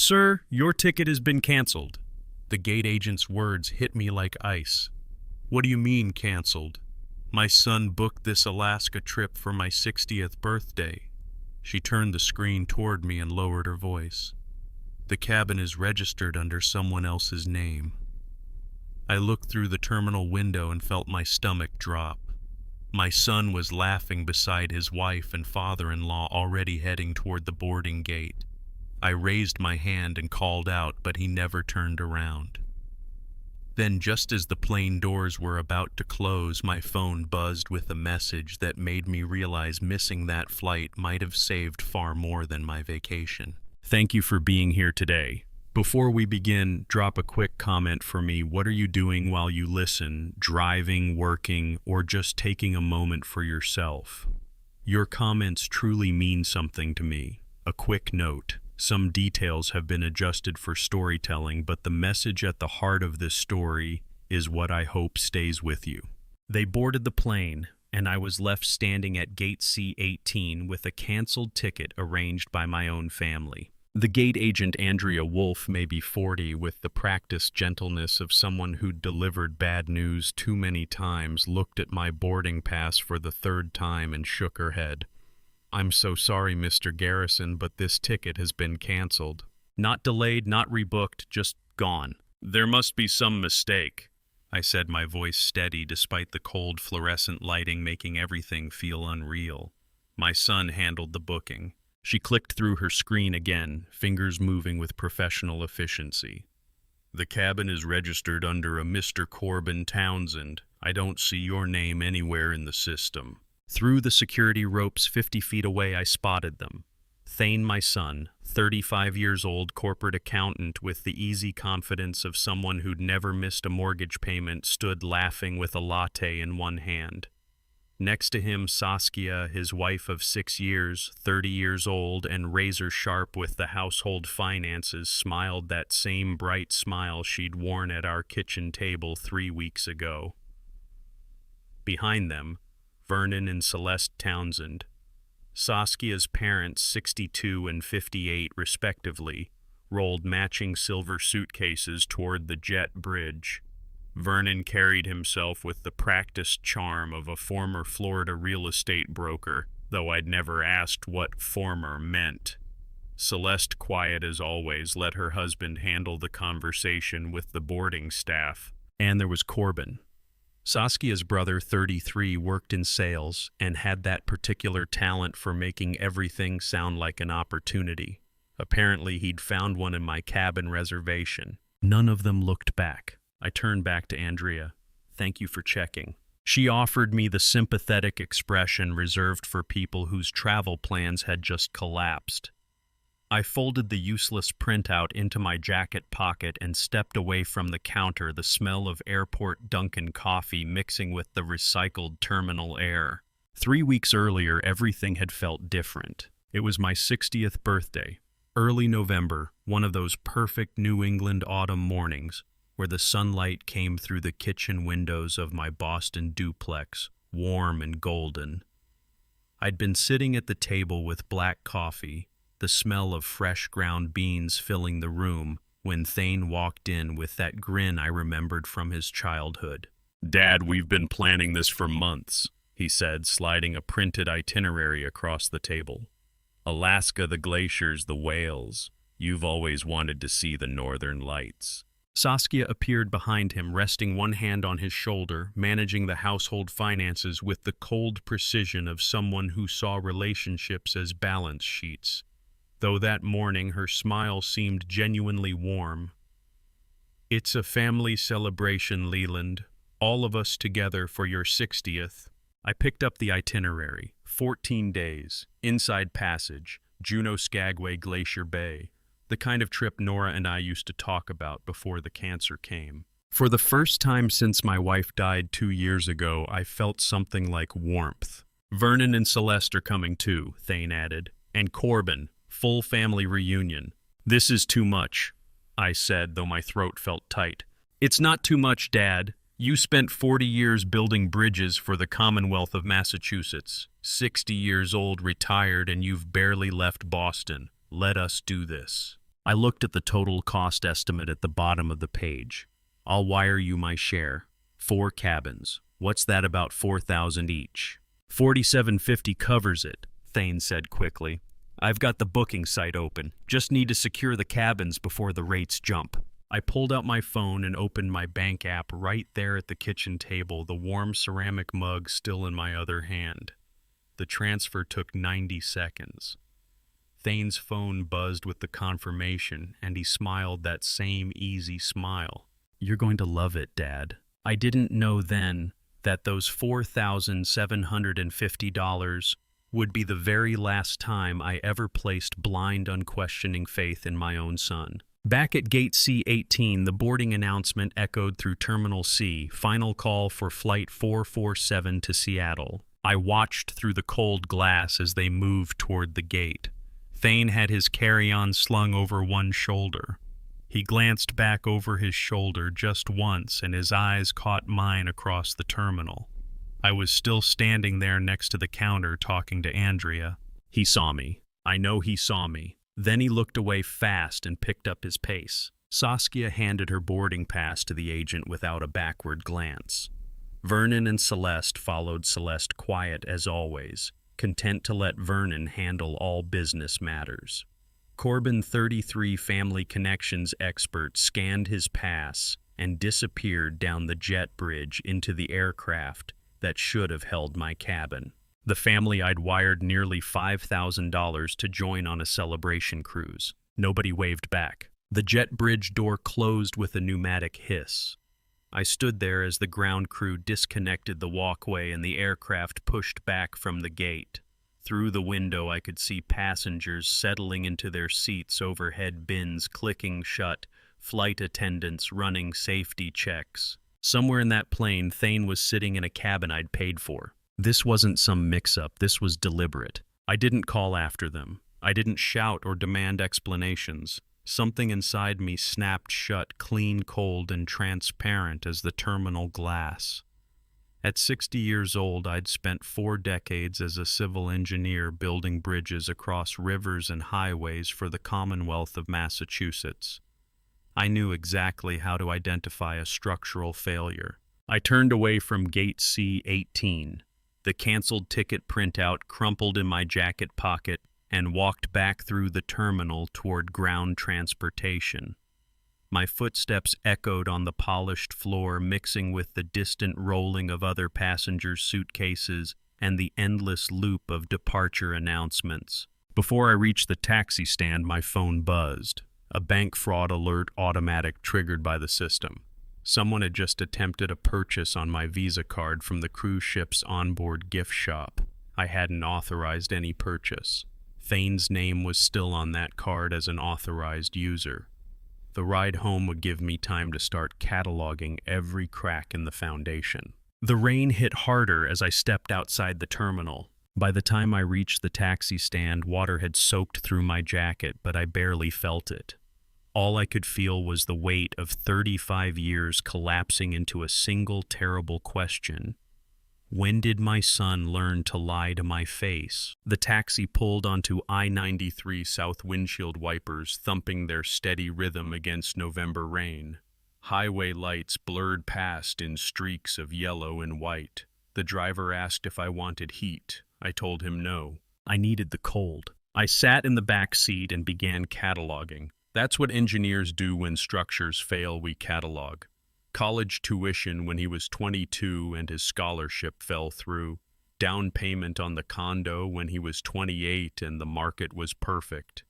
"Sir, your ticket has been canceled." The gate agent's words hit me like ice. "What do you mean, canceled? My son booked this Alaska trip for my 60th birthday." She turned the screen toward me and lowered her voice. "The cabin is registered under someone else's name." I looked through the terminal window and felt my stomach drop. My son was laughing beside his wife and father-in-law, already heading toward the boarding gate. I raised my hand and called out, but he never turned around. Then, just as the plane doors were about to close, my phone buzzed with a message that made me realize missing that flight might have saved far more than my vacation. "Thank you for being here today. Before we begin, drop a quick comment for me. What are you doing while you listen? Driving, working, or just taking a moment for yourself? Your comments truly mean something to me. A quick note. Some details have been adjusted for storytelling, but the message at the heart of this story is what I hope stays with you." They boarded the plane, and I was left standing at gate C18 with a canceled ticket arranged by my own family. The gate agent, Andrea Wolf, may be 40, with the practiced gentleness of someone who'd delivered bad news too many times, looked at my boarding pass for the third time and shook her head. "I'm so sorry, Mr. Garrison, but this ticket has been canceled. Not delayed, not rebooked, just gone." "There must be some mistake," I said, my voice steady despite the cold fluorescent lighting making everything feel unreal. My son handled the booking. She clicked through her screen again, fingers moving with professional efficiency. "The cabin is registered under a Mr. Corbin Townsend. I don't see your name anywhere in the system." Through the security ropes 50 feet away, I spotted them. Thane, my son, 35 years old, corporate accountant with the easy confidence of someone who'd never missed a mortgage payment, stood laughing with a latte in one hand. Next to him, Saskia, his wife of 6 years, 30 years old, and razor-sharp with the household finances, smiled that same bright smile she'd worn at our kitchen table 3 weeks ago. Behind them, Vernon and Celeste Townsend. Saskia's parents, 62 and 58 respectively, rolled matching silver suitcases toward the jet bridge. Vernon carried himself with the practiced charm of a former Florida real estate broker, though I'd never asked what former meant. Celeste, quiet as always, let her husband handle the conversation with the boarding staff. And there was Corbin. Saskia's brother, 33, worked in sales and had that particular talent for making everything sound like an opportunity. Apparently, he'd found one in my cabin reservation. None of them looked back. I turned back to Andrea. "Thank you for checking." She offered me the sympathetic expression reserved for people whose travel plans had just collapsed. I folded the useless printout into my jacket pocket and stepped away from the counter, the smell of airport Dunkin' coffee mixing with the recycled terminal air. 3 weeks earlier, everything had felt different. It was my 60th birthday. Early November, one of those perfect New England autumn mornings, where the sunlight came through the kitchen windows of my Boston duplex, warm and golden. I'd been sitting at the table with black coffee, the smell of fresh ground beans filling the room, when Thane walked in with that grin I remembered from his childhood. "Dad, we've been planning this for months," he said, sliding a printed itinerary across the table. "Alaska, the glaciers, the whales. You've always wanted to see the northern lights." Saskia appeared behind him, resting one hand on his shoulder, managing the household finances with the cold precision of someone who saw relationships as balance sheets. Though that morning her smile seemed genuinely warm. "It's a family celebration, Leland. All of us together for your 60th. I picked up the itinerary. 14 days. Inside Passage. Juneau Skagway Glacier Bay. The kind of trip Nora and I used to talk about before the cancer came. For the first time since my wife died 2 years ago, I felt something like warmth. Vernon and Celeste are coming too," Thane added. "And Corbin. Full family reunion." "This is too much," I said, though my throat felt tight. "It's not too much, Dad. You spent 40 years building bridges for the Commonwealth of Massachusetts. 60 years old, retired, and you've barely left Boston. Let us do this." I looked at the total cost estimate at the bottom of the page. I'll wire you my share. 4 cabins. What's that, about 4,000 each? 4750 covers it, Thane said quickly. I've got the booking site open. Just need to secure the cabins before the rates jump. I pulled out my phone and opened my bank app right there at the kitchen table, the warm ceramic mug still in my other hand. The transfer took 90 seconds. Thane's phone buzzed with the confirmation, and he smiled that same easy smile. You're going to love it, Dad. I didn't know then that those $4,750 would be the very last time I ever placed blind, unquestioning faith in my own son. Back at Gate C-18, the boarding announcement echoed through Terminal C, final call for Flight 447 to Seattle. I watched through the cold glass as they moved toward the gate. Thane had his carry-on slung over one shoulder. He glanced back over his shoulder just once, and his eyes caught mine across the terminal. I was still standing there next to the counter talking to Andrea. He saw me. I know he saw me. Then he looked away fast and picked up his pace. Saskia handed her boarding pass to the agent without a backward glance. Vernon and Celeste followed Celeste, quiet as always, content to let Vernon handle all business matters. Corbin, 33 family connections expert, scanned his pass and disappeared down the jet bridge into the aircraft that should have held my cabin. The family I'd wired nearly $5,000 to join on a celebration cruise. Nobody waved back. The jet bridge door closed with a pneumatic hiss. I stood there as the ground crew disconnected the walkway and the aircraft pushed back from the gate. Through the window I could see passengers settling into their seats, overhead bins clicking shut, flight attendants running safety checks. Somewhere in that plane, Thane was sitting in a cabin I'd paid for. This wasn't some mix-up, this was deliberate. I didn't call after them. I didn't shout or demand explanations. Something inside me snapped shut, clean, cold, and transparent as the terminal glass. At 60 years old, I'd spent 4 decades as a civil engineer building bridges across rivers and highways for the Commonwealth of Massachusetts. I knew exactly how to identify a structural failure. I turned away from Gate C-18, the canceled ticket printout crumpled in my jacket pocket, and walked back through the terminal toward ground transportation. My footsteps echoed on the polished floor, mixing with the distant rolling of other passengers' suitcases and the endless loop of departure announcements. Before I reached the taxi stand, my phone buzzed. A bank fraud alert, automatic, triggered by the system. Someone had just attempted a purchase on my Visa card from the cruise ship's onboard gift shop. I hadn't authorized any purchase. Thane's name was still on that card as an authorized user. The ride home would give me time to start cataloging every crack in the foundation. The rain hit harder as I stepped outside the terminal. By the time I reached the taxi stand, water had soaked through my jacket, but I barely felt it. All I could feel was the weight of 35 years collapsing into a single terrible question. When did my son learn to lie to my face? The taxi pulled onto I-93 south windshield wipers, thumping their steady rhythm against November rain. Highway lights blurred past in streaks of yellow and white. The driver asked if I wanted heat. I told him no. I needed the cold. I sat in the back seat and began cataloging. That's what engineers do when structures fail, we catalog. College tuition when he was 22 and his scholarship fell through. Down payment on the condo when he was 28 and the market was perfect.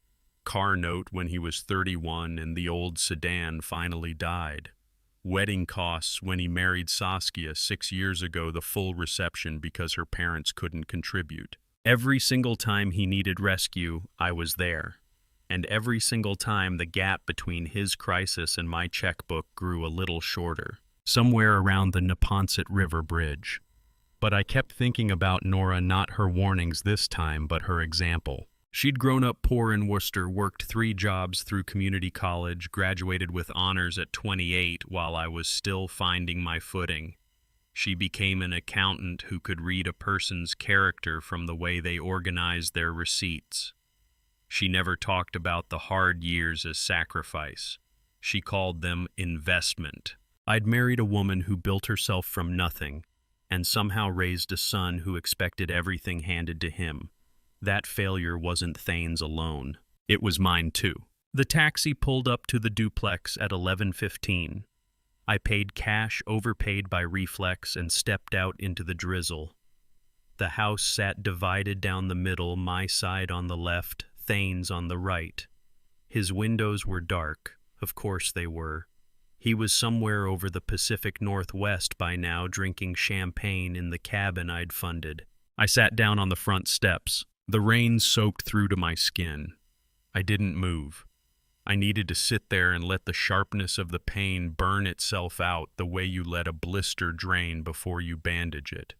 Car note when he was 31 and the old sedan finally died. Wedding costs when he married Saskia 6 years ago, the full reception because her parents couldn't contribute. Every single time he needed rescue, I was there. And every single time the gap between his crisis and my checkbook grew a little shorter, somewhere around the Neponset River Bridge. But I kept thinking about Nora, not her warnings this time, but her example. She'd grown up poor in Worcester, worked 3 jobs through community college, graduated with honors at 28 while I was still finding my footing. She became an accountant who could read a person's character from the way they organized their receipts. She never talked about the hard years as sacrifice. She called them investment. I'd married a woman who built herself from nothing and somehow raised a son who expected everything handed to him. That failure wasn't Thane's alone. It was mine too. The taxi pulled up to the duplex at 11:15. I paid cash, overpaid by reflex, and stepped out into the drizzle. The house sat divided down the middle, my side on the left, Thane's on the right. His windows were dark. Of course they were. He was somewhere over the Pacific Northwest by now, drinking champagne in the cabin I'd funded. I sat down on the front steps. The rain soaked through to my skin. I didn't move. I needed to sit there and let the sharpness of the pain burn itself out the way you let a blister drain before you bandage it.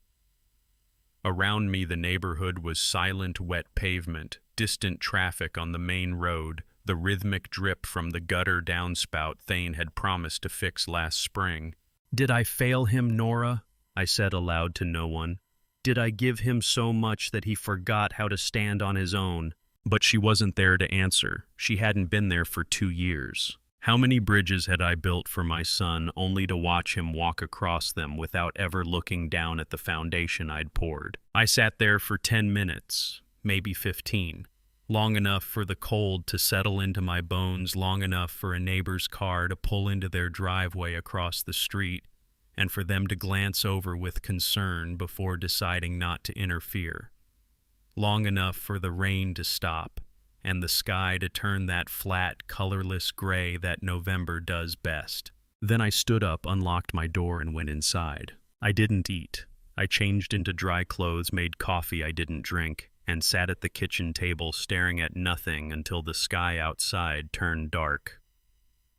Around me, the neighborhood was silent, wet pavement, distant traffic on the main road, the rhythmic drip from the gutter downspout Thane had promised to fix last spring. "Did I fail him, Nora?" I said aloud to no one. "Did I give him so much that he forgot how to stand on his own?" But she wasn't there to answer. She hadn't been there for 2 years. How many bridges had I built for my son only to watch him walk across them without ever looking down at the foundation I'd poured? I sat there for 10 minutes, maybe 15. Long enough for the cold to settle into my bones, long enough for a neighbor's car to pull into their driveway across the street, and for them to glance over with concern before deciding not to interfere. Long enough for the rain to stop, and the sky to turn that flat, colorless gray that November does best. Then I stood up, unlocked my door, and went inside. I didn't eat. I changed into dry clothes, made coffee I didn't drink, and sat at the kitchen table staring at nothing until the sky outside turned dark.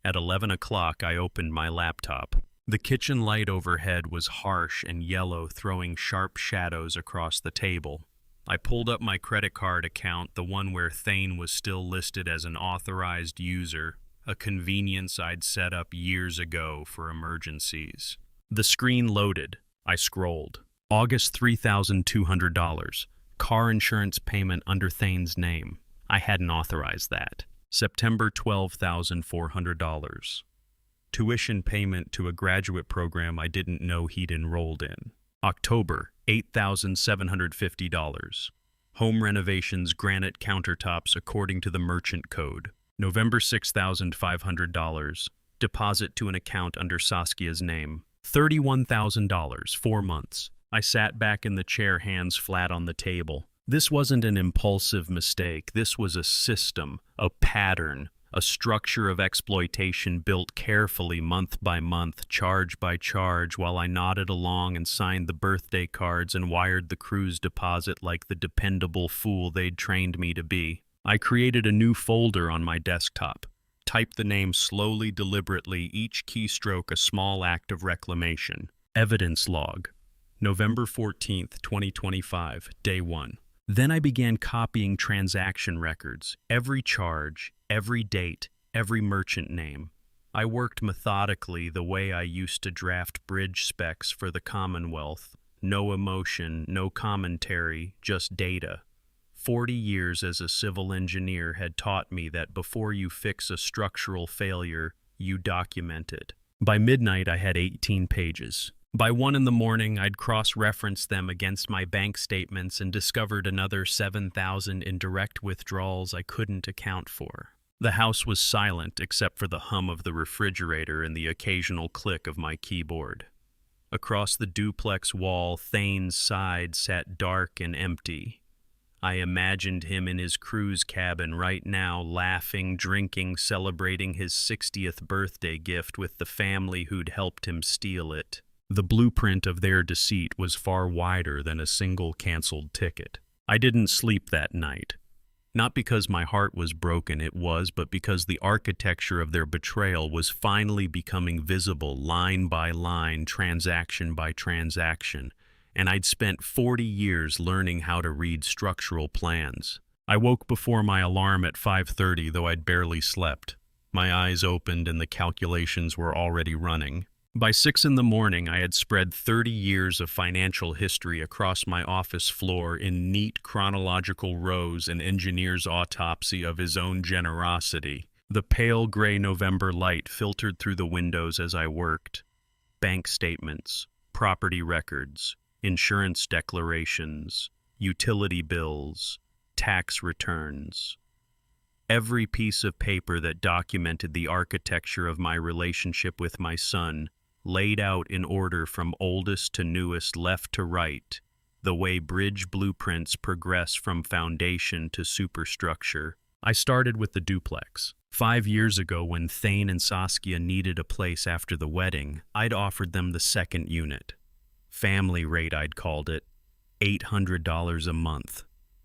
At 11 o'clock, I opened my laptop. The kitchen light overhead was harsh and yellow, throwing sharp shadows across the table. I pulled up my credit card account, the one where Thane was still listed as an authorized user, a convenience I'd set up years ago for emergencies. The screen loaded. I scrolled. August, $3,200. Car insurance payment under Thane's name. I hadn't authorized that. September, $12,400. Tuition payment to a graduate program I didn't know he'd enrolled in. October, $8,750. Home renovations, granite countertops according to the merchant code. November, $6,500. Deposit to an account under Saskia's name. $31,000, 4 months. I sat back in the chair, hands flat on the table. This wasn't an impulsive mistake. This was a system, a pattern, a structure of exploitation built carefully month by month, charge by charge, while I nodded along and signed the birthday cards and wired the cruise deposit like the dependable fool they'd trained me to be. I created a new folder on my desktop, typed the name slowly, deliberately, each keystroke a small act of reclamation. Evidence log. November 14th, 2025, day 1. Then I began copying transaction records, every charge, every date, every merchant name. I worked methodically the way I used to draft bridge specs for the Commonwealth. No emotion, no commentary, just data. 40 years as a civil engineer had taught me that before you fix a structural failure, you document it. By midnight, I had 18 pages. By 1 in the morning, I'd cross-referenced them against my bank statements and discovered another 7,000 in direct withdrawals I couldn't account for. The house was silent except for the hum of the refrigerator and the occasional click of my keyboard. Across the duplex wall, Thane's side sat dark and empty. I imagined him in his cruise cabin right now, laughing, drinking, celebrating his 60th birthday gift with the family who'd helped him steal it. The blueprint of their deceit was far wider than a single canceled ticket. I didn't sleep that night. Not because my heart was broken, it was, but because the architecture of their betrayal was finally becoming visible, line by line, transaction by transaction, and I'd spent 40 years learning how to read structural plans. I woke before my alarm at 5:30, though I'd barely slept. My eyes opened and the calculations were already running. By 6 in the morning, I had spread 30 years of financial history across my office floor in neat chronological rows, an engineer's autopsy of his own generosity. The pale gray November light filtered through the windows as I worked. Bank statements, property records, insurance declarations, utility bills, tax returns. Every piece of paper that documented the architecture of my relationship with my son, laid out in order from oldest to newest, left to right, the way bridge blueprints progress from foundation to superstructure. I started with the duplex. 5 years ago, when Thane and Saskia needed a place after the wedding, I'd offered them the second unit. Family rate, I'd called it, $800 a month.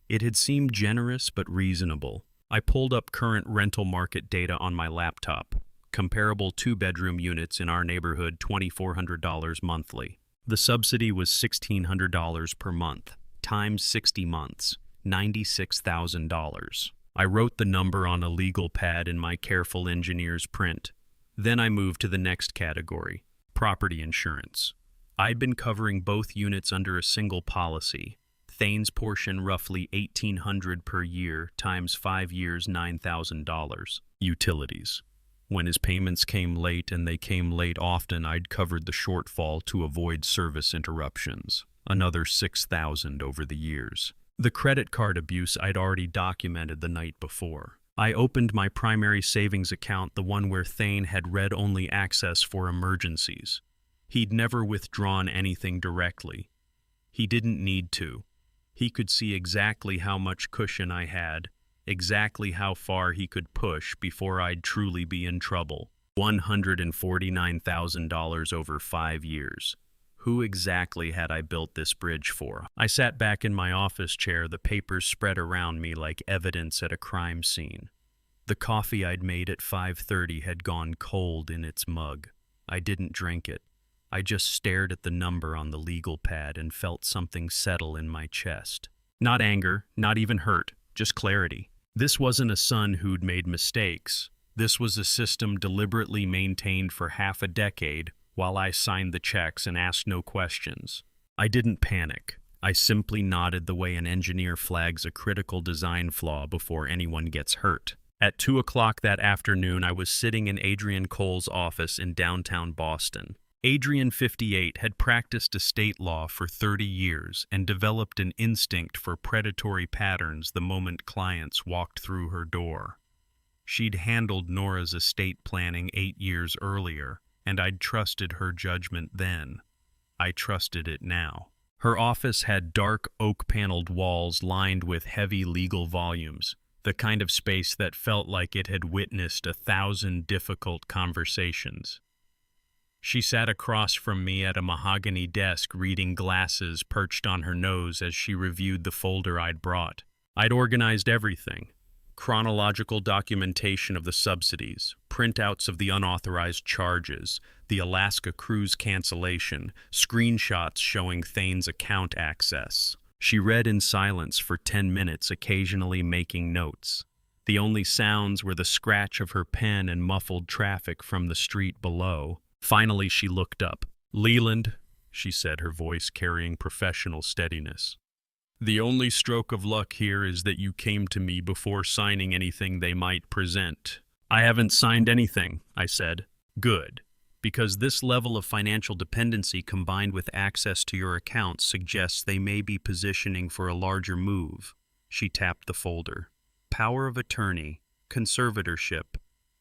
It had seemed generous but reasonable. I pulled up current rental market data on my laptop. Comparable two-bedroom units in our neighborhood, $2,400 monthly. The subsidy was $1,600 per month, times 60 months, $96,000. I wrote the number on a legal pad in my careful engineer's print. Then I moved to the next category, property insurance. I'd been covering both units under a single policy. Thane's portion roughly $1,800 per year, times 5 years, $9,000. Utilities. When his payments came late, and they came late often, I'd covered the shortfall to avoid service interruptions. Another $6,000 over the years. The credit card abuse I'd already documented the night before. I opened my primary savings account, the one where Thane had read-only access for emergencies. He'd never withdrawn anything directly. He didn't need to. He could see exactly how much cushion I had, exactly how far he could push before I'd truly be in trouble. $149,000 over 5 years. Who exactly had I built this bridge for? I sat back in my office chair, the papers spread around me like evidence at a crime scene. The coffee I'd made at 5:30 had gone cold in its mug. I didn't drink it. I just stared at the number on the legal pad and felt something settle in my chest. Not anger, not even hurt, just clarity. This wasn't a son who'd made mistakes. This was a system deliberately maintained for half a decade while I signed the checks and asked no questions. I didn't panic. I simply nodded the way an engineer flags a critical design flaw before anyone gets hurt. At 2 o'clock that afternoon, I was sitting in Adrian Cole's office in downtown Boston. Adrian, 58, had practiced estate law for 30 years and developed an instinct for predatory patterns the moment clients walked through her door. She'd handled Nora's estate planning 8 years earlier, and I'd trusted her judgment then. I trusted it now. Her office had dark oak-paneled walls lined with heavy legal volumes, the kind of space that felt like it had witnessed 1,000 difficult conversations. She sat across from me at a mahogany desk, reading glasses perched on her nose as she reviewed the folder I'd brought. I'd organized everything. Chronological documentation of the subsidies, printouts of the unauthorized charges, the Alaska cruise cancellation, screenshots showing Thane's account access. She read in silence for 10 minutes, occasionally making notes. The only sounds were the scratch of her pen and muffled traffic from the street below. Finally, she looked up. "Leland," she said, her voice carrying professional steadiness. "The only stroke of luck here is that you came to me before signing anything they might present." "I haven't signed anything," I said. "Good, because this level of financial dependency combined with access to your accounts suggests they may be positioning for a larger move." She tapped the folder. "Power of attorney, conservatorship,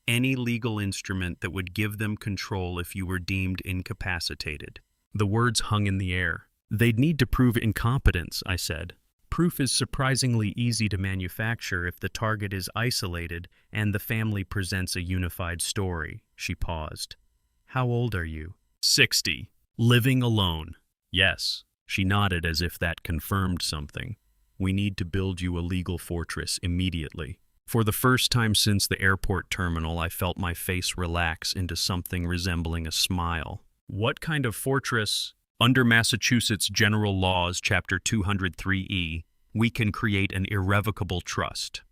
any legal instrument that would give them control if you were deemed incapacitated." The words hung in the air. "They'd need to prove incompetence," I said. "Proof is surprisingly easy to manufacture if the target is isolated and the family presents a unified story." She paused. "How old are you?" 60. "Living alone." "Yes." She nodded as if that confirmed something. "We need to build you a legal fortress immediately." For the first time since the airport terminal, I felt my face relax into something resembling a smile. "What kind of fortress?" "Under Massachusetts General Laws, Chapter 203E, we can create an irrevocable trust.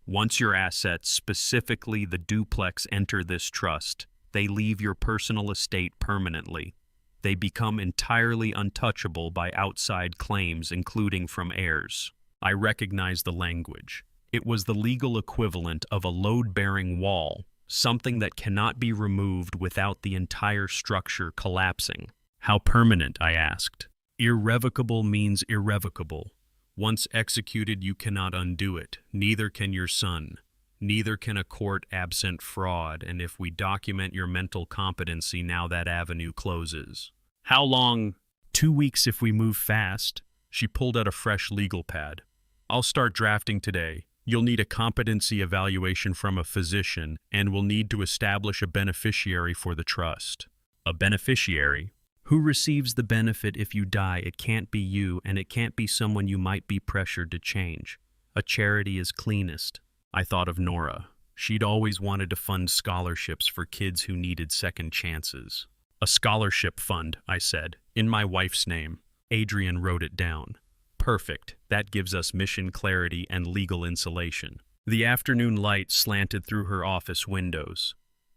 Once your assets, specifically the duplex, enter this trust, They leave your personal estate permanently. They become entirely untouchable by outside claims, including from heirs. I recognize the language. It was the legal equivalent of a load-bearing wall, something that cannot be removed without the entire structure collapsing. How permanent? I asked. Irrevocable means irrevocable. Once executed, you cannot undo it. Neither can your son. Neither can a court absent fraud, and if we document your mental competency, now that avenue closes. How long? 2 weeks if we move fast. She pulled out a fresh legal pad. I'll start drafting today. You'll need a competency evaluation from a physician, and we'll need to establish a beneficiary for the trust. A beneficiary? Who receives the benefit if you die? It can't be you, and it can't be someone you might be pressured to change. A charity is cleanest. I thought of Nora. She'd always wanted to fund scholarships for kids who needed second chances. A scholarship fund, I said, in my wife's name. Adrian wrote it down. Perfect. That gives us mission clarity and legal insulation. The afternoon light slanted through her office windows.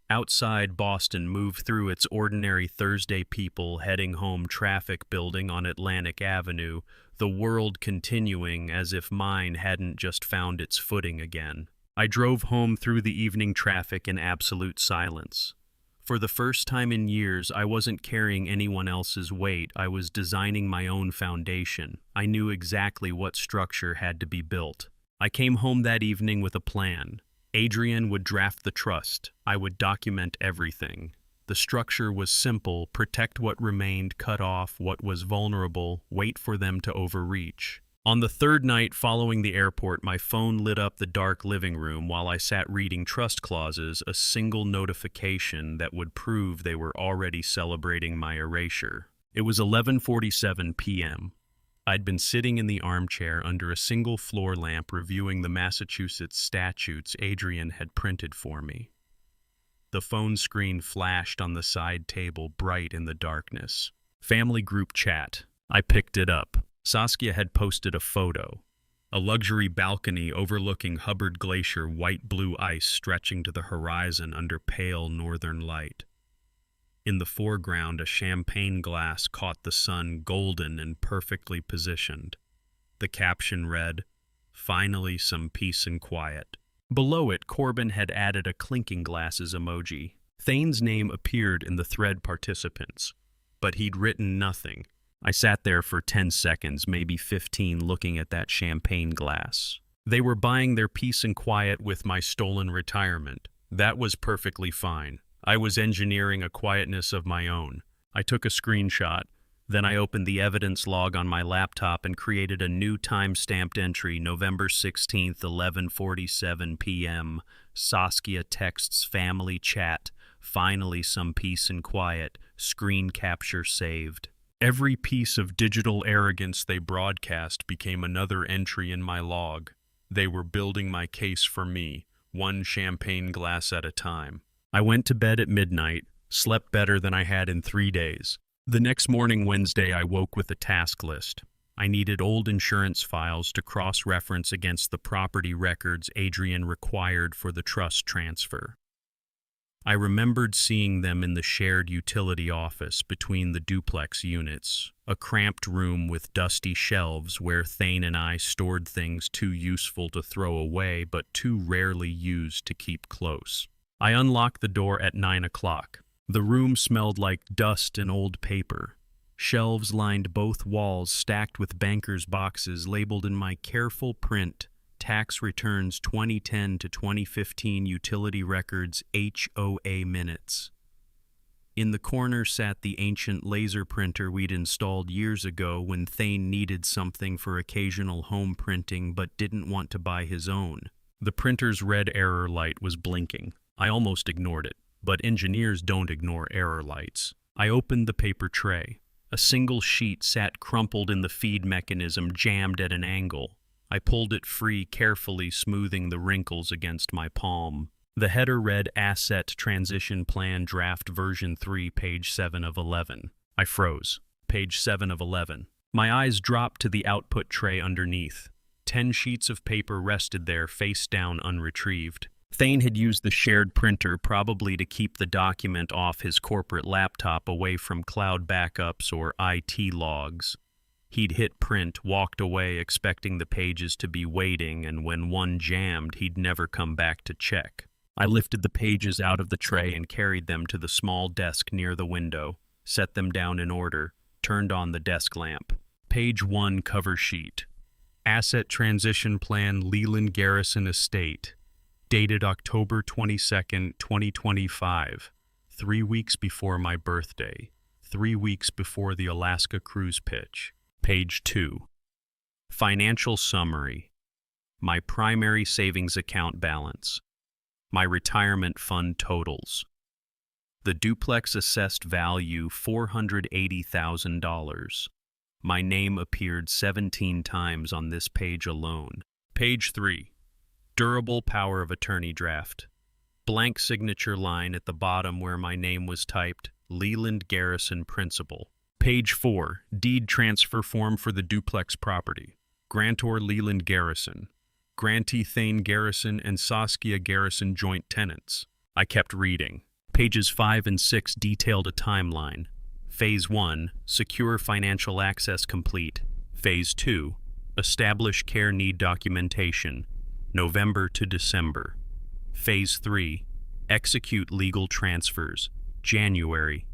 Outside, Boston moved through its ordinary Thursday people heading home, traffic building on Atlantic Avenue, the world continuing as if mine hadn't just found its footing again. I drove home through the evening traffic in absolute silence. For the first time in years, I wasn't carrying anyone else's weight. I was designing my own foundation. I knew exactly what structure had to be built. I came home that evening with a plan. Adrian would draft the trust. I would document everything. The structure was simple: protect what remained, cut off what was vulnerable, wait for them to overreach. On the third night following the airport, my phone lit up the dark living room while I sat reading trust clauses, a single notification that would prove they were already celebrating my erasure. It was 11:47 p.m. I'd been sitting in the armchair under a single floor lamp reviewing the Massachusetts statutes Adrian had printed for me. The phone screen flashed on the side table, bright in the darkness. Family group chat. I picked it up. Saskia had posted a photo. A luxury balcony overlooking Hubbard Glacier, white-blue ice stretching to the horizon under pale northern light. In the foreground, a champagne glass caught the sun, golden and perfectly positioned. The caption read, "Finally some peace and quiet." Below it, Corbin had added a clinking glasses emoji. Thane's name appeared in the thread participants, but he'd written nothing. I sat there for 10 seconds, maybe 15, looking at that champagne glass. They were buying their peace and quiet with my stolen retirement. That was perfectly fine. I was engineering a quietness of my own. I took a screenshot. Then I opened the evidence log on my laptop and created a new time-stamped entry, November 16th, 11:47 p.m. Saskia texts family chat. Finally some peace and quiet. Screen capture saved. Every piece of digital arrogance they broadcast became another entry in my log. They were building my case for me, one champagne glass at a time. I went to bed at midnight, slept better than I had in 3 days. The next morning, Wednesday, I woke with a task list. I needed old insurance files to cross-reference against the property records Adrian required for the trust transfer. I remembered seeing them in the shared utility office between the duplex units, a cramped room with dusty shelves where Thane and I stored things too useful to throw away but too rarely used to keep close. I unlocked the door at 9 o'clock. The room smelled like dust and old paper. Shelves lined both walls, stacked with bankers' boxes labeled in my careful print, tax returns 2010 to 2015 utility records HOA minutes. In the corner sat the ancient laser printer we'd installed years ago when Thane needed something for occasional home printing but didn't want to buy his own. The printer's red error light was blinking. I almost ignored it, but engineers don't ignore error lights. I opened the paper tray. A single sheet sat crumpled in the feed mechanism, jammed at an angle. I pulled it free, carefully smoothing the wrinkles against my palm. The header read Asset Transition Plan Draft Version 3, page 7 of 11. I froze. Page 7 of 11. My eyes dropped to the output tray underneath. 10 sheets of paper rested there, face down, unretrieved. Thane had used the shared printer probably to keep the document off his corporate laptop away from cloud backups or IT logs. He'd hit print, walked away expecting the pages to be waiting, and when one jammed, he'd never come back to check. I lifted the pages out of the tray and carried them to the small desk near the window, set them down in order, turned on the desk lamp. Page 1 cover sheet. Asset Transition Plan, Leland Garrison Estate. Dated October 22, 2025. 3 weeks before my birthday. 3 weeks before the Alaska cruise pitch. Page 2. Financial summary. My primary savings account balance. My retirement fund totals. The duplex assessed value $480,000. My name appeared 17 times on this page alone. Page 3. Durable power of attorney draft. Blank signature line at the bottom where my name was typed, Leland Garrison Principal. Page 4. Deed transfer form for the duplex property. Grantor Leland Garrison. Grantee Thane Garrison and Saskia Garrison joint tenants. I kept reading. Pages 5 and 6 detailed a timeline. Phase 1, secure financial access complete. Phase 2, establish care need documentation, November to December. Phase 3, execute legal transfers, January.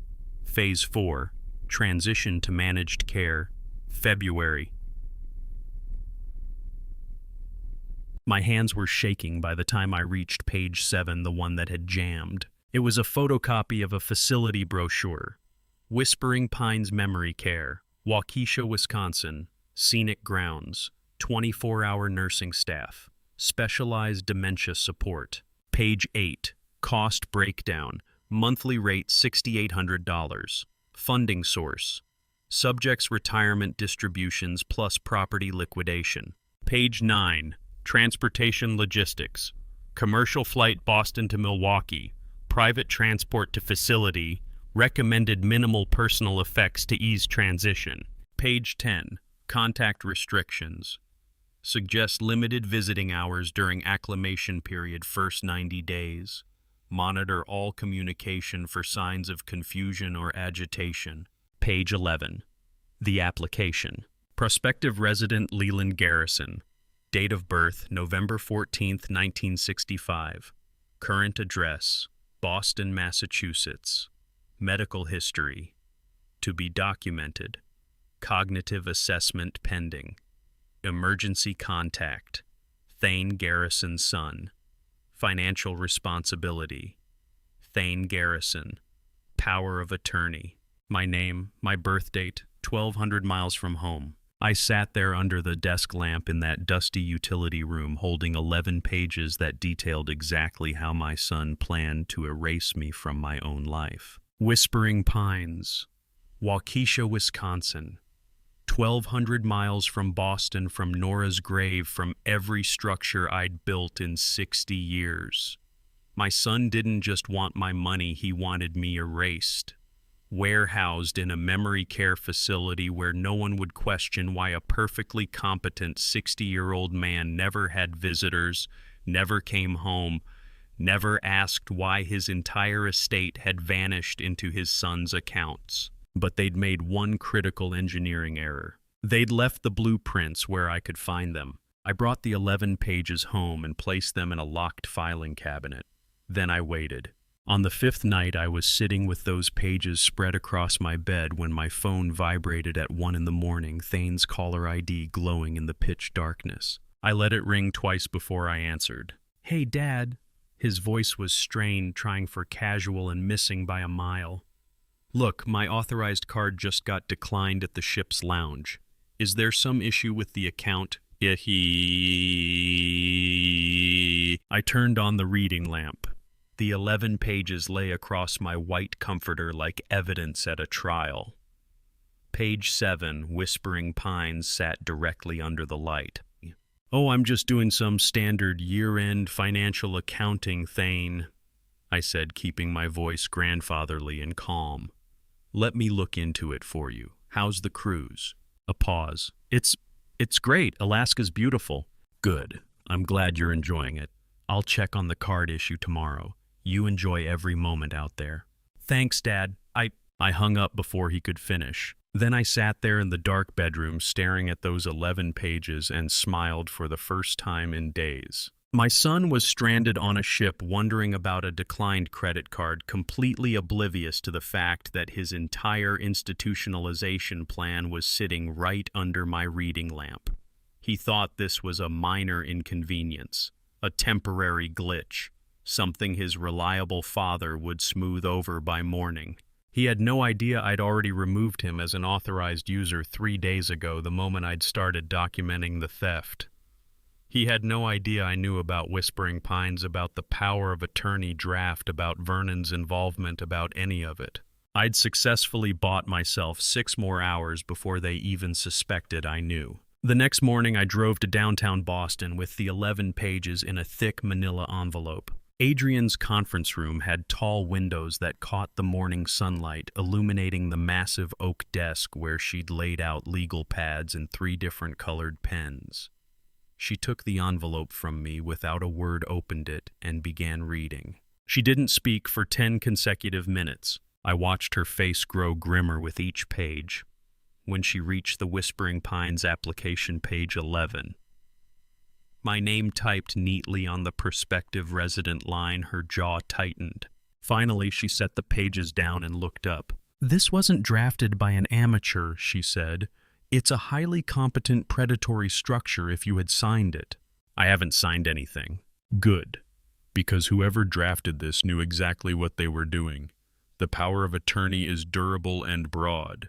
Phase 4, transition to managed care, February. My hands were shaking by the time I reached page 7, the one that had jammed. It was a photocopy of a facility brochure. Whispering Pines Memory Care, Waukesha, Wisconsin. Scenic grounds. 24-hour nursing staff. Specialized dementia support. Page 8. Cost breakdown. Monthly rate $6,800. Funding source. Subjects retirement distributions plus property liquidation. Page 9. Transportation logistics. Commercial flight Boston to Milwaukee. Private transport to facility. Recommended minimal personal effects to ease transition. Page 10. Contact restrictions. Suggest limited visiting hours during acclimation period first 90 days. Monitor all communication for signs of confusion or agitation. Page 11. The application. Prospective resident Leland Garrison. Date of birth November 14, 1965. Current address Boston, Massachusetts. Medical history. To be documented. Cognitive assessment pending. Emergency contact. Thane Garrison's son. Financial responsibility. Thane Garrison. Power of attorney. My name, my birth date, 1,200 miles from home. I sat there under the desk lamp in that dusty utility room holding 11 pages that detailed exactly how my son planned to erase me from my own life. Whispering Pines, Waukesha, Wisconsin. 1,200 miles from Boston, from Nora's grave, from every structure I'd built in 60 years. My son didn't just want my money, he wanted me erased. Warehoused in a memory care facility where no one would question why a perfectly competent 60-year-old man never had visitors, never came home, never asked why his entire estate had vanished into his son's accounts. But they'd made one critical engineering error. They'd left the blueprints where I could find them. I brought the 11 pages home and placed them in a locked filing cabinet. Then I waited. On the 5th night, I was sitting with those pages spread across my bed when my phone vibrated at 1 a.m, Thane's caller ID glowing in the pitch darkness. I let it ring twice before I answered. "Hey, Dad." His voice was strained, trying for casual and missing by a mile. "Look, my authorized card just got declined at the ship's lounge. Is there some issue with the account?" I turned on the reading lamp. The 11 pages lay across my white comforter like evidence at a trial. Page 7, Whispering Pines, sat directly under the light. "Oh, I'm just doing some standard year-end financial accounting, Thane," I said, keeping my voice grandfatherly and calm. "Let me look into it for you. How's the cruise?" A pause. It's great. Alaska's beautiful." "Good. I'm glad you're enjoying it. I'll check on the card issue tomorrow. You enjoy every moment out there." "Thanks, Dad." I hung up before he could finish. Then I sat there in the dark bedroom staring at those 11 pages and smiled for the first time in days. My son was stranded on a ship wondering about a declined credit card, completely oblivious to the fact that his entire institutionalization plan was sitting right under my reading lamp. He thought this was a minor inconvenience, a temporary glitch, something his reliable father would smooth over by morning. He had no idea I'd already removed him as an authorized user 3 days ago, the moment I'd started documenting the theft. He had no idea I knew about Whispering Pines, about the power of attorney draft, about Vernon's involvement, about any of it. I'd successfully bought myself 6 more hours before they even suspected I knew. The next morning I drove to downtown Boston with the 11 pages in a thick manila envelope. Adrian's conference room had tall windows that caught the morning sunlight, illuminating the massive oak desk where she'd laid out legal pads and 3 different colored pens. She took the envelope from me, without a word opened it, and began reading. She didn't speak for 10 consecutive minutes. I watched her face grow grimmer with each page. When she reached the Whispering Pines application, page 11, my name typed neatly on the prospective resident line, her jaw tightened. Finally, she set the pages down and looked up. "This wasn't drafted by an amateur," she said. "It's a highly competent predatory structure if you had signed it." "I haven't signed anything." "Good, because whoever drafted this knew exactly what they were doing. The power of attorney is durable and broad.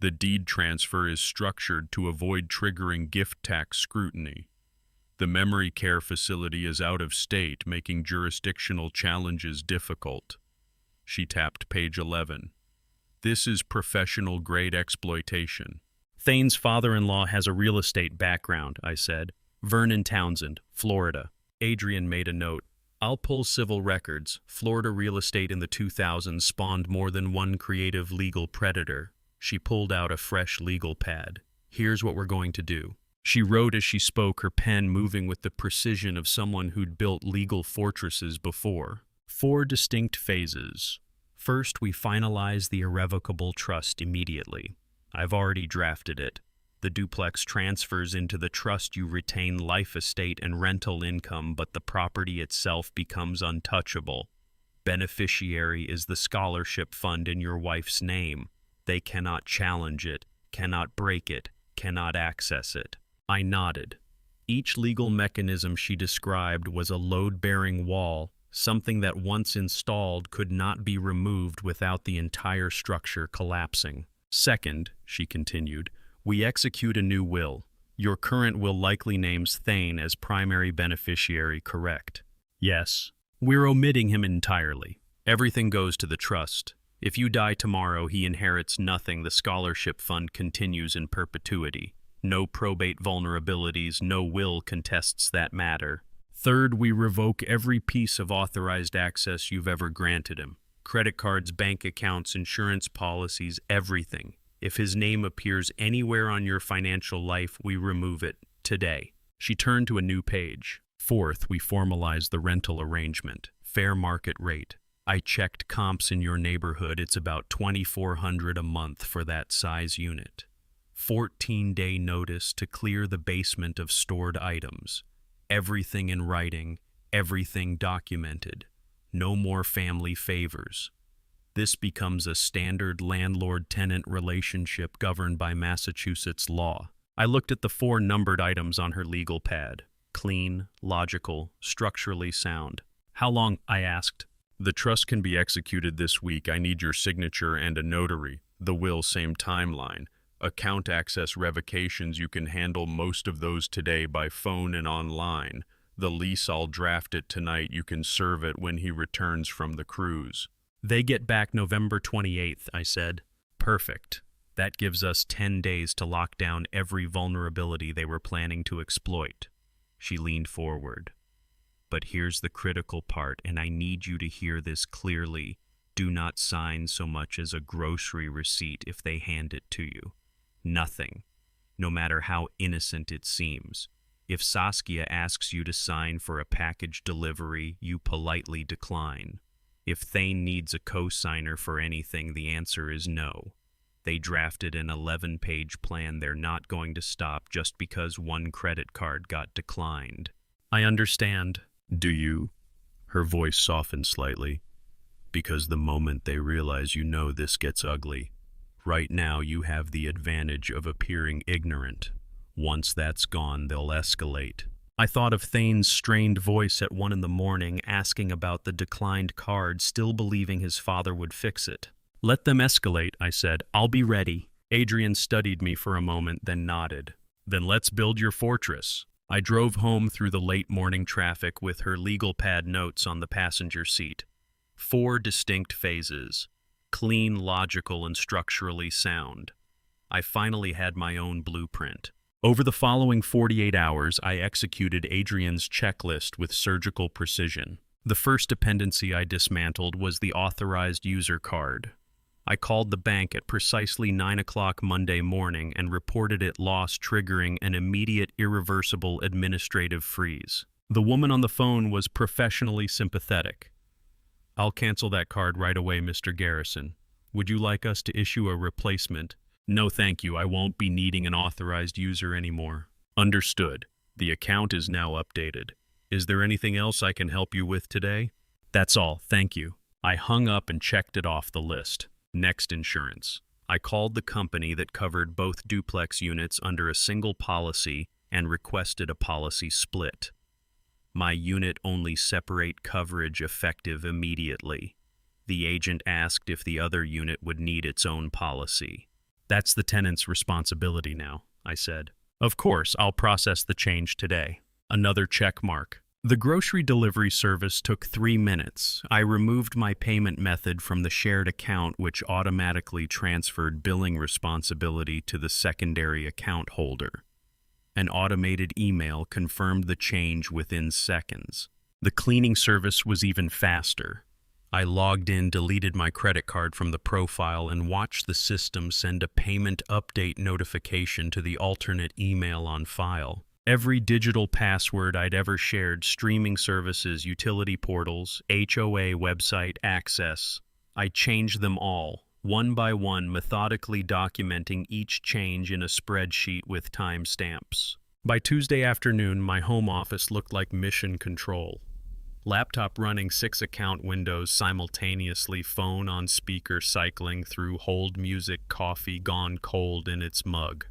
The deed transfer is structured to avoid triggering gift tax scrutiny. The memory care facility is out of state, making jurisdictional challenges difficult." She tapped page 11. "This is professional-grade exploitation." "Thane's father-in-law has a real estate background," I said. "Vernon Townsend, Florida." Adrian made a note. "I'll pull civil records. Florida real estate in the 2000s spawned more than one creative legal predator." She pulled out a fresh legal pad. "Here's what we're going to do." She wrote as she spoke, her pen moving with the precision of someone who'd built legal fortresses before. 4 distinct phases. First, we finalize the irrevocable trust immediately. I've already drafted it. The duplex transfers into the trust. You retain life estate and rental income, but the property itself becomes untouchable. Beneficiary is the scholarship fund in your wife's name. They cannot challenge it, cannot break it, cannot access it. I nodded. Each legal mechanism she described was a load-bearing wall, something that once installed could not be removed without the entire structure collapsing. Second, she continued, we execute a new will. Your current will likely names Thane as primary beneficiary, correct? Yes. We're omitting him entirely. Everything goes to the trust. If you die tomorrow, he inherits nothing. The scholarship fund continues in perpetuity. No probate vulnerabilities, no will contests that matter. Third, we revoke every piece of authorized access you've ever granted him. Credit cards, bank accounts, insurance policies, everything. If his name appears anywhere on your financial life, we remove it today. She turned to a new page. Fourth, we formalize the rental arrangement. Fair market rate. I checked comps in your neighborhood. It's about $2,400 a month for that size unit. 14-day notice to clear the basement of stored items. Everything in writing, everything documented. No more family favors. This becomes a standard landlord-tenant relationship governed by Massachusetts law. I looked at the 4 numbered items on her legal pad. Clean, logical, structurally sound. How long? I asked. The trust can be executed this week. I need your signature and a notary. The will, same timeline. Account access revocations, you can handle most of those today by phone and online. The lease, I'll draft it tonight. You can serve it when he returns from the cruise. They get back November 28th, I said. Perfect. That gives us 10 days to lock down every vulnerability they were planning to exploit. She leaned forward. But here's the critical part, and I need you to hear this clearly. Do not sign so much as a grocery receipt if they hand it to you. Nothing, no matter how innocent it seems. If Saskia asks you to sign for a package delivery, you politely decline. If Thane needs a co-signer for anything, the answer is no. They drafted an 11-page plan. They're not going to stop just because one credit card got declined. I understand. Do you? Her voice softened slightly. Because the moment they realize you know this gets ugly. Right now you have the advantage of appearing ignorant. Once that's gone, they'll escalate. I thought of Thane's strained voice at 1 a.m, asking about the declined card, still believing his father would fix it. Let them escalate, I said. I'll be ready. Adrian studied me for a moment, then nodded. Then let's build your fortress. I drove home through the late morning traffic with her legal pad notes on the passenger seat. 4 distinct phases. Clean, logical, and structurally sound. I finally had my own blueprint. Over the following 48 hours, I executed Adrian's checklist with surgical precision. The first dependency I dismantled was the authorized user card. I called the bank at precisely 9 o'clock Monday morning and reported it lost, triggering an immediate, irreversible administrative freeze. The woman on the phone was professionally sympathetic. I'll cancel that card right away, Mr. Garrison. Would you like us to issue a replacement? No, thank you. I won't be needing an authorized user anymore. Understood. The account is now updated. Is there anything else I can help you with today? That's all, thank you. I hung up and checked it off the list. Next, insurance. I called the company that covered both duplex units under a single policy and requested a policy split. My unit only separate coverage effective immediately. The agent asked if the other unit would need its own policy. That's the tenant's responsibility now, I said. Of course, I'll process the change today. Another check mark. The grocery delivery service took 3 minutes. I removed my payment method from the shared account, which automatically transferred billing responsibility to the secondary account holder. An automated email confirmed the change within seconds. The cleaning service was even faster. I logged in, deleted my credit card from the profile, and watched the system send a payment update notification to the alternate email on file. Every digital password I'd ever shared, streaming services, utility portals, HOA website access, I changed them all, one by one, methodically documenting each change in a spreadsheet with timestamps. By Tuesday afternoon, my home office looked like mission control. Laptop running 6 account windows simultaneously, phone on speaker cycling through hold music, coffee gone cold in its mug.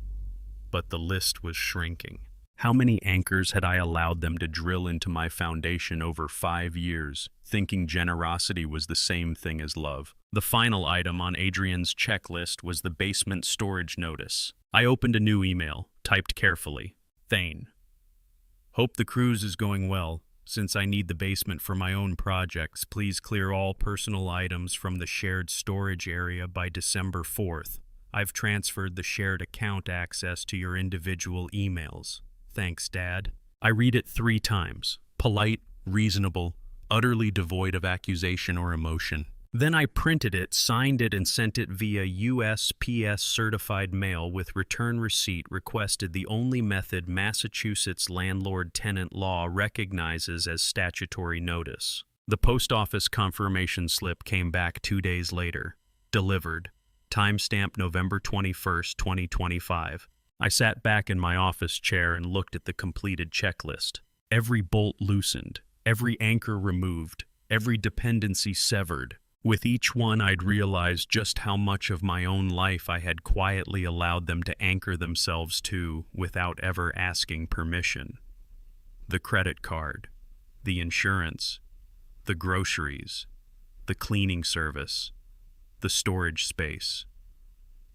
But the list was shrinking. How many anchors had I allowed them to drill into my foundation over 5 years, thinking generosity was the same thing as love? The final item on Adrian's checklist was the basement storage notice. I opened a new email, typed carefully. Thane. Hope the cruise is going well. Since I need the basement for my own projects, please clear all personal items from the shared storage area by December 4th. I've transferred the shared account access to your individual emails. Thanks, Dad. I read it 3 times. Polite, reasonable, utterly devoid of accusation or emotion. Then I printed it, signed it, and sent it via USPS certified mail with return receipt. Requested the only method Massachusetts landlord-tenant law recognizes as statutory notice. The post office confirmation slip came back 2 days later. Delivered. Timestamp November 21st, 2025. I sat back in my office chair and looked at the completed checklist. Every bolt loosened, every anchor removed, every dependency severed. With each one, I'd realized just how much of my own life I had quietly allowed them to anchor themselves to without ever asking permission. The credit card, the insurance, the groceries, the cleaning service, the storage space.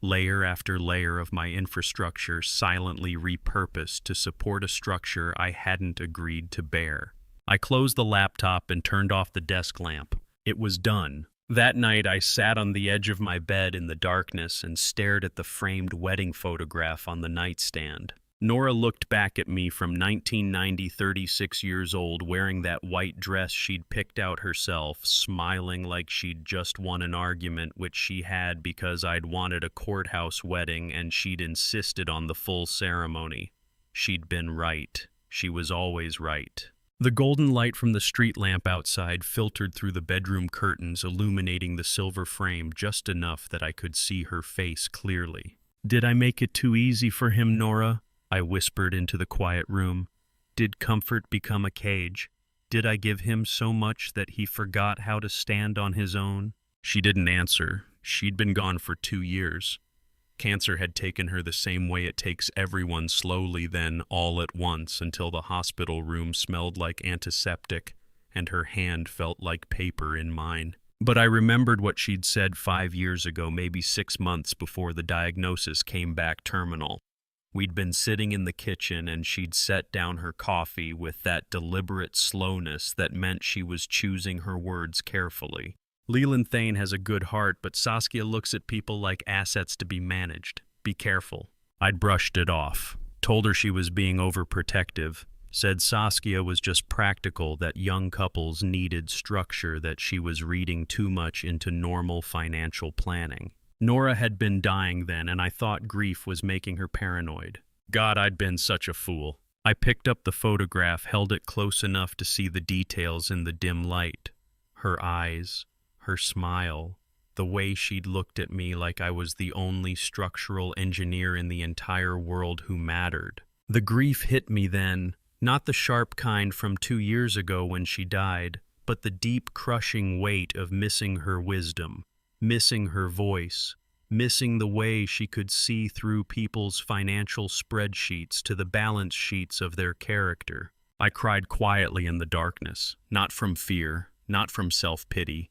Layer after layer of my infrastructure silently repurposed to support a structure I hadn't agreed to bear. I closed the laptop and turned off the desk lamp. It was done. That night, I sat on the edge of my bed in the darkness and stared at the framed wedding photograph on the nightstand. Nora looked back at me from 1990, 36 years old, wearing that white dress she'd picked out herself, smiling like she'd just won an argument, which she had because I'd wanted a courthouse wedding and she'd insisted on the full ceremony. She'd been right. She was always right. The golden light from the street lamp outside filtered through the bedroom curtains, illuminating the silver frame just enough that I could see her face clearly. "Did I make it too easy for him, Nora?" I whispered into the quiet room. "Did comfort become a cage? Did I give him so much that he forgot how to stand on his own?" She didn't answer. She'd been gone for 2 years. Cancer had taken her the same way it takes everyone, slowly, then all at once, until the hospital room smelled like antiseptic and her hand felt like paper in mine. But I remembered what she'd said 5 years ago, maybe 6 months before the diagnosis came back terminal. We'd been sitting in the kitchen and she'd set down her coffee with that deliberate slowness that meant she was choosing her words carefully. "Leland Thane has a good heart, but Saskia looks at people like assets to be managed. Be careful." I'd brushed it off, told her she was being overprotective, said Saskia was just practical, that young couples needed structure, that she was reading too much into normal financial planning. Nora had been dying then, and I thought grief was making her paranoid. God, I'd been such a fool. I picked up the photograph, held it close enough to see the details in the dim light. Her eyes, her smile, the way she'd looked at me like I was the only structural engineer in the entire world who mattered. The grief hit me then, not the sharp kind from 2 years ago when she died, but the deep, crushing weight of missing her wisdom, missing her voice, missing the way she could see through people's financial spreadsheets to the balance sheets of their character. I cried quietly in the darkness, not from fear, not from self-pity,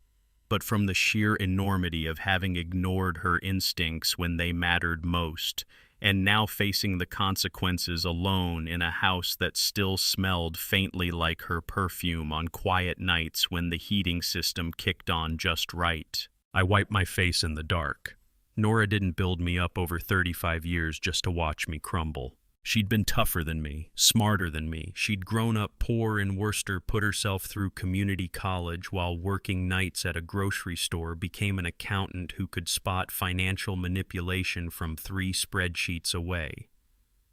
but from the sheer enormity of having ignored her instincts when they mattered most, and now facing the consequences alone in a house that still smelled faintly like her perfume on quiet nights when the heating system kicked on just right. I wiped my face in the dark. Nora didn't build me up over 35 years just to watch me crumble. She'd been tougher than me, smarter than me. She'd grown up poor in Worcester, put herself through community college while working nights at a grocery store, became an accountant who could spot financial manipulation from 3 spreadsheets away.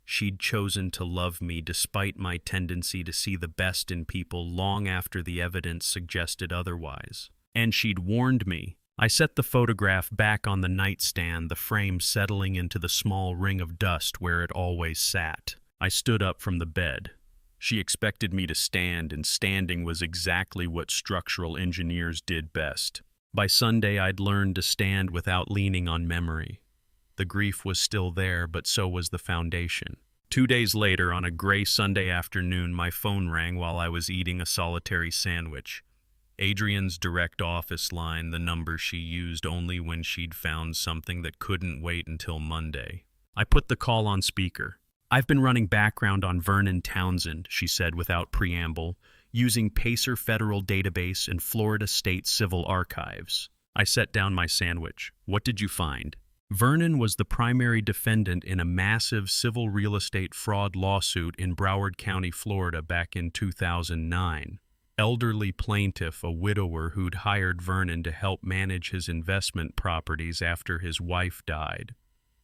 She'd chosen to love me despite my tendency to see the best in people long after the evidence suggested otherwise. And she'd warned me. I set the photograph back on the nightstand, the frame settling into the small ring of dust where it always sat. I stood up from the bed. She expected me to stand, and standing was exactly what structural engineers did best. By Sunday, I'd learned to stand without leaning on memory. The grief was still there, but so was the foundation. 2 days later, on a gray Sunday afternoon, my phone rang while I was eating a solitary sandwich. Adrian's direct office line, the number she used only when she'd found something that couldn't wait until Monday. I put the call on speaker. "I've been running background on Vernon Townsend," she said without preamble, "using Pacer Federal Database and Florida State Civil Archives." I set down my sandwich. "What did you find?" Vernon was the primary defendant in a massive civil real estate fraud lawsuit in Broward County, Florida back in 2009. Elderly plaintiff, a widower who'd hired Vernon to help manage his investment properties after his wife died.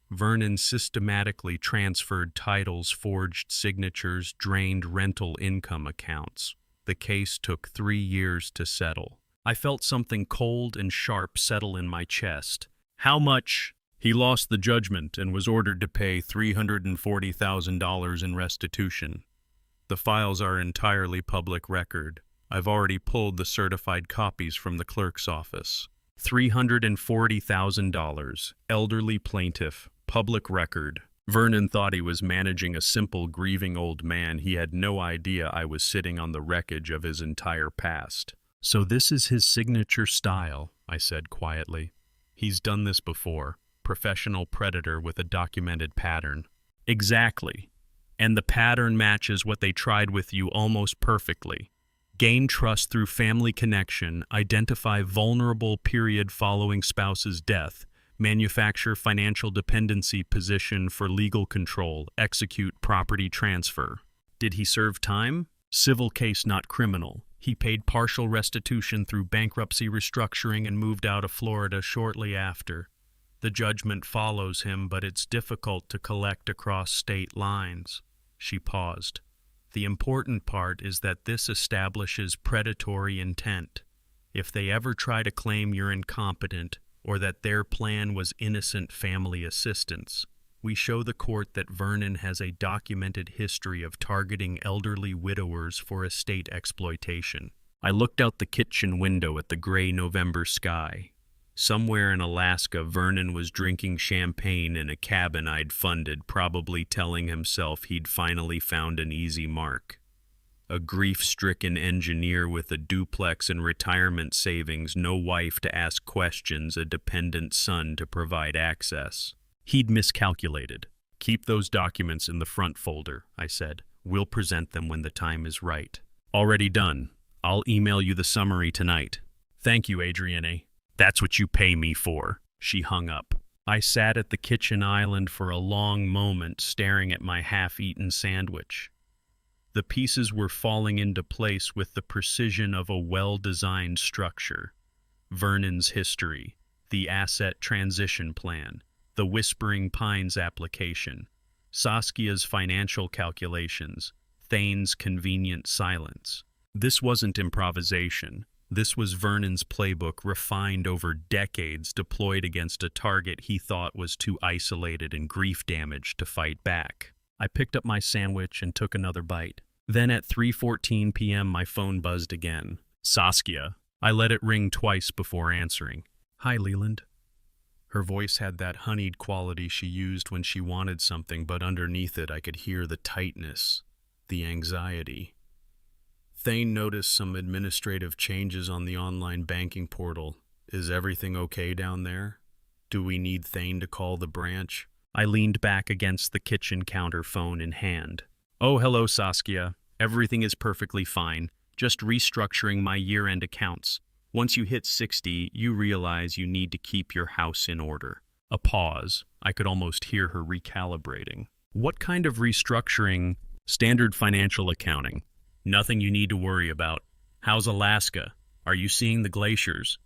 Vernon systematically transferred titles, forged signatures, drained rental income accounts. The case took 3 years to settle. I felt something cold and sharp settle in my chest. "How much?" "He lost the judgment and was ordered to pay $340,000 in restitution. The files are entirely public record. I've already pulled the certified copies from the clerk's office." $340,000, elderly plaintiff, public record. Vernon thought he was managing a simple, grieving old man. He had no idea I was sitting on the wreckage of his entire past. "So this is his signature style," I said quietly. "He's done this before. Professional predator with a documented pattern." "Exactly. And the pattern matches what they tried with you almost perfectly. Gain trust through family connection, identify vulnerable period following spouse's death, manufacture financial dependency position for legal control, execute property transfer." "Did he serve time?" "Civil case, not criminal. He paid partial restitution through bankruptcy restructuring and moved out of Florida shortly after. The judgment follows him, but it's difficult to collect across state lines." She paused. The important part is that this establishes predatory intent. If they ever try to claim you're incompetent or that their plan was innocent family assistance, we show the court that Vernon has a documented history of targeting elderly widowers for estate exploitation. I looked out the kitchen window at the gray November sky. Somewhere in Alaska, Vernon was drinking champagne in a cabin I'd funded, probably telling himself he'd finally found an easy mark. A grief-stricken engineer with a duplex and retirement savings, no wife to ask questions, a dependent son to provide access. He'd miscalculated. "Keep those documents in the front folder," I said. "We'll present them when the time is right." "Already done. I'll email you the summary tonight." "Thank you, Adrienne. That's what you pay me for." She hung up. I sat at the kitchen island for a long moment, staring at my half-eaten sandwich. The pieces were falling into place with the precision of a well-designed structure. Vernon's history, the asset transition plan, the Whispering Pines application, Saskia's financial calculations, Thane's convenient silence. This wasn't improvisation. This was Vernon's playbook, refined over decades, deployed against a target he thought was too isolated and grief-damaged to fight back. I picked up my sandwich and took another bite. Then at 3:14 p.m. my phone buzzed again. Saskia. I let it ring twice before answering. "Hi, Leland." Her voice had that honeyed quality she used when she wanted something, but underneath it I could hear the tightness, the anxiety. "Thane noticed some administrative changes on the online banking portal. Is everything okay down there? Do we need Thane to call the branch?" I leaned back against the kitchen counter, phone in hand. "Oh, hello, Saskia. Everything is perfectly fine. Just restructuring my year-end accounts. Once you hit 60, you realize you need to keep your house in order." A pause. I could almost hear her recalibrating. "What kind of restructuring?" "Standard financial accounting. Nothing you need to worry about. How's Alaska? Are you seeing the glaciers?"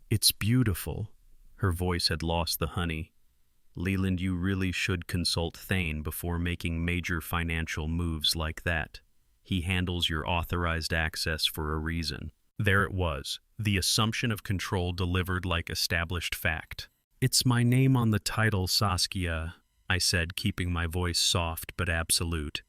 "It's beautiful." Her voice had lost the honey. "Leland, you really should consult Thane before making major financial moves like that. He handles your authorized access for a reason." There it was, the assumption of control delivered like established fact. "It's my name on the title, Saskia," I said, keeping my voice soft but absolute.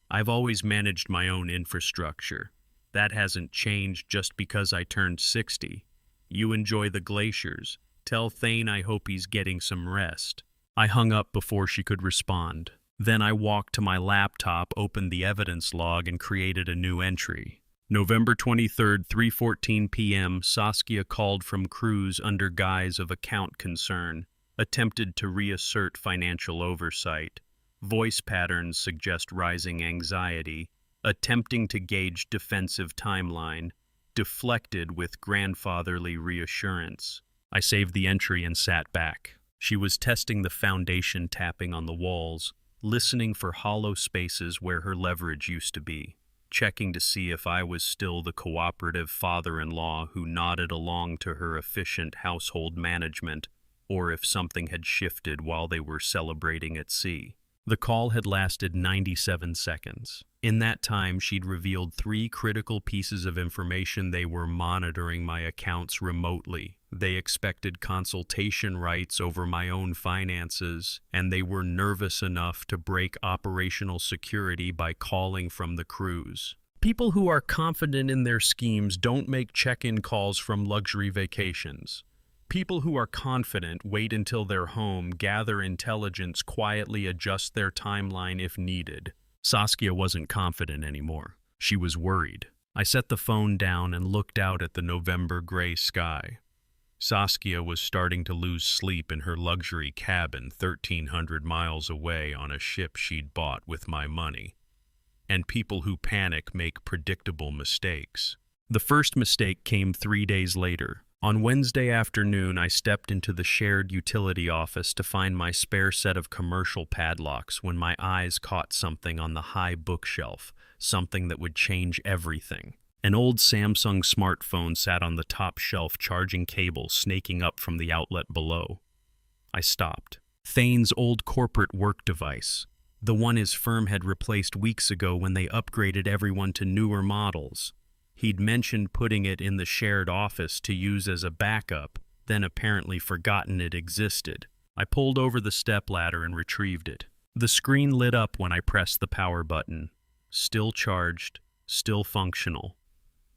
"I've always managed my own infrastructure. That hasn't changed just because I turned 60. You enjoy the glaciers. Tell Thane I hope he's getting some rest." I hung up before she could respond. Then I walked to my laptop, opened the evidence log, and created a new entry. November 23rd, 3:14 p.m., Saskia called from cruise under guise of account concern, attempted to reassert financial oversight. Voice patterns suggest rising anxiety, attempting to gauge defensive timeline, deflected with grandfatherly reassurance. I saved the entry and sat back. She was testing the foundation tapping on the walls, listening for hollow spaces where her leverage used to be, checking to see if I was still the cooperative father-in-law who nodded along to her efficient household management, or if something had shifted while they were celebrating at sea. The call had lasted 97 seconds. In that time, she'd revealed 3 critical pieces of information. They were monitoring my accounts remotely. They expected consultation rights over my own finances, and they were nervous enough to break operational security by calling from the cruise. People who are confident in their schemes don't make check-in calls from luxury vacations. People who are confident wait until they're home, gather intelligence, quietly adjust their timeline if needed. Saskia wasn't confident anymore. She was worried. I set the phone down and looked out at the November gray sky. Saskia was starting to lose sleep in her luxury cabin 1,300 miles away on a ship she'd bought with my money. And people who panic make predictable mistakes. The first mistake came 3 days later. On Wednesday afternoon, I stepped into the shared utility office to find my spare set of commercial padlocks when my eyes caught something on the high bookshelf, something that would change everything. An old Samsung smartphone sat on the top shelf, charging cables snaking up from the outlet below. I stopped. Thane's old corporate work device. The one his firm had replaced weeks ago when they upgraded everyone to newer models. He'd mentioned putting it in the shared office to use as a backup, then apparently forgotten it existed. I pulled over the stepladder and retrieved it. The screen lit up when I pressed the power button. Still charged, still functional.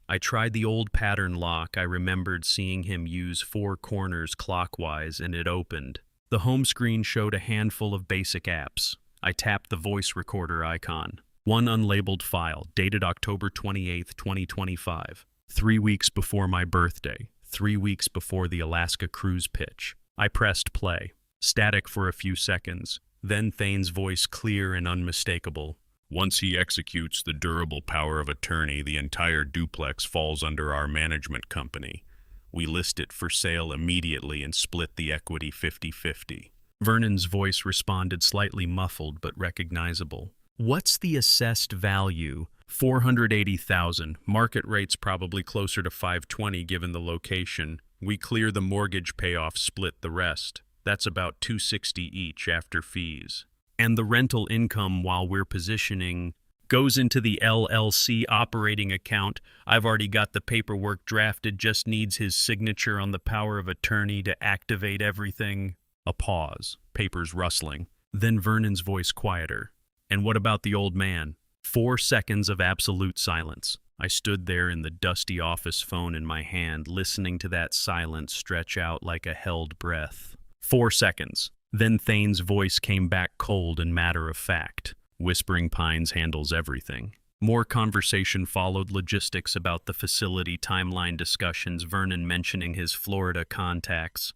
I tried the old pattern lock I remembered seeing him use 4 corners clockwise, and it opened. The home screen showed a handful of basic apps. I tapped the voice recorder icon. One unlabeled file, dated October 28, 2025. 3 weeks before my birthday. 3 weeks before the Alaska cruise pitch. I pressed play. Static for a few seconds. Then Thane's voice clear and unmistakable. Once he executes the durable power of attorney, the entire duplex falls under our management company. We list it for sale immediately and split the equity 50-50. Vernon's voice responded, slightly muffled but recognizable. What's the assessed value? $480,000. Market rate's probably closer to $520 given the location. We clear the mortgage payoff, split the rest. That's about $260 each after fees. And the rental income while we're positioning goes into the LLC operating account. I've already got the paperwork drafted, just needs his signature on the power of attorney to activate everything. A pause, papers rustling. Then Vernon's voice quieter. And what about the old man? 4 seconds of absolute silence. I stood there in the dusty office phone in my hand, listening to that silence stretch out like a held breath. 4 seconds. Then Thane's voice came back cold and matter-of-fact. Whispering Pines handles everything. More conversation followed, logistics about the facility, timeline discussions, Vernon mentioning his Florida contacts.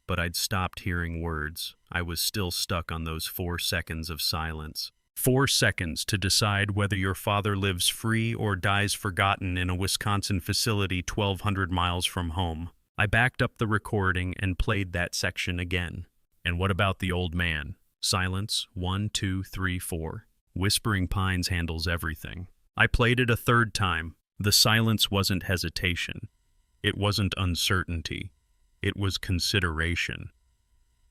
But I'd stopped hearing words. I was still stuck on those 4 seconds of silence. 4 seconds to decide whether your father lives free or dies forgotten in a Wisconsin facility 1,200 miles from home. I backed up the recording and played that section again. And what about the old man? Silence, 1, 2, 3, 4. Whispering Pines handles everything. I played it a third time. The silence wasn't hesitation. It wasn't uncertainty. It was consideration.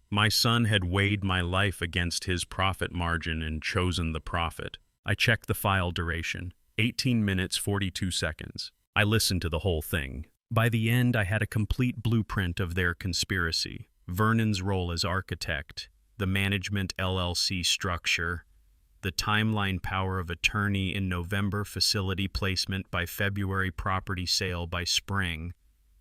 My son had weighed my life against his profit margin and chosen the profit. I checked the file duration. 18 minutes, 42 seconds. I listened to the whole thing. By the end, I had a complete blueprint of their conspiracy. Vernon's role as architect, the management LLC structure, the timeline power of attorney in November, facility placement by February, property sale by spring,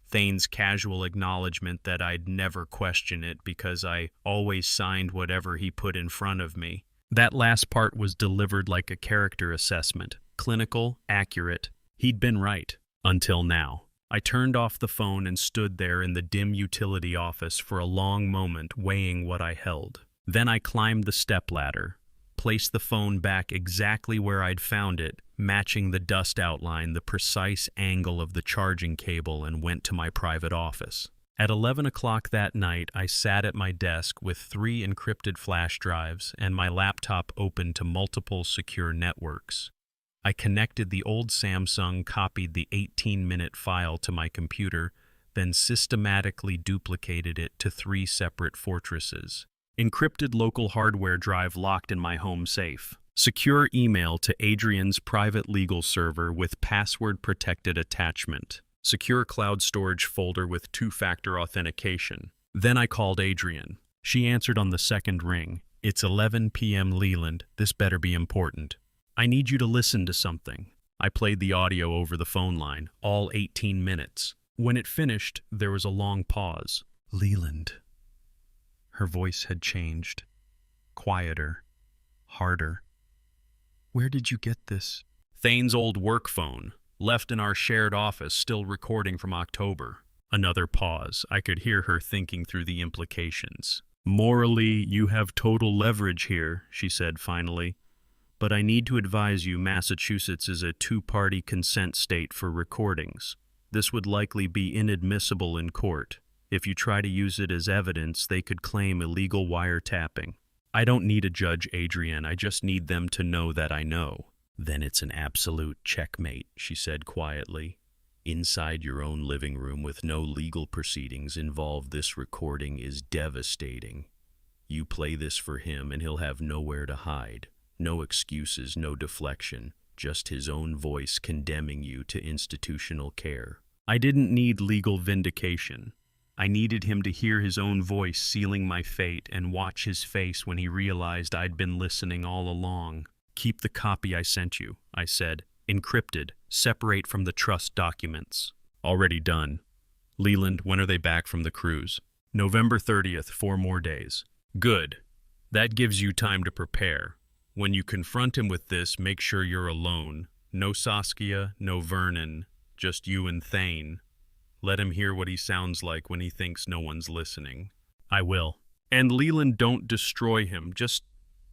Thane's casual acknowledgement that I'd never question it because I always signed whatever he put in front of me. That last part was delivered like a character assessment, clinical, accurate. He'd been right, until now. I turned off the phone and stood there in the dim utility office for a long moment, weighing what I held. Then I climbed the stepladder, placed the phone back exactly where I'd found it, matching the dust outline, the precise angle of the charging cable, and went to my private office. At 11 o'clock that night, I sat at my desk with 3 encrypted flash drives and my laptop open to multiple secure networks. I connected the old Samsung, copied the 18-minute file to my computer, then systematically duplicated it to 3 separate fortresses. Encrypted local hardware drive locked in my home safe. Secure email to Adrian's private legal server with password-protected attachment. Secure cloud storage folder with 2-factor authentication. Then I called Adrian. She answered on the second ring. It's 11 p.m. Leland. This better be important. I need you to listen to something. I played the audio over the phone line, all 18 minutes. When it finished, there was a long pause. Leland. Her voice had changed. Quieter. Harder. Where did you get this? Thane's old work phone, left in our shared office, still recording from October. Another pause. I could hear her thinking through the implications. Morally, you have total leverage here, she said finally. But I need to advise you, Massachusetts is a 2-party consent state for recordings. This would likely be inadmissible in court. If you try to use it as evidence, they could claim illegal wiretapping. I don't need a judge, Adrian. I just need them to know that I know. Then it's an absolute checkmate, she said quietly. Inside your own living room with no legal proceedings involved, this recording is devastating. You play this for him and he'll have nowhere to hide. No excuses, no deflection, just his own voice condemning you to institutional care. I didn't need legal vindication. I needed him to hear his own voice sealing my fate and watch his face when he realized I'd been listening all along. "Keep the copy I sent you," I said. "Encrypted. Separate from the trust documents." "Already done." "Leland, when are they back from the cruise?" "November 30th, 4 more days." "Good. That gives you time to prepare. When you confront him with this, make sure you're alone. No Saskia, no Vernon, just you and Thane. Let him hear what he sounds like when he thinks no one's listening." "I will." "And Leland, don't destroy him. Just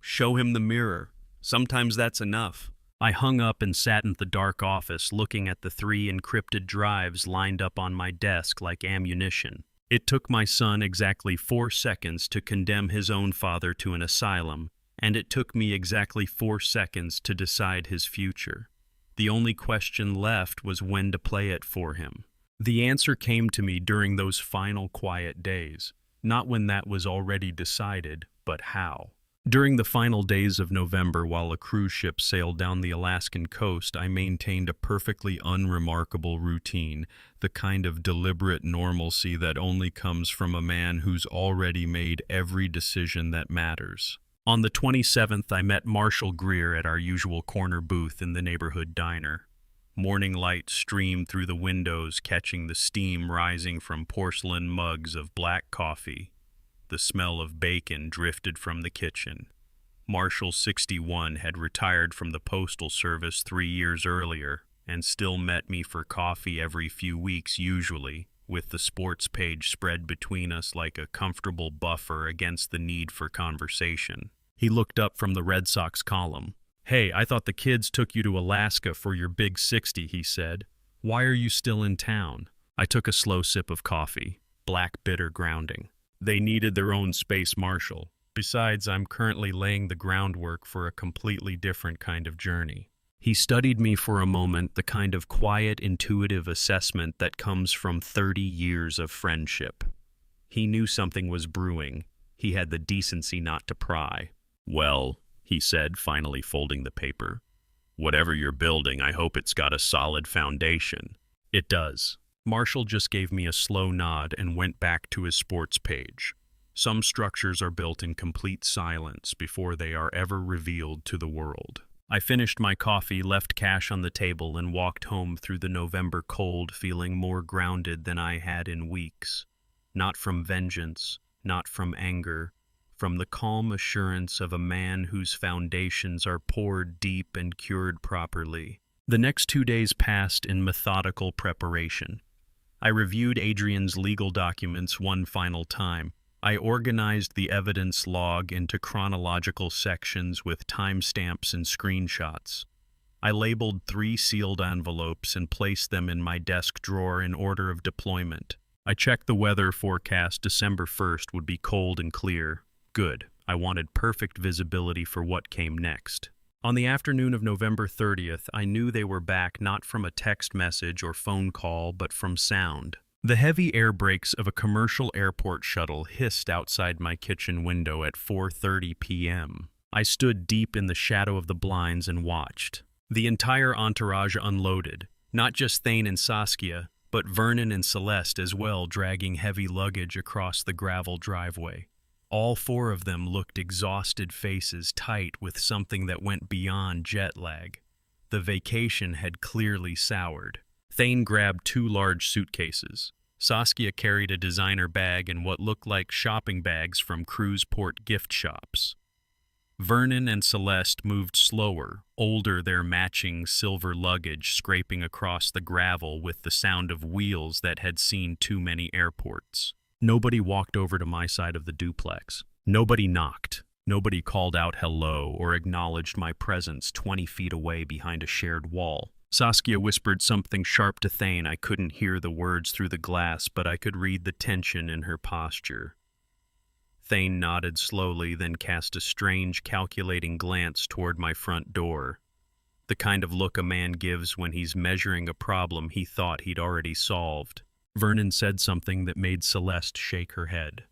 show him the mirror. Sometimes that's enough." I hung up and sat in the dark office looking at the 3 encrypted drives lined up on my desk like ammunition. It took my son exactly 4 seconds to condemn his own father to an asylum, and it took me exactly 4 seconds to decide his future. The only question left was when to play it for him. The answer came to me during those final quiet days, not when that was already decided, but how. During the final days of November, while a cruise ship sailed down the Alaskan coast, I maintained a perfectly unremarkable routine, the kind of deliberate normalcy that only comes from a man who's already made every decision that matters. On the 27th, I met Marshall Greer at our usual corner booth in the neighborhood diner. Morning light streamed through the windows, catching the steam rising from porcelain mugs of black coffee. The smell of bacon drifted from the kitchen. Marshall, 61, had retired from the Postal Service 3 years earlier and still met me for coffee every few weeks usually, with the sports page spread between us like a comfortable buffer against the need for conversation. He looked up from the Red Sox column. "Hey, I thought the kids took you to Alaska for your big 60, he said. "Why are you still in town?" I took a slow sip of coffee, black bitter grounding. "They needed their own space, Marshall. Besides, I'm currently laying the groundwork for a completely different kind of journey." He studied me for a moment, the kind of quiet, intuitive assessment that comes from 30 years of friendship. He knew something was brewing. He had the decency not to pry. "Well," he said, finally folding the paper, "whatever you're building, I hope it's got a solid foundation." "It does." Marshall just gave me a slow nod and went back to his sports page. Some structures are built in complete silence before they are ever revealed to the world. I finished my coffee, left cash on the table, and walked home through the November cold, feeling more grounded than I had in weeks. Not from vengeance, not from anger, from the calm assurance of a man whose foundations are poured deep and cured properly. The next 2 days passed in methodical preparation. I reviewed Adrian's legal documents one final time. I organized the evidence log into chronological sections with timestamps and screenshots. I labeled 3 sealed envelopes and placed them in my desk drawer in order of deployment. I checked the weather forecast. December 1st would be cold and clear. Good. I wanted perfect visibility for what came next. On the afternoon of November 30th, I knew they were back not from a text message or phone call, but from sound. The heavy air brakes of a commercial airport shuttle hissed outside my kitchen window at 4:30 p.m. I stood deep in the shadow of the blinds and watched. The entire entourage unloaded, not just Thane and Saskia, but Vernon and Celeste as well, dragging heavy luggage across the gravel driveway. All 4 of them looked exhausted, faces tight with something that went beyond jet lag. The vacation had clearly soured. Thane grabbed 2 large suitcases. Saskia carried a designer bag and what looked like shopping bags from cruise port gift shops. Vernon and Celeste moved slower, older, their matching silver luggage scraping across the gravel with the sound of wheels that had seen too many airports. Nobody walked over to my side of the duplex. Nobody knocked. Nobody called out hello or acknowledged my presence 20 feet away behind a shared wall. Saskia whispered something sharp to Thane. I couldn't hear the words through the glass, but I could read the tension in her posture. Thane nodded slowly, then cast a strange, calculating glance toward my front door. The kind of look a man gives when he's measuring a problem he thought he'd already solved. Vernon said something that made Celeste shake her head.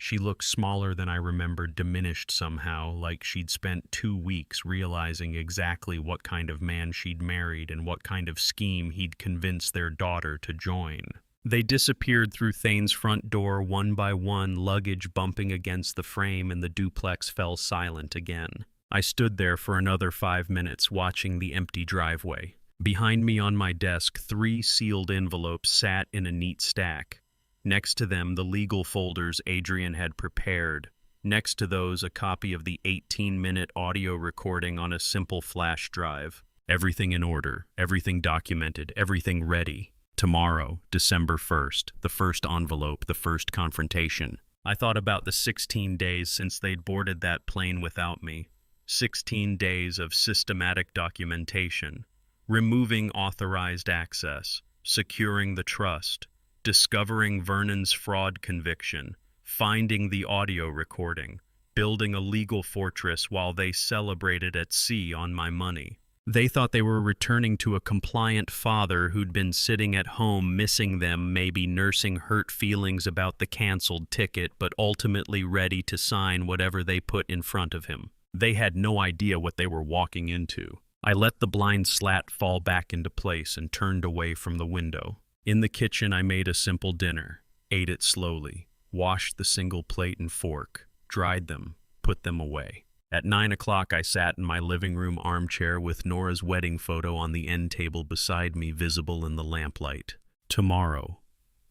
She looked smaller than I remembered, diminished somehow, like she'd spent 2 weeks realizing exactly what kind of man she'd married and what kind of scheme he'd convinced their daughter to join. They disappeared through Thane's front door one by one, luggage bumping against the frame, and the duplex fell silent again. I stood there for another 5 minutes, watching the empty driveway. Behind me on my desk, 3 sealed envelopes sat in a neat stack. Next to them, the legal folders Adrian had prepared. Next to those, a copy of the 18-minute audio recording on a simple flash drive. Everything in order, everything documented, everything ready. Tomorrow, December 1st, the first envelope, the first confrontation. I thought about the 16 days since they'd boarded that plane without me. 16 days of systematic documentation, removing authorized access, securing the trust, discovering Vernon's fraud conviction, finding the audio recording, building a legal fortress while they celebrated at sea on my money. They thought they were returning to a compliant father who'd been sitting at home missing them, maybe nursing hurt feelings about the canceled ticket, but ultimately ready to sign whatever they put in front of him. They had no idea what they were walking into. I let the blind slat fall back into place and turned away from the window. In the kitchen, I made a simple dinner, ate it slowly, washed the single plate and fork, dried them, put them away. At 9 o'clock, I sat in my living room armchair with Nora's wedding photo on the end table beside me, visible in the lamplight. Tomorrow,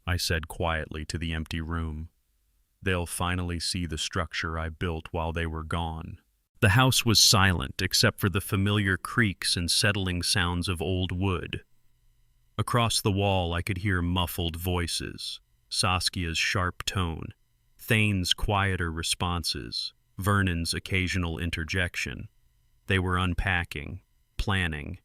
I said quietly to the empty room, they'll finally see the structure I built while they were gone. The house was silent, except for the familiar creaks and settling sounds of old wood. Across the wall, I could hear muffled voices, Saskia's sharp tone, Thane's quieter responses, Vernon's occasional interjection. They were unpacking, planning,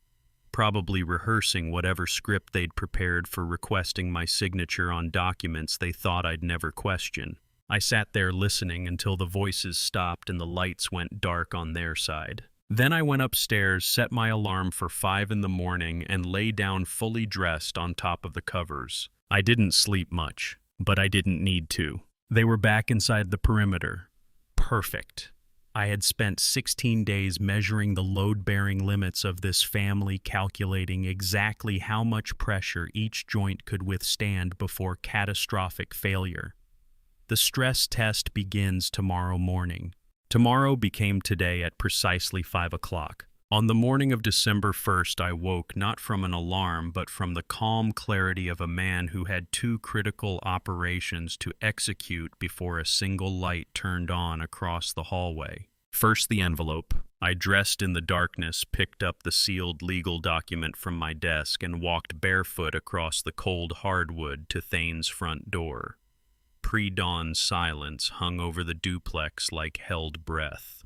probably rehearsing whatever script they'd prepared for requesting my signature on documents they thought I'd never question. I sat there listening until the voices stopped and the lights went dark on their side. Then I went upstairs, set my alarm for 5 in the morning, and lay down fully dressed on top of the covers. I didn't sleep much, but I didn't need to. They were back inside the perimeter. Perfect. I had spent 16 days measuring the load-bearing limits of this family, calculating exactly how much pressure each joint could withstand before catastrophic failure. The stress test begins tomorrow morning. Tomorrow became today at precisely 5 o'clock. On the morning of December 1st, I woke not from an alarm, but from the calm clarity of a man who had 2 critical operations to execute before a single light turned on across the hallway. First, the envelope. I dressed in the darkness, picked up the sealed legal document from my desk, and walked barefoot across the cold hardwood to Thane's front door. Pre-dawn silence hung over the duplex like held breath.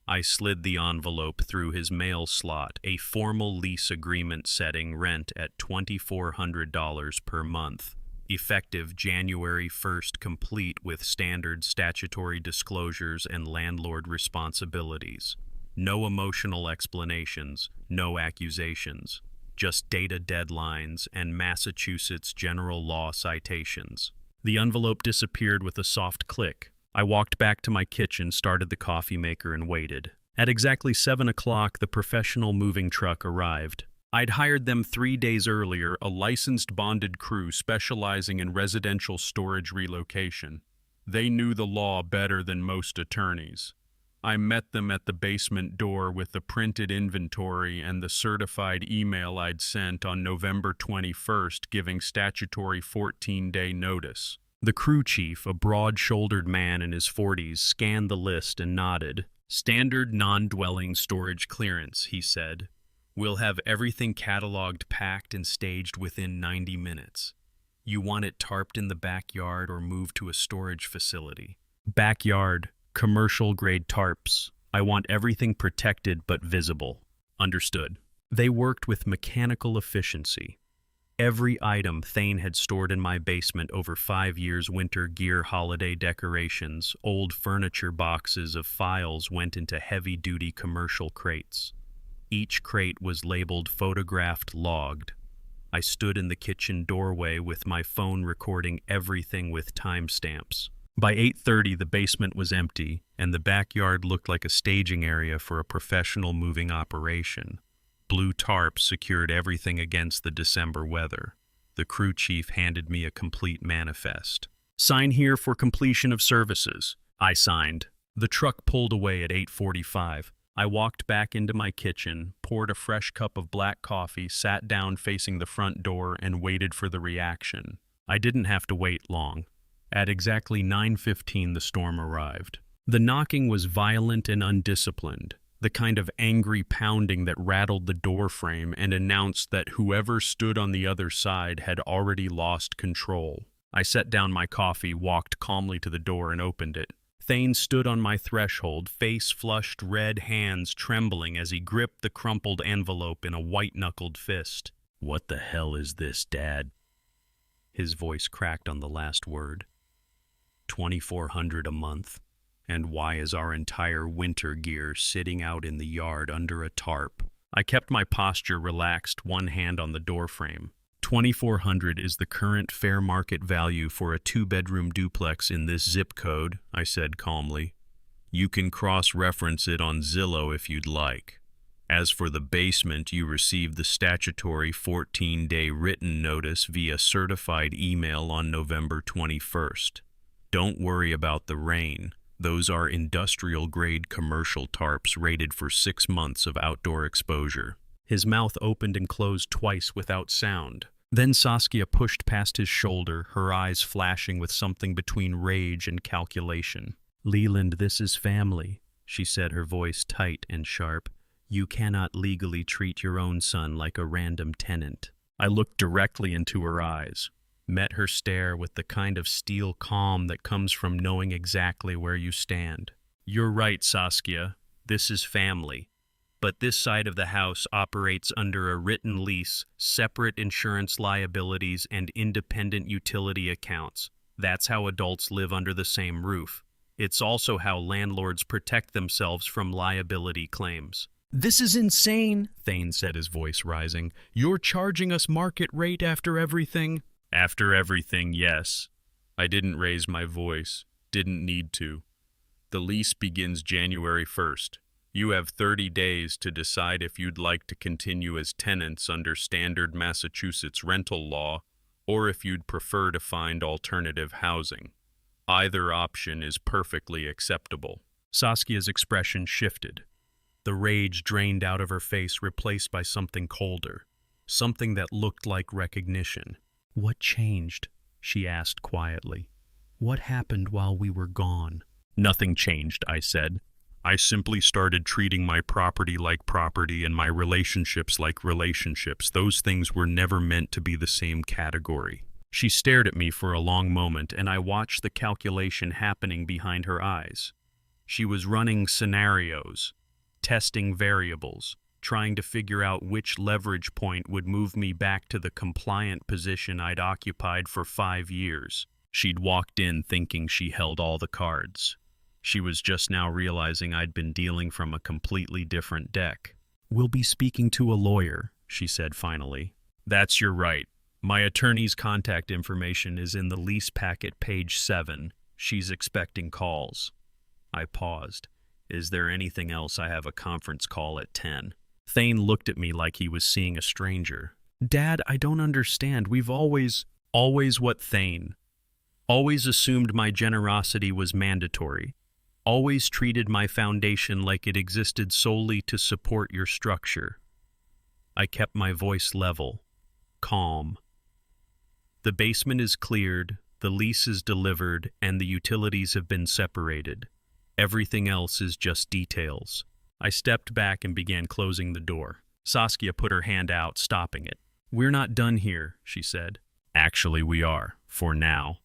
I slid the envelope through his mail slot, a formal lease agreement setting rent at $2,400 per month, effective January 1st, complete with standard statutory disclosures and landlord responsibilities. No emotional explanations, no accusations, just data deadlines and Massachusetts general law citations. The envelope disappeared with a soft click. I walked back to my kitchen, started the coffee maker, and waited. At exactly 7 o'clock, the professional moving truck arrived. I'd hired them 3 days earlier, a licensed bonded crew specializing in residential storage relocation. They knew the law better than most attorneys. I met them at the basement door with the printed inventory and the certified email I'd sent on November 21st giving statutory 14-day notice. The crew chief, a broad-shouldered man in his 40s, scanned the list and nodded. "Standard non-dwelling storage clearance," he said. "We'll have everything cataloged, packed, and staged within 90 minutes. You want it tarped in the backyard or moved to a storage facility?" "Backyard. Commercial-grade tarps. I want everything protected but visible." "Understood." They worked with mechanical efficiency. Every item Thane had stored in my basement over 5 years' winter gear, holiday decorations, old furniture, boxes of files went into heavy-duty commercial crates. Each crate was labeled photographed, logged. I stood in the kitchen doorway with my phone recording everything with timestamps. By 8:30, the basement was empty, and the backyard looked like a staging area for a professional moving operation. Blue tarps secured everything against the December weather. The crew chief handed me a complete manifest. "Sign here for completion of services." I signed. The truck pulled away at 8:45. I walked back into my kitchen, poured a fresh cup of black coffee, sat down facing the front door, and waited for the reaction. I didn't have to wait long. At exactly 9:15, the storm arrived. The knocking was violent and undisciplined, the kind of angry pounding that rattled the door frame and announced that whoever stood on the other side had already lost control. I set down my coffee, walked calmly to the door, and opened it. Thane stood on my threshold, face flushed red, hands trembling as he gripped the crumpled envelope in a white-knuckled fist. "What the hell is this, Dad?" His voice cracked on the last word. $2,400 a month. And why is our entire winter gear sitting out in the yard under a tarp? I kept my posture relaxed, one hand on the doorframe. $2,400 is the current fair market value for a 2-bedroom duplex in this zip code, I said calmly. You can cross-reference it on Zillow if you'd like. As for the basement, you received the statutory 14-day written notice via certified email on November 21st. Don't worry about the rain. Those are industrial-grade commercial tarps rated for 6 months of outdoor exposure. His mouth opened and closed twice without sound. Then Saskia pushed past his shoulder, her eyes flashing with something between rage and calculation. "Leland, this is family," she said, her voice tight and sharp. "You cannot legally treat your own son like a random tenant." I looked directly into her eyes, met her stare with the kind of steel calm that comes from knowing exactly where you stand. "You're right, Saskia. This is family. But this side of the house operates under a written lease, separate insurance liabilities, and independent utility accounts. That's how adults live under the same roof. It's also how landlords protect themselves from liability claims." "This is insane," Thane said, his voice rising. "You're charging us market rate after everything." "After everything, yes. I didn't raise my voice. Didn't need to. The lease begins January 1st. You have 30 days to decide if you'd like to continue as tenants under standard Massachusetts rental law, or if you'd prefer to find alternative housing. Either option is perfectly acceptable." Saskia's expression shifted. The rage drained out of her face, replaced by something colder, something that looked like recognition. "What changed?" she asked quietly. "What happened while we were gone?" "Nothing changed," I said. "I simply started treating my property like property and my relationships like relationships. Those things were never meant to be the same category." She stared at me for a long moment, and I watched the calculation happening behind her eyes. She was running scenarios, testing variables, trying to figure out which leverage point would move me back to the compliant position I'd occupied for 5 years. She'd walked in thinking she held all the cards. She was just now realizing I'd been dealing from a completely different deck. "We'll be speaking to a lawyer," she said finally. "That's your right. My attorney's contact information is in the lease packet, page 7. She's expecting calls." I paused. "Is there anything else? I have a conference call at 10. Thane looked at me like he was seeing a stranger. "Dad, I don't understand. We've always..." "Always what, Thane?" "Always assumed my generosity was mandatory. Always treated my foundation like it existed solely to support your structure." I kept my voice level, calm. "The basement is cleared, the lease is delivered, and the utilities have been separated. Everything else is just details." I stepped back and began closing the door. Saskia put her hand out, stopping it. "We're not done here," she said. "Actually, we are, for now.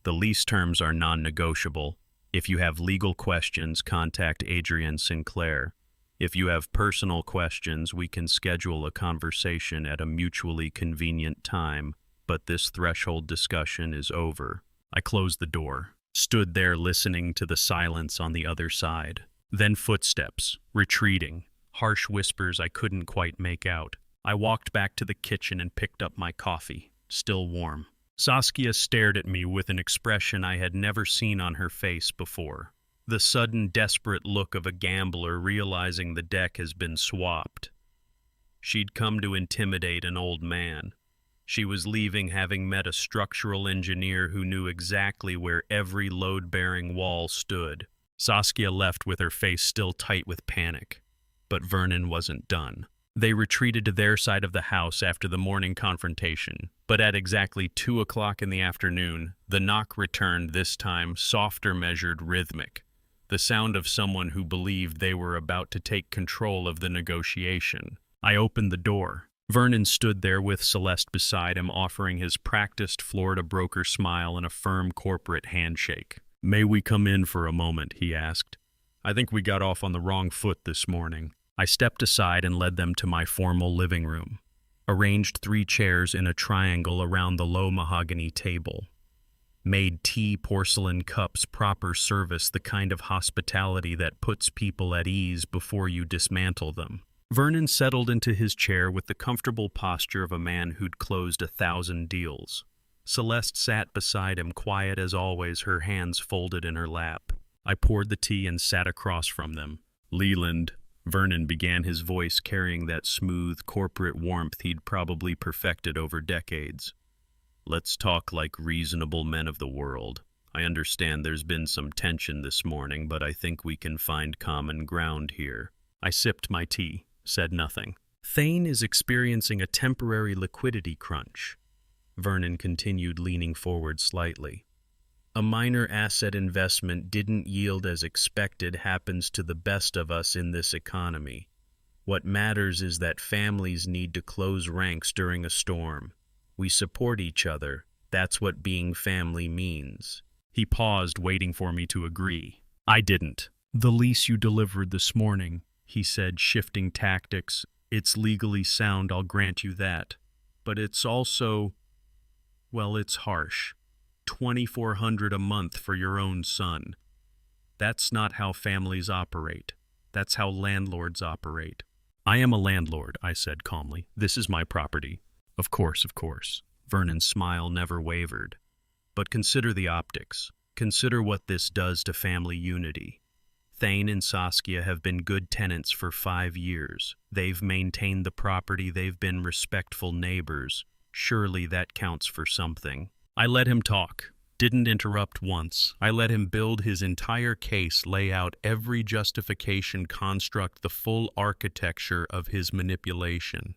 The lease terms are non-negotiable. If you have legal questions, contact Adrian Sinclair. If you have personal questions, we can schedule a conversation at a mutually convenient time, but this threshold discussion is over." I closed the door, stood there listening to the silence on the other side. Then footsteps, retreating, harsh whispers I couldn't quite make out. I walked back to the kitchen and picked up my coffee, still warm. Saskia stared at me with an expression I had never seen on her face before. The sudden, desperate look of a gambler realizing the deck has been swapped. She'd come to intimidate an old man. She was leaving having met a structural engineer who knew exactly where every load-bearing wall stood. Saskia left with her face still tight with panic. But Vernon wasn't done. They retreated to their side of the house after the morning confrontation, but at exactly 2 o'clock in the afternoon, the knock returned, this time softer, measured, rhythmic. The sound of someone who believed they were about to take control of the negotiation. I opened the door. Vernon stood there with Celeste beside him, offering his practiced Florida broker smile and a firm corporate handshake. "May we come in for a moment?" he asked. "I think we got off on the wrong foot this morning." I stepped aside and led them to my formal living room. Arranged 3 chairs in a triangle around the low mahogany table. Made tea, porcelain cups, proper service, the kind of hospitality that puts people at ease before you dismantle them. Vernon settled into his chair with the comfortable posture of a man who'd closed 1,000 deals. Celeste sat beside him, quiet as always, her hands folded in her lap. I poured the tea and sat across from them. "Leland," Vernon began, his voice carrying that smooth, corporate warmth he'd probably perfected over decades. "Let's talk like reasonable men of the world. I understand there's been some tension this morning, but I think we can find common ground here." I sipped my tea, said nothing. "Thane is experiencing a temporary liquidity crunch," Vernon continued, leaning forward slightly. "A minor asset investment didn't yield as expected happens to the best of us in this economy. What matters is that families need to close ranks during a storm. We support each other. That's what being family means." He paused, waiting for me to agree. I didn't. "The lease you delivered this morning," he said, shifting tactics. "It's legally sound, I'll grant you that. But it's also, well, it's harsh. $2,400 a month for your own son. That's not how families operate. That's how landlords operate." "I am a landlord," I said calmly. "This is my property." Of course. Vernon's smile never wavered. "But consider the optics. Consider what this does to family unity. Thane and Saskia have been good tenants for 5 years. They've maintained the property. They've been respectful neighbors. Surely that counts for something." I let him talk. Didn't interrupt once. I let him build his entire case, lay out every justification, construct the full architecture of his manipulation.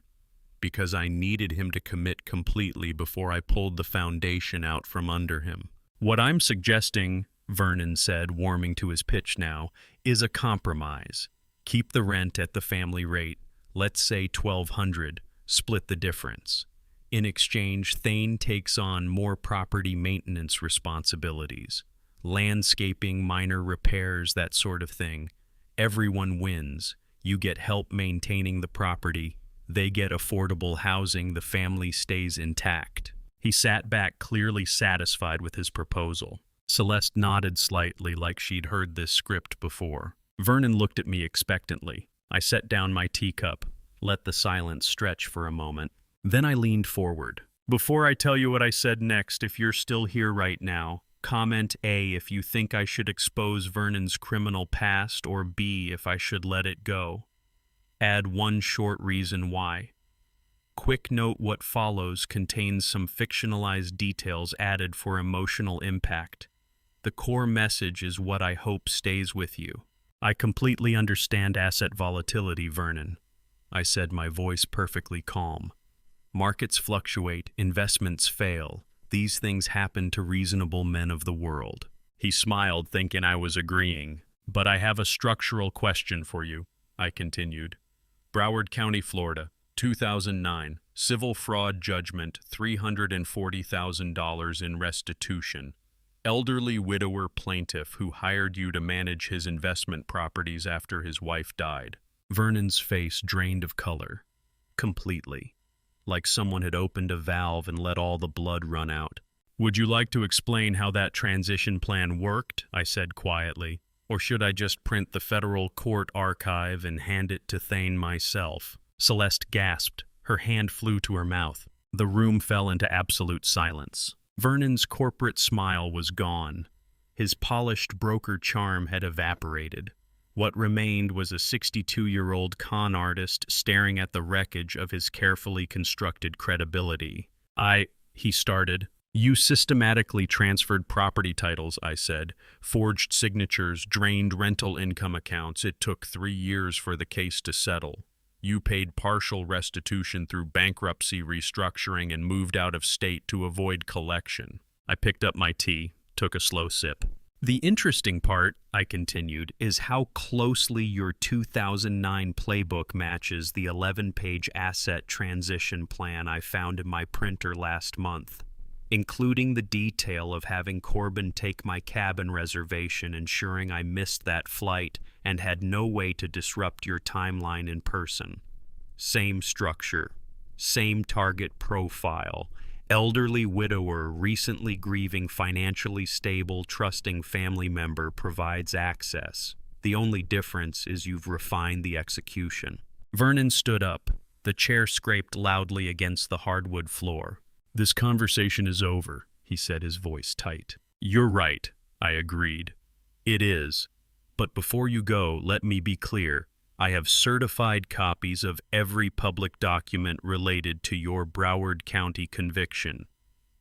Because I needed him to commit completely before I pulled the foundation out from under him. "What I'm suggesting," Vernon said, warming to his pitch now, "is a compromise. Keep the rent at the family rate, let's say $1,200, split the difference. In exchange, Thane takes on more property maintenance responsibilities, landscaping, minor repairs, that sort of thing. Everyone wins. You get help maintaining the property. They get affordable housing. The family stays intact." He sat back, clearly satisfied with his proposal. Celeste nodded slightly, like she'd heard this script before. Vernon looked at me expectantly. I set down my teacup, let the silence stretch for a moment. Then I leaned forward. "Before I tell you what I said next, if you're still here right now, comment A if you think I should expose Vernon's criminal past, or B if I should let it go. Add one short reason why. Quick note: what follows contains some fictionalized details added for emotional impact. The core message is what I hope stays with you." "I completely understand asset volatility, Vernon," I said, my voice perfectly calm. "Markets fluctuate, investments fail. These things happen to reasonable men of the world." He smiled, thinking I was agreeing. "But I have a structural question for you," I continued. "Broward County, Florida, 2009, civil fraud judgment, $340,000 in restitution. Elderly widower plaintiff who hired you to manage his investment properties after his wife died." Vernon's face drained of color. Completely. Like someone had opened a valve and let all the blood run out. "Would you like to explain how that transition plan worked?" I said quietly. "Or should I just print the federal court archive and hand it to Thane myself?" Celeste gasped. Her hand flew to her mouth. The room fell into absolute silence. Vernon's corporate smile was gone. His polished broker charm had evaporated. What remained was a 62-year-old con artist staring at the wreckage of his carefully constructed credibility. He started. You systematically transferred property titles, I said, forged signatures, drained rental income accounts. It took 3 years for the case to settle. You paid partial restitution through bankruptcy restructuring and moved out of state to avoid collection. I picked up my tea, took a slow sip. The interesting part, I continued, is how closely your 2009 playbook matches the 11-page asset transition plan I found in my printer last month, including the detail of having Corbin take my cabin reservation, ensuring I missed that flight and had no way to disrupt your timeline in person. Same structure, same target profile. Elderly widower, recently grieving, financially stable, trusting family member provides access. The only difference is you've refined the execution. Vernon stood up. The chair scraped loudly against the hardwood floor. This conversation is over, he said, his voice tight. You're right, I agreed. It is. But before you go, let me be clear. I have certified copies of every public document related to your Broward County conviction.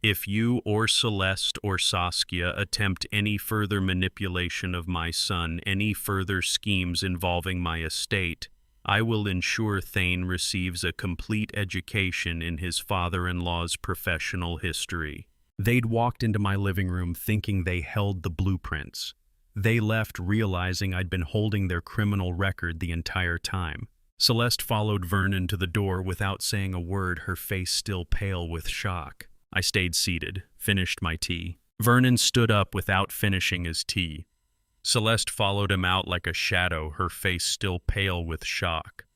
If you or Celeste or Saskia attempt any further manipulation of my son, any further schemes involving my estate, I will ensure Thane receives a complete education in his father-in-law's professional history. They'd walked into my living room thinking they held the blueprints. They left realizing I'd been holding their criminal record the entire time. Celeste followed Vernon to the door without saying a word, her face still pale with shock. I stayed seated, finished my tea. Vernon stood up without finishing his tea. Celeste followed him out like a shadow, her face still pale with shock.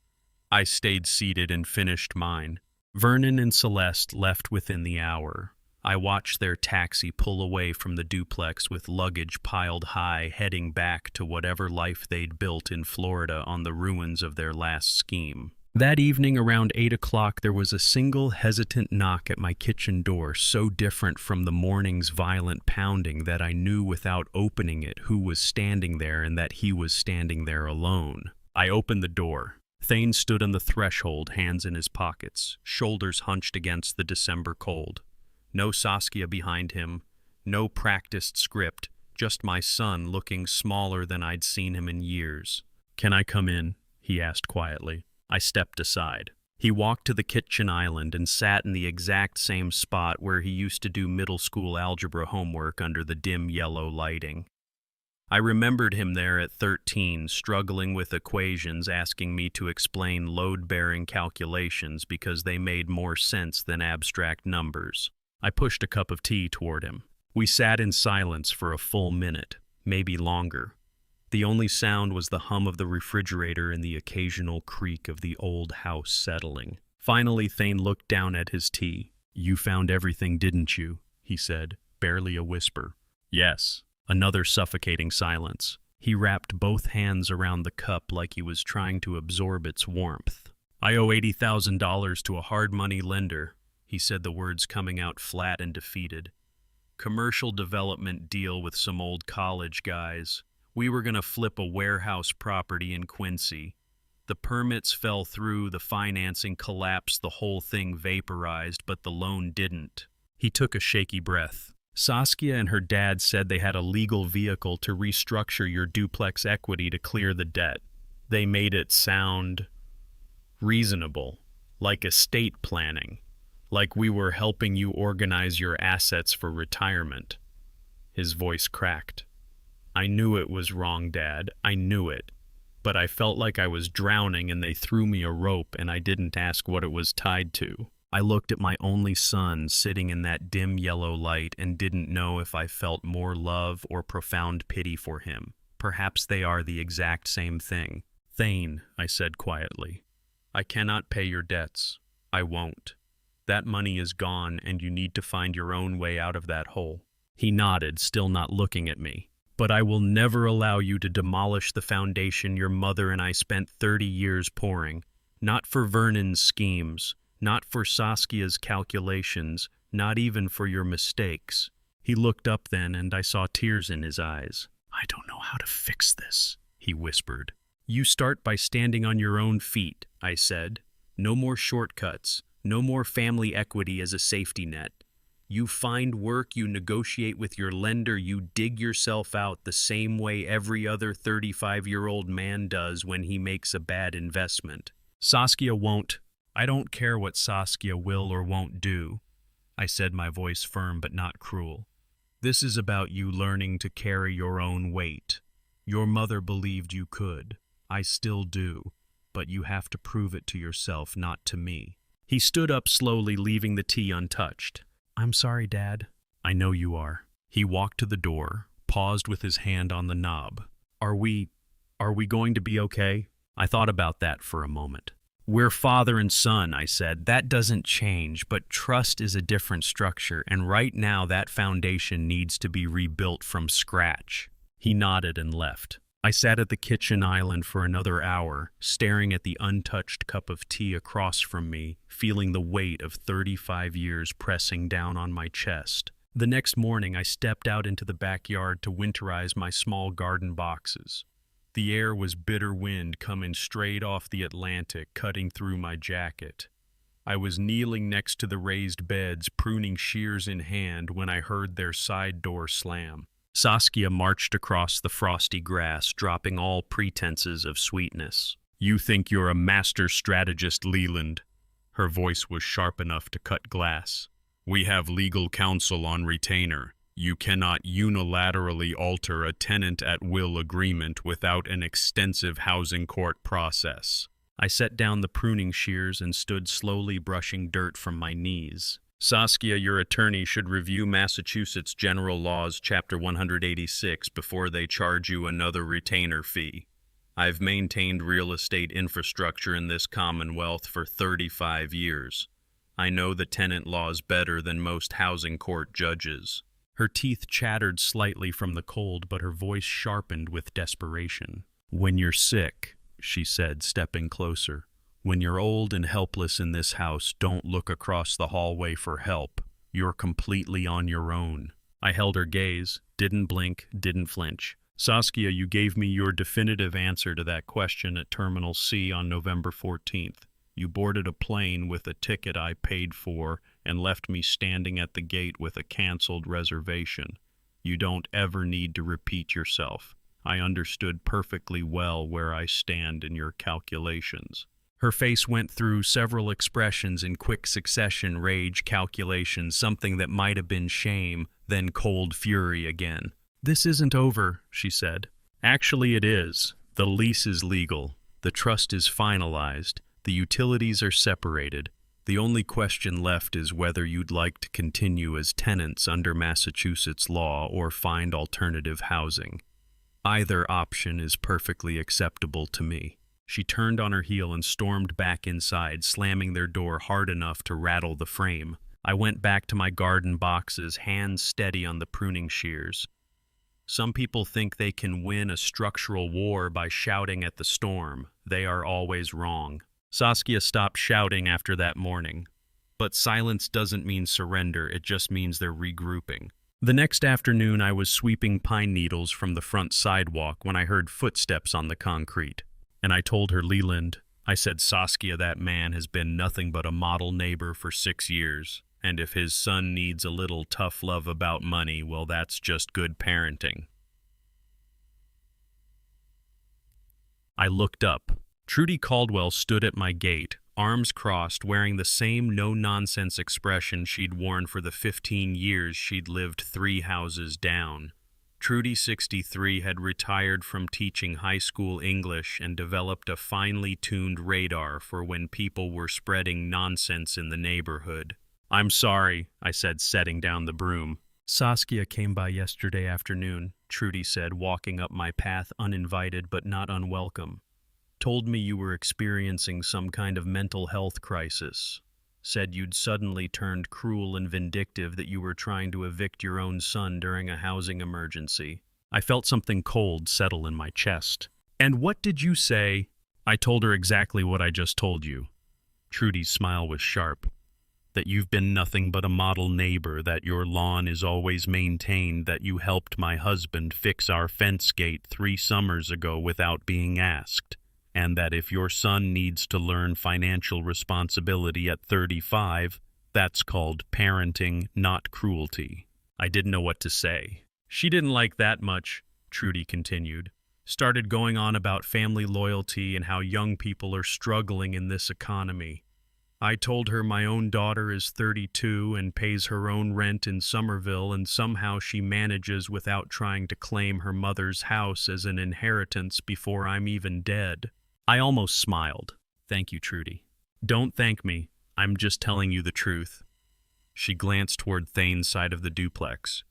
I stayed seated and finished mine. Vernon and Celeste left within the hour. I watched their taxi pull away from the duplex with luggage piled high, heading back to whatever life they'd built in Florida on the ruins of their last scheme. That evening around 8 o'clock, there was a single hesitant knock at my kitchen door, so different from the morning's violent pounding that I knew without opening it who was standing there and that he was standing there alone. I opened the door. Thane stood on the threshold, hands in his pockets, shoulders hunched against the December cold. No Saskia behind him, no practiced script, just my son looking smaller than I'd seen him in years. "Can I come in?" he asked quietly. I stepped aside. He walked to the kitchen island and sat in the exact same spot where he used to do middle school algebra homework under the dim yellow lighting. I remembered him there at 13, struggling with equations, asking me to explain load-bearing calculations because they made more sense than abstract numbers. I pushed a cup of tea toward him. We sat in silence for a full minute, maybe longer. The only sound was the hum of the refrigerator and the occasional creak of the old house settling. Finally, Thane looked down at his tea. "You found everything, didn't you?" he said, barely a whisper. "Yes." Another suffocating silence. He wrapped both hands around the cup like he was trying to absorb its warmth. "I owe $80,000 to a hard money lender," he said, the words coming out flat and defeated. "Commercial development deal with some old college guys. We were going to flip a warehouse property in Quincy. The permits fell through, the financing collapsed, the whole thing vaporized, but the loan didn't." He took a shaky breath. "Saskia and her dad said they had a legal vehicle to restructure your duplex equity to clear the debt. They made it sound reasonable, like estate planning. Like we were helping you organize your assets for retirement." His voice cracked. "I knew it was wrong, Dad. I knew it. But I felt like I was drowning and they threw me a rope and I didn't ask what it was tied to." I looked at my only son sitting in that dim yellow light and didn't know if I felt more love or profound pity for him. Perhaps they are the exact same thing. "Thane," I said quietly, "I cannot pay your debts. I won't. That money is gone and you need to find your own way out of that hole." He nodded, still not looking at me. "But I will never allow you to demolish the foundation your mother and I spent 30 years pouring. Not for Vernon's schemes, not for Saskia's calculations, not even for your mistakes." He looked up then, and I saw tears in his eyes. "I don't know how to fix this," he whispered. "You start by standing on your own feet," I said. "No more shortcuts, no more family equity as a safety net. You find work, you negotiate with your lender, you dig yourself out the same way every other 35-year-old man does when he makes a bad investment." "Saskia won't. I don't care what Saskia will or won't do," I said, my voice firm but not cruel. "This is about you learning to carry your own weight. Your mother believed you could. I still do. But you have to prove it to yourself, not to me." He stood up slowly, leaving the tea untouched. "I'm sorry, Dad." "I know you are." He walked to the door, paused with his hand on the knob. Are we going to be okay?" I thought about that for a moment. "We're father and son," I said. "That doesn't change, but trust is a different structure, and right now that foundation needs to be rebuilt from scratch." He nodded and left. I sat at the kitchen island for another hour, staring at the untouched cup of tea across from me, feeling the weight of 35 years pressing down on my chest. The next morning, I stepped out into the backyard to winterize my small garden boxes. The air was bitter wind coming straight off the Atlantic, cutting through my jacket. I was kneeling next to the raised beds, pruning shears in hand, when I heard their side door slam. Saskia marched across the frosty grass, dropping all pretenses of sweetness. "You think you're a master strategist, Leland." Her voice was sharp enough to cut glass. "We have legal counsel on retainer. You cannot unilaterally alter a tenant-at-will agreement without an extensive housing court process." I set down the pruning shears and stood slowly brushing dirt from my knees. "Saskia, your attorney should review Massachusetts General Laws, Chapter 186, before they charge you another retainer fee. I've maintained real estate infrastructure in this Commonwealth for 35 years. I know the tenant laws better than most housing court judges." Her teeth chattered slightly from the cold, but her voice sharpened with desperation. "When you're sick," she said, stepping closer. "When you're old and helpless in this house, don't look across the hallway for help. You're completely on your own." I held her gaze, didn't blink, didn't flinch. "Saskia, you gave me your definitive answer to that question at Terminal C on November 14th. You boarded a plane with a ticket I paid for and left me standing at the gate with a canceled reservation. You don't ever need to repeat yourself. I understood perfectly well where I stand in your calculations." Her face went through several expressions in quick succession: rage, calculation, something that might have been shame, then cold fury again. "This isn't over," she said. "Actually, it is. The lease is legal. The trust is finalized. The utilities are separated. The only question left is whether you'd like to continue as tenants under Massachusetts law or find alternative housing. Either option is perfectly acceptable to me." She turned on her heel and stormed back inside, slamming their door hard enough to rattle the frame. I went back to my garden boxes, hands steady on the pruning shears. Some people think they can win a structural war by shouting at the storm. They are always wrong. Saskia stopped shouting after that morning. But silence doesn't mean surrender, it just means they're regrouping. The next afternoon, I was sweeping pine needles from the front sidewalk when I heard footsteps on the concrete. And I told her, "Leland," I said, "Saskia, that man has been nothing but a model neighbor for 6 years. And if his son needs a little tough love about money, well, that's just good parenting." I looked up. Trudy Caldwell stood at my gate, arms crossed, wearing the same no-nonsense expression she'd worn for the 15 years she'd lived 3 houses down. Trudy, 63, had retired from teaching high school English and developed a finely tuned radar for when people were spreading nonsense in the neighborhood. "I'm sorry," I said, setting down the broom. "Saskia came by yesterday afternoon," Trudy said, walking up my path uninvited but not unwelcome. "Told me you were experiencing some kind of mental health crisis. Said you'd suddenly turned cruel and vindictive, that you were trying to evict your own son during a housing emergency." I felt something cold settle in my chest. "And what did you say?" I told her exactly what I just told you. Trudy's smile was sharp. that you've been nothing but a model neighbor, that your lawn is always maintained, that you helped my husband fix our fence gate 3 summers ago without being asked, and that if your son needs to learn financial responsibility at 35, that's called parenting, not cruelty. I didn't know what to say. She didn't like that much, Trudy continued. Started going on about family loyalty and how young people are struggling in this economy. I told her my own daughter is 32 and pays her own rent in Somerville, and somehow she manages without trying to claim her mother's house as an inheritance before I'm even dead. I almost smiled. Thank you, Trudy. Don't thank me. I'm just telling you the truth. She glanced toward Thane's side of the duplex.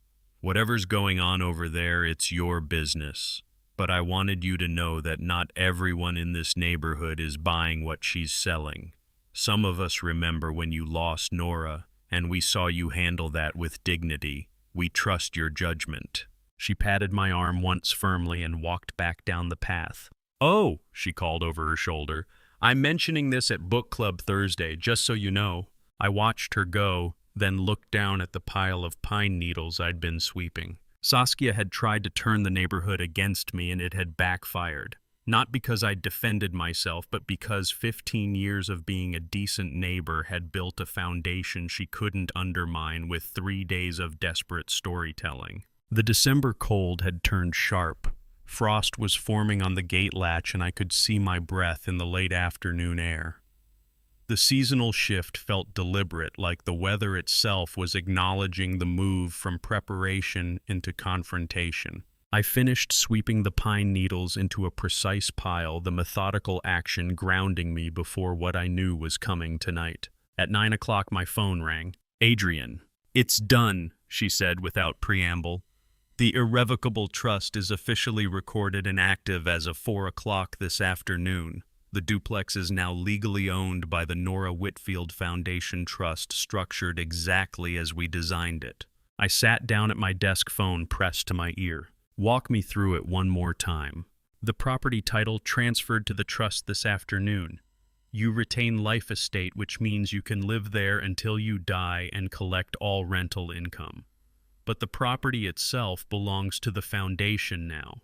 Whatever's going on over there, it's your business. But I wanted you to know that not everyone in this neighborhood is buying what she's selling. Some of us remember when you lost Nora, and we saw you handle that with dignity. We trust your judgment. She patted my arm once firmly and walked back down the path. Oh, she called over her shoulder. I'm mentioning this at book club Thursday, just so you know. I watched her go, then looked down at the pile of pine needles I'd been sweeping. Saskia had tried to turn the neighborhood against me, and it had backfired. Not because I'd defended myself, but because 15 years of being a decent neighbor had built a foundation she couldn't undermine with 3 days of desperate storytelling. The December cold had turned sharp. Frost was forming on the gate latch, and I could see my breath in the late afternoon air. The seasonal shift felt deliberate, like the weather itself was acknowledging the move from preparation into confrontation. I finished sweeping the pine needles into a precise pile, the methodical action grounding me before what I knew was coming tonight. At 9 o'clock, my phone rang. Adrian. It's done, she said without preamble. The irrevocable trust is officially recorded and active as of 4 o'clock this afternoon. The duplex is now legally owned by the Nora Whitfield Foundation Trust, structured exactly as we designed it. I sat down at my desk, phone pressed to my ear. Walk me through it one more time. The property title transferred to the trust this afternoon. You retain life estate, which means you can live there until you die and collect all rental income. But the property itself belongs to the foundation now.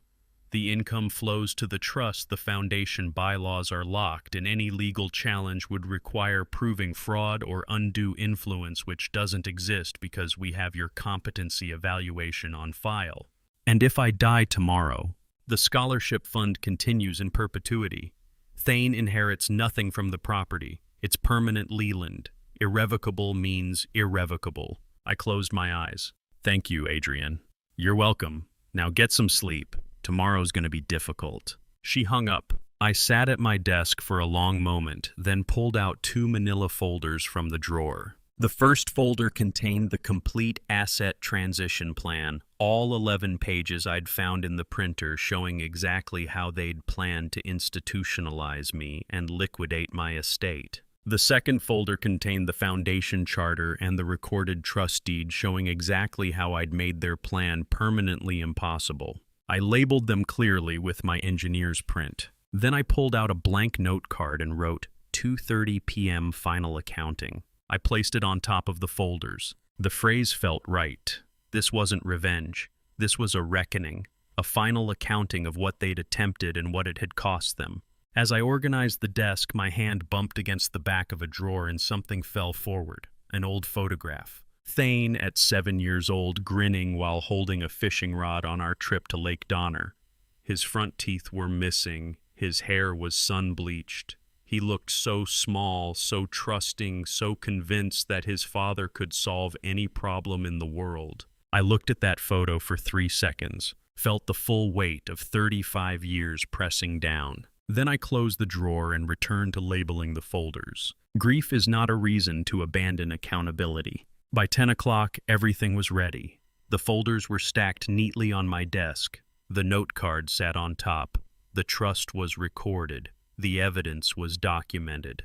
The income flows to the trust. The foundation bylaws are locked, and any legal challenge would require proving fraud or undue influence, which doesn't exist because we have your competency evaluation on file. And if I die tomorrow, the scholarship fund continues in perpetuity. Thane inherits nothing from the property. It's permanent Leland. Irrevocable means irrevocable. I closed my eyes. Thank you, Adrian. You're welcome. Now get some sleep. Tomorrow's going to be difficult. She hung up. I sat at my desk for a long moment, then pulled out 2 manila folders from the drawer. The first folder contained the complete asset transition plan, all 11 pages I'd found in the printer showing exactly how they'd planned to institutionalize me and liquidate my estate. The second folder contained the foundation charter and the recorded trust deed showing exactly how I'd made their plan permanently impossible. I labeled them clearly with my engineer's print. Then I pulled out a blank note card and wrote 2:30 p.m. final accounting. I placed it on top of the folders. The phrase felt right. This wasn't revenge. This was a reckoning, a final accounting of what they'd attempted and what it had cost them. As I organized the desk, my hand bumped against the back of a drawer and something fell forward, an old photograph. Thane, at 7 years old, grinning while holding a fishing rod on our trip to Lake Donner. His front teeth were missing. His hair was sun-bleached. He looked so small, so trusting, so convinced that his father could solve any problem in the world. I looked at that photo for 3 seconds, felt the full weight of 35 years pressing down. Then I closed the drawer and returned to labeling the folders. Grief is not a reason to abandon accountability. By 10 o'clock, everything was ready. The folders were stacked neatly on my desk. The note card sat on top. The trust was recorded. The evidence was documented.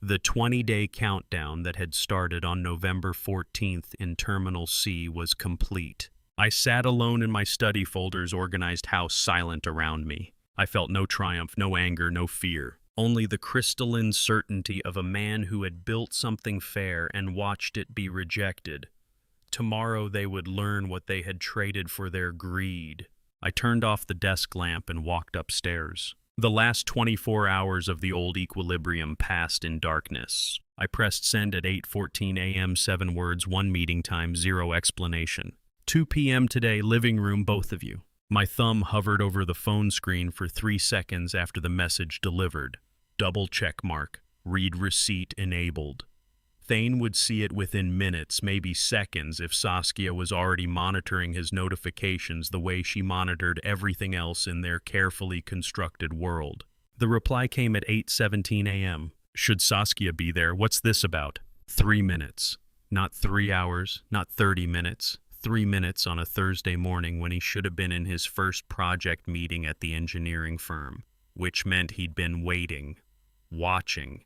The 20-day countdown that had started on November 14th in Terminal C was complete. I sat alone in my study, folders organized house silent around me. I felt no triumph, no anger, no fear. only the crystalline certainty of a man who had built something fair and watched it be rejected. Tomorrow they would learn what they had traded for their greed. I turned off the desk lamp and walked upstairs. The last 24 hours of the old equilibrium passed in darkness. I pressed send at 8:14 a.m., 7 words, 1 meeting time, 0 explanation. 2 p.m. today, living room, both of you. My thumb hovered over the phone screen for 3 seconds after the message delivered. Double check mark. Read receipt enabled. Thane would see it within minutes, maybe seconds, if Saskia was already monitoring his notifications the way she monitored everything else in their carefully constructed world. The reply came at 8:17 a.m. Should Saskia be there? What's this about? 3 minutes. Not 3 hours, not 30 minutes. 3 minutes on a Thursday morning when he should have been in his first project meeting at the engineering firm, which meant he'd been waiting, watching.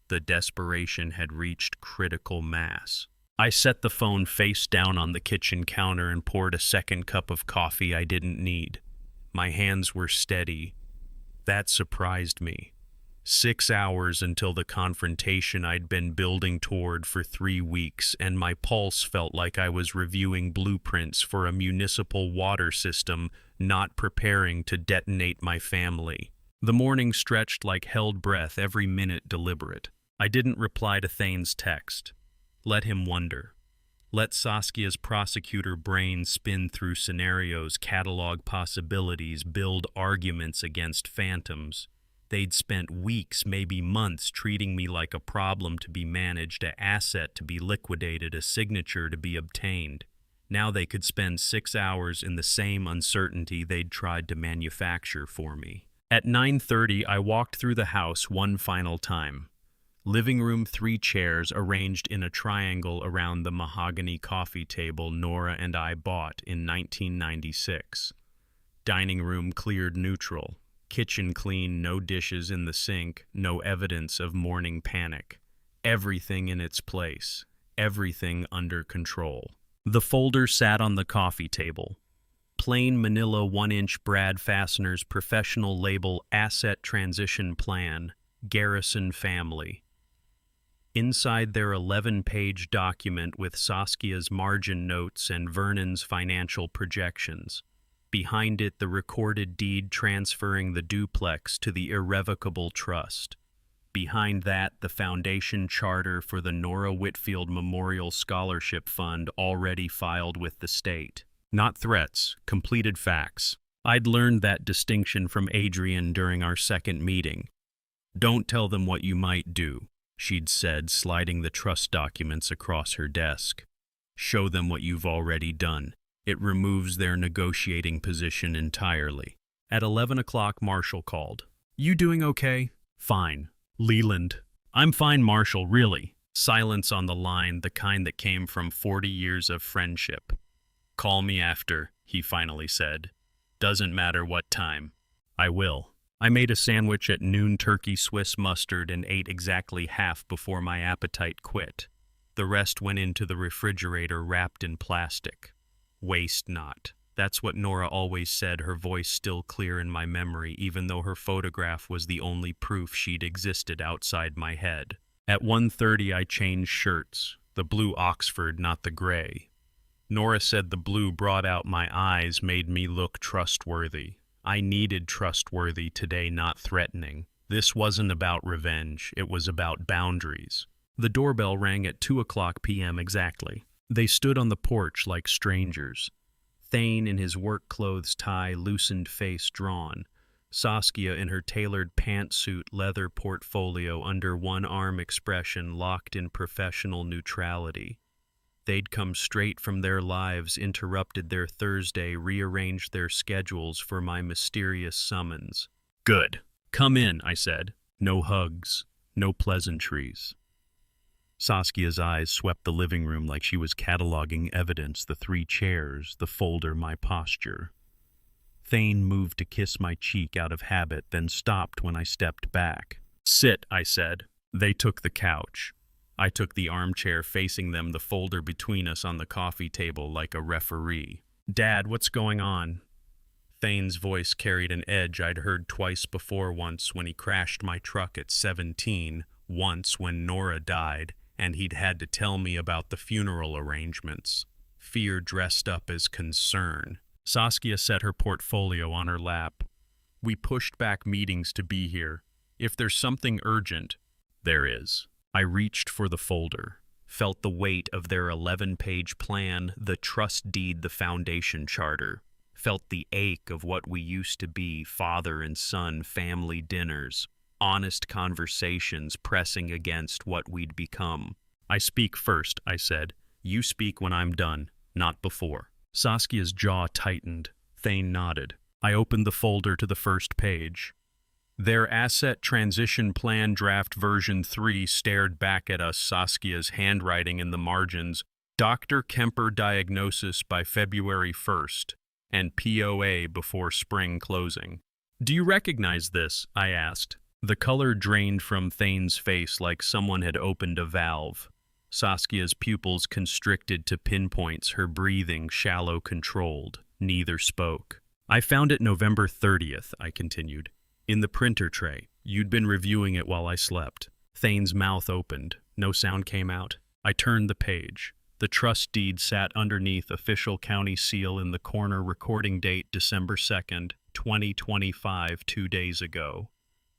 The desperation had reached critical mass. I set the phone face down on the kitchen counter and poured a second cup of coffee I didn't need. My hands were steady. That surprised me. 6 hours until the confrontation I'd been building toward for 3 weeks, and my pulse felt like I was reviewing blueprints for a municipal water system, not preparing to detonate my family. The morning stretched like held breath, every minute deliberate. I didn't reply to Thane's text. Let him wonder. Let Saskia's prosecutor brain spin through scenarios, catalog possibilities, build arguments against phantoms. They'd spent weeks, maybe months, treating me like a problem to be managed, an asset to be liquidated, a signature to be obtained. Now they could spend 6 hours in the same uncertainty they'd tried to manufacture for me. At 9:30, I walked through the house one final time. Living room, 3 chairs arranged in a triangle around the mahogany coffee table Nora and I bought in 1996. Dining room cleared neutral. Kitchen clean, no dishes in the sink, no evidence of morning panic. Everything in its place, everything under control. The folder sat on the coffee table. Plain manila 1-inch brad fasteners, professional label, asset transition plan, Garrison family. Inside their 11-page document with Saskia's margin notes and Vernon's financial projections. Behind it, the recorded deed transferring the duplex to the irrevocable trust. Behind that, the foundation charter for the Nora Whitfield Memorial Scholarship Fund already filed with the state. Not threats, completed facts. I'd learned that distinction from Adrian during our second meeting. Don't tell them what you might do, she'd said, sliding the trust documents across her desk. Show them what you've already done. It removes their negotiating position entirely. At 11 o'clock, Marshall called. You doing okay? Fine. Leland. I'm fine, Marshall, really. Silence on the line, the kind that came from 40 years of friendship. Call me after, he finally said. Doesn't matter what time. I will. I made a sandwich at noon, turkey Swiss mustard, and ate exactly half before my appetite quit. The rest went into the refrigerator wrapped in plastic. Waste not. That's what Nora always said, her voice still clear in my memory, even though her photograph was the only proof she'd existed outside my head. At 1:30, I changed shirts, the blue Oxford, not the gray. Nora said the blue brought out my eyes, made me look trustworthy. I needed trustworthy today, not threatening. This wasn't about revenge, it was about boundaries. The doorbell rang at 2:00 p.m. exactly. They stood on the porch like strangers. Thane in his work clothes tie, loosened face drawn. Saskia in her tailored pantsuit, leather portfolio under one arm, expression locked in professional neutrality. They'd come straight from their lives, interrupted their Thursday, rearranged their schedules for my mysterious summons. Good. Come in, I said. No hugs, no pleasantries. Saskia's eyes swept the living room like she was cataloging evidence, the 3 chairs, the folder, my posture. Thane moved to kiss my cheek out of habit, then stopped when I stepped back. Sit, I said. They took the couch. I took the armchair facing them, the folder between us on the coffee table like a referee. Dad, what's going on? Thane's voice carried an edge I'd heard twice before, once when he crashed my truck at 17, once when Nora died, and he'd had to tell me about the funeral arrangements. Fear dressed up as concern. Saskia set her portfolio on her lap. We pushed back meetings to be here. If there's something urgent, there is. I reached for the folder, felt the weight of their 11-page plan, the trust deed, the foundation charter, felt the ache of what we used to be, father and son, family dinners, honest conversations pressing against what we'd become. I speak first, I said. You speak when I'm done, not before. Saskia's jaw tightened. Thane nodded. I opened the folder to the first page. Their asset transition plan draft version 3 stared back at us, Saskia's handwriting in the margins. Dr. Kemper diagnosis by February 1st, and POA before spring closing. Do you recognize this? I asked. The color drained from Thane's face like someone had opened a valve. Saskia's pupils constricted to pinpoints, her breathing shallow, controlled. Neither spoke. I found it November 30th, I continued. In the printer tray. You'd been reviewing it while I slept. Thane's mouth opened. No sound came out. I turned the page. The trust deed sat underneath official county seal in the corner, recording date December 2nd, 2025, 2 days ago.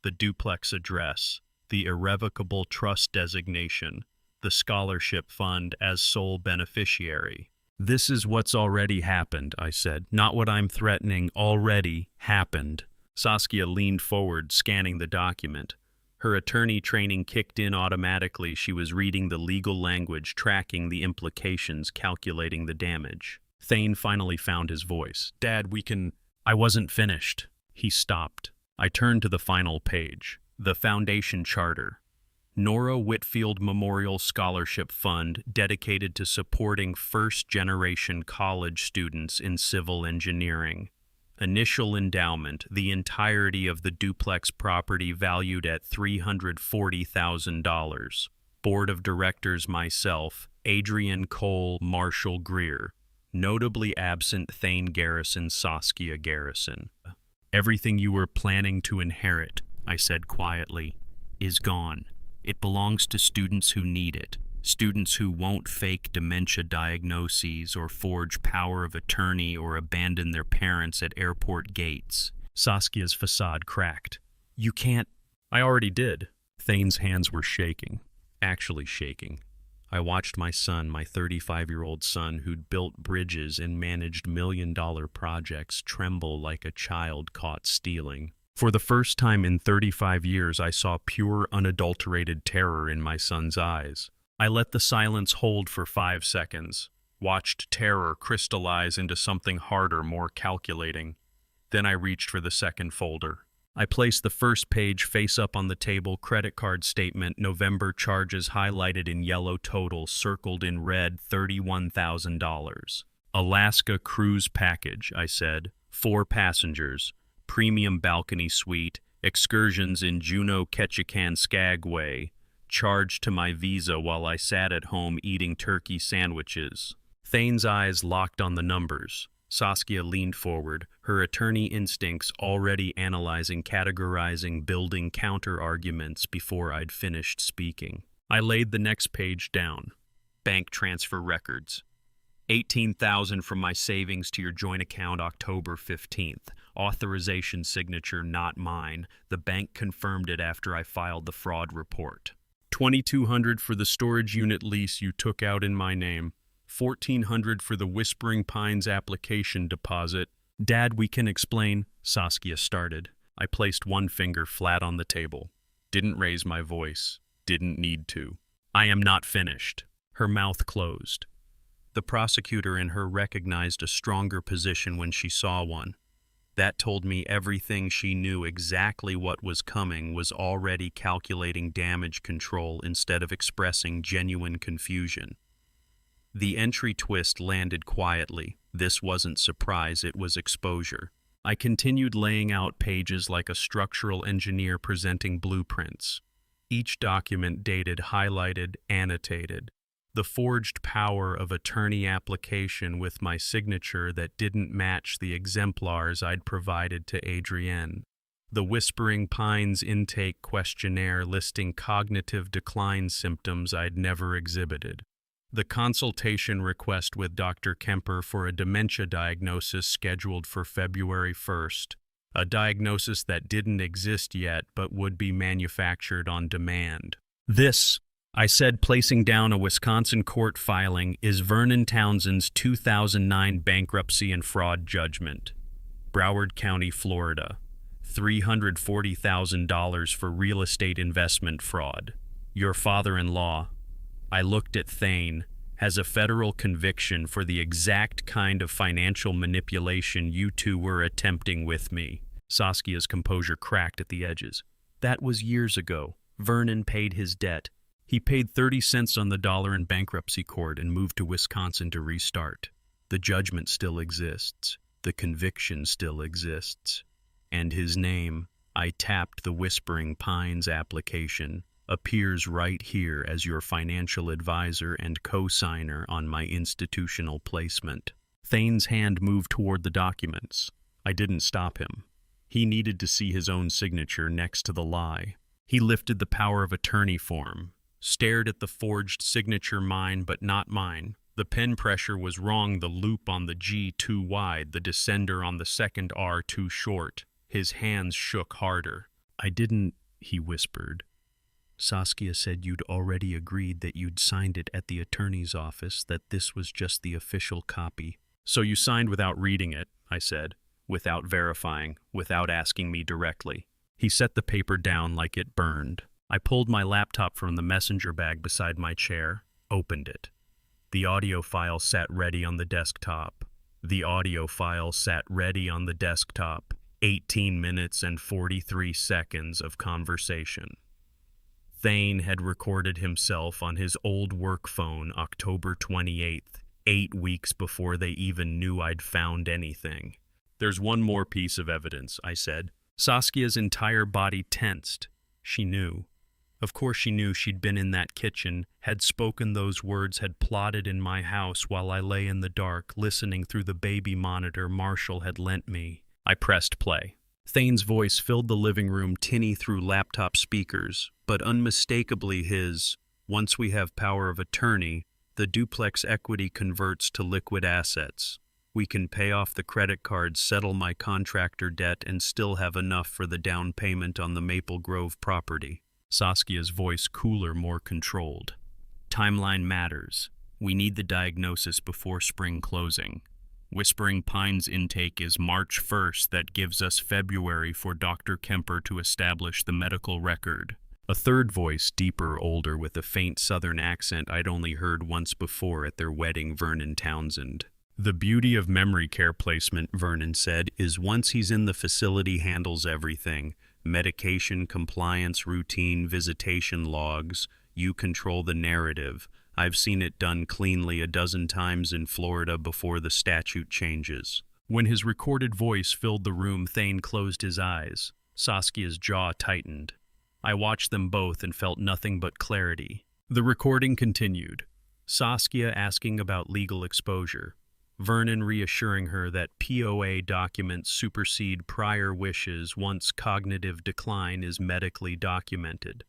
The duplex address, the irrevocable trust designation, the scholarship fund as sole beneficiary. This is what's already happened, I said. Not what I'm threatening, already happened. Saskia leaned forward, scanning the document. Her attorney training kicked in automatically. She was reading the legal language, tracking the implications, calculating the damage. Thane finally found his voice. Dad, we can... I wasn't finished. He stopped. I turned to the final page. The foundation charter. Nora Whitfield Memorial Scholarship Fund, dedicated to supporting first-generation college students in civil engineering. Initial endowment, the entirety of the duplex property valued at $340,000. Board of Directors myself, Adrian Cole, Marshall Greer. Notably absent Thane Garrison, Saskia Garrison. Everything you were planning to inherit, I said quietly, is gone. It belongs to students who need it. Students who won't fake dementia diagnoses or forge power of attorney or abandon their parents at airport gates. Saskia's facade cracked. You can't... I already did. Thane's hands were shaking. Actually shaking. I watched my son, my 35-year-old son who'd built bridges and managed million-dollar projects, tremble like a child caught stealing. For the first time in 35 years, I saw pure, unadulterated terror in my son's eyes. I let the silence hold for 5 seconds, watched terror crystallize into something harder, more calculating. Then I reached for the second folder. I placed the first page face up on the table, credit card statement, November charges highlighted in yellow, total circled in red, $31,000. Alaska cruise package, I said, 4 passengers, premium balcony suite, excursions in Juneau, Ketchikan, Skagway, charged to my Visa while I sat at home eating turkey sandwiches. Thane's eyes locked on the numbers. Saskia leaned forward, her attorney instincts already analyzing, categorizing, building counter-arguments before I'd finished speaking. I laid the next page down. Bank transfer records. $18,000 from my savings to your joint account October 15th. Authorization signature not mine. The bank confirmed it after I filed the fraud report. $2,200 for the storage unit lease you took out in my name. $1,400 for the Whispering Pines application deposit. Dad, we can explain, Saskia started. I placed one finger flat on the table. Didn't raise my voice. Didn't need to. I am not finished. Her mouth closed. The prosecutor in her recognized a stronger position when she saw one. That told me everything she knew, exactly what was coming, was already calculating damage control instead of expressing genuine confusion. The entry twist landed quietly. This wasn't surprise, it was exposure. I continued laying out pages like a structural engineer presenting blueprints. Each document dated, highlighted, annotated. The forged power of attorney application with my signature that didn't match the exemplars I'd provided to Adrienne. The Whispering Pines intake questionnaire listing cognitive decline symptoms I'd never exhibited. The consultation request with Dr. Kemper for a dementia diagnosis scheduled for February 1st, a diagnosis that didn't exist yet but would be manufactured on demand. This, I said, placing down a Wisconsin court filing, is Vernon Townsend's 2009 bankruptcy and fraud judgment. Broward County, Florida. $340,000 for real estate investment fraud. Your father-in-law, I looked at Thane, has a federal conviction for the exact kind of financial manipulation you two were attempting with me. Saskia's composure cracked at the edges. That was years ago. Vernon paid his debt. He paid 30 cents on the dollar in bankruptcy court and moved to Wisconsin to restart. The judgment still exists. The conviction still exists. And his name, I tapped the Whispering Pines application, appears right here as your financial advisor and co-signer on my institutional placement. Thane's hand moved toward the documents. I didn't stop him. He needed to see his own signature next to the lie. He lifted the power of attorney form, stared at the forged signature, mine but not mine. The pen pressure was wrong, the loop on the G too wide, the descender on the second R too short. His hands shook harder. I didn't, he whispered. Saskia said you'd already agreed that you'd signed it at the attorney's office, that this was just the official copy. So you signed without reading it, I said, without verifying, without asking me directly. He set the paper down like it burned. I pulled my laptop from the messenger bag beside my chair, opened it. The audio file sat ready on the desktop. 18 minutes and 43 seconds of conversation. Thane had recorded himself on his old work phone October 28th, 8 weeks before they even knew I'd found anything. There's one more piece of evidence, I said. Saskia's entire body tensed. She knew. Of course she knew. She'd been in that kitchen, had spoken those words, had plotted in my house while I lay in the dark, listening through the baby monitor Marshall had lent me. I pressed play. Thane's voice filled the living room, tinny through laptop speakers, but unmistakably his. Once we have power of attorney, the duplex equity converts to liquid assets. We can pay off the credit cards, settle my contractor debt, and still have enough for the down payment on the Maple Grove property. Saskia's voice cooler, more controlled. Timeline matters. We need the diagnosis before spring closing. Whispering Pines intake is March 1st. That gives us February for Dr. Kemper to establish the medical record. A third voice, deeper, older, with a faint southern accent I'd only heard once before at their wedding, Vernon Townsend. The beauty of memory care placement, Vernon said, is once he's in the facility, handles everything. Medication, compliance, routine, visitation logs. You control the narrative. I've seen it done cleanly a dozen times in Florida before the statute changes. When his recorded voice filled the room, Thane closed his eyes. Saskia's jaw tightened. I watched them both and felt nothing but clarity. The recording continued. Saskia asking about legal exposure. Vernon reassuring her that POA documents supersede prior wishes once cognitive decline is medically documented.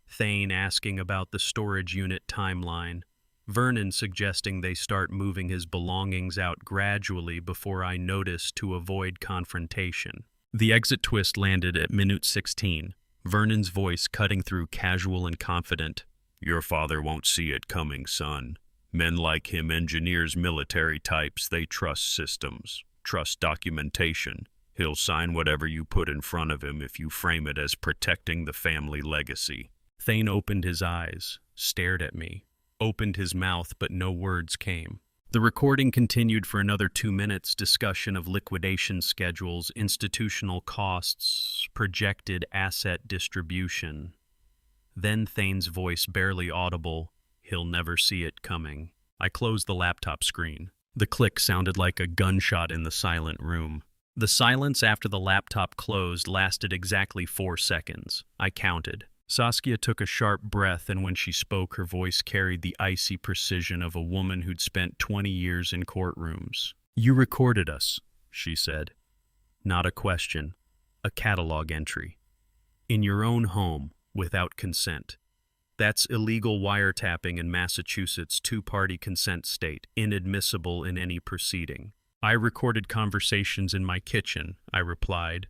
Thane asking about the storage unit timeline. Vernon suggesting they start moving his belongings out gradually before I notice to avoid confrontation. The exit twist landed at minute 16. Vernon's voice cutting through, casual and confident. Your father won't see it coming, son. Men like him, engineers, military types, they trust systems, trust documentation. He'll sign whatever you put in front of him if you frame it as protecting the family legacy. Thane opened his eyes, stared at me, opened his mouth, but no words came. The recording continued for another 2 minutes, discussion of liquidation schedules, institutional costs, projected asset distribution. Then Thane's voice, barely audible, he'll never see it coming. I closed the laptop screen. The click sounded like a gunshot in the silent room. The silence after the laptop closed lasted exactly 4 seconds. I counted. Saskia took a sharp breath, and when she spoke, her voice carried the icy precision of a woman who'd spent 20 years in courtrooms. "You recorded us," she said. "Not a question, a catalog entry. In your own home, without consent. That's illegal wiretapping in Massachusetts' two-party consent state, inadmissible in any proceeding." "I recorded conversations in my kitchen," I replied.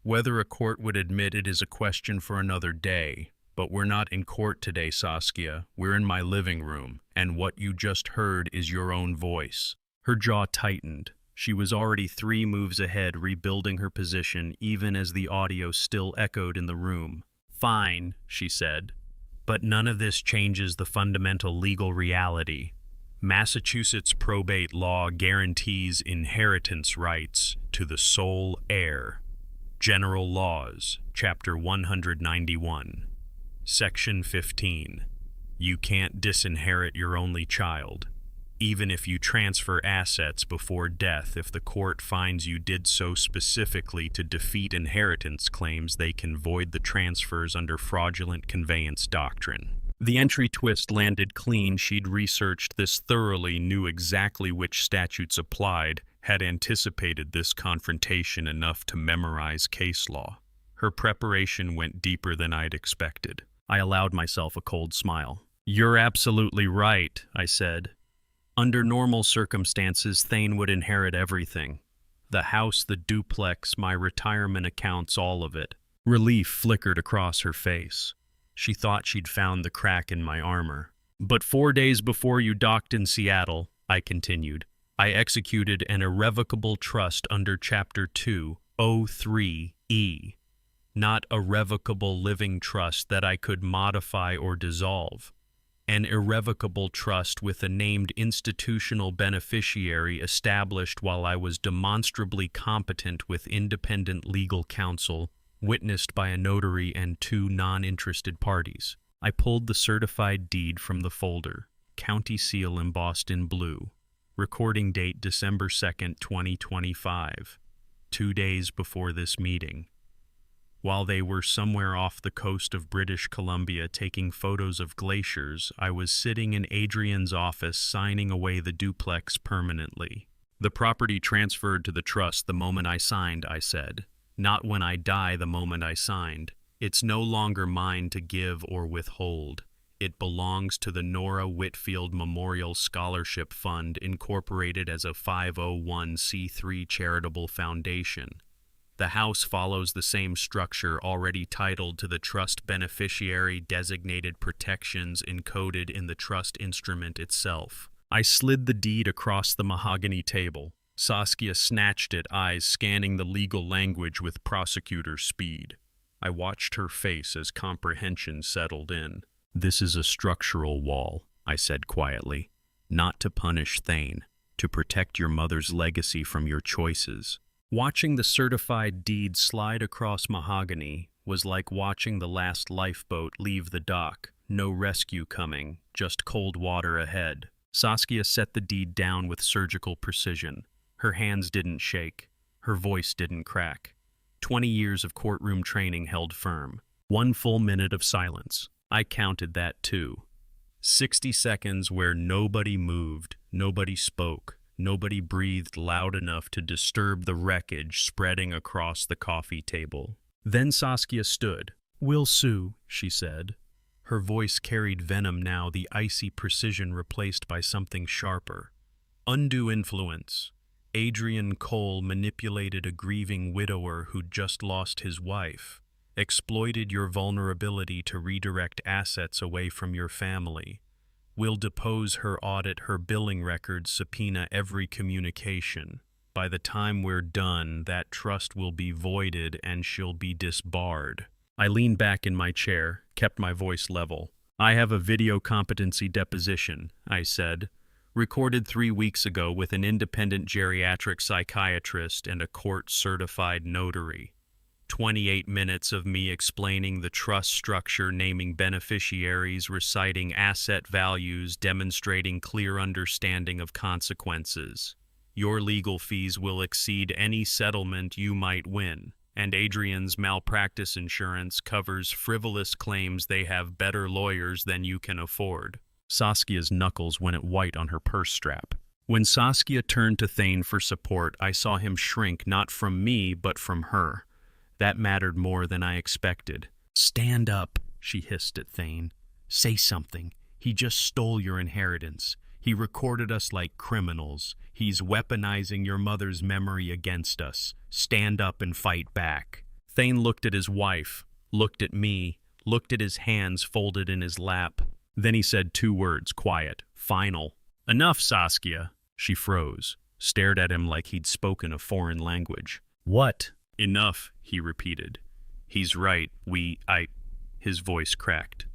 "Whether a court would admit it is a question for another day, but we're not in court today, Saskia. We're in my living room, and what you just heard is your own voice." Her jaw tightened. She was already 3 moves ahead, rebuilding her position even as the audio still echoed in the room. "Fine," she said, "but none of this changes the fundamental legal reality. Massachusetts probate law guarantees inheritance rights to the sole heir. General Laws, Chapter 191, Section 15. You can't disinherit your only child, even if you transfer assets before death. If the court finds you did so specifically to defeat inheritance claims, they can void the transfers under fraudulent conveyance doctrine." The entry twist landed clean. She'd researched this thoroughly, knew exactly which statutes applied, had anticipated this confrontation enough to memorize case law. Her preparation went deeper than I'd expected. I allowed myself a cold smile. "You're absolutely right," I said. "Under normal circumstances, Thane would inherit everything. The house, the duplex, my retirement accounts, all of it." Relief flickered across her face. She thought she'd found the crack in my armor. "But 4 days before you docked in Seattle," I continued, "I executed an irrevocable trust under Chapter 203E, not a revocable living trust that I could modify or dissolve. An irrevocable trust with a named institutional beneficiary established while I was demonstrably competent with independent legal counsel, witnessed by a notary and 2 non-interested parties." I pulled the certified deed from the folder, county seal embossed in blue. Recording date December 2nd, 2025, 2 days before this meeting. While they were somewhere off the coast of British Columbia taking photos of glaciers, I was sitting in Adrian's office signing away the duplex permanently. "The property transferred to the trust the moment I signed," I said. "Not when I die the moment I signed. It's no longer mine to give or withhold. It belongs to the Nora Whitfield Memorial Scholarship Fund, incorporated as a 501c3 charitable foundation. The house follows the same structure, already titled to the trust beneficiary, designated protections encoded in the trust instrument itself." I slid the deed across the mahogany table. Saskia snatched it, eyes scanning the legal language with prosecutor speed. I watched her face as comprehension settled in. "This is a structural wall," I said quietly. "Not to punish Thane, to protect your mother's legacy from your choices." Watching the certified deed slide across mahogany was like watching the last lifeboat leave the dock. No rescue coming, just cold water ahead. Saskia set the deed down with surgical precision. Her hands didn't shake. Her voice didn't crack. 20 years of courtroom training held firm. 1 full minute of silence. I counted that too. 60 seconds where nobody moved, nobody spoke, nobody breathed loud enough to disturb the wreckage spreading across the coffee table. Then Saskia stood. "We'll sue," she said. Her voice carried venom now, the icy precision replaced by something sharper. "Undue influence. Adrian Cole manipulated a grieving widower who'd just lost his wife. Exploited your vulnerability to redirect assets away from your family. We'll depose her, audit her billing records, subpoena every communication. By the time we're done, that trust will be voided and she'll be disbarred." I leaned back in my chair, kept my voice level. "I have a video competency deposition," I said, "recorded 3 weeks ago with an independent geriatric psychiatrist and a court-certified notary. 28 minutes of me explaining the trust structure, naming beneficiaries, reciting asset values, demonstrating clear understanding of consequences. Your legal fees will exceed any settlement you might win." And Adrian's malpractice insurance covers frivolous claims they have better lawyers than you can afford. Saskia's knuckles went white on her purse strap. When Saskia turned to Thane for support, I saw him shrink not from me, but from her. That mattered more than I expected. "Stand up," she hissed at Thane. "Say something. He just stole your inheritance. He recorded us like criminals. He's weaponizing your mother's memory against us. Stand up and fight back." Thane looked at his wife, looked at me, looked at his hands folded in his lap. Then he said 2 words, quiet, final. "Enough, Saskia." She froze, stared at him like he'd spoken a foreign language. "What?" "Enough," he repeated. "He's right. His voice cracked.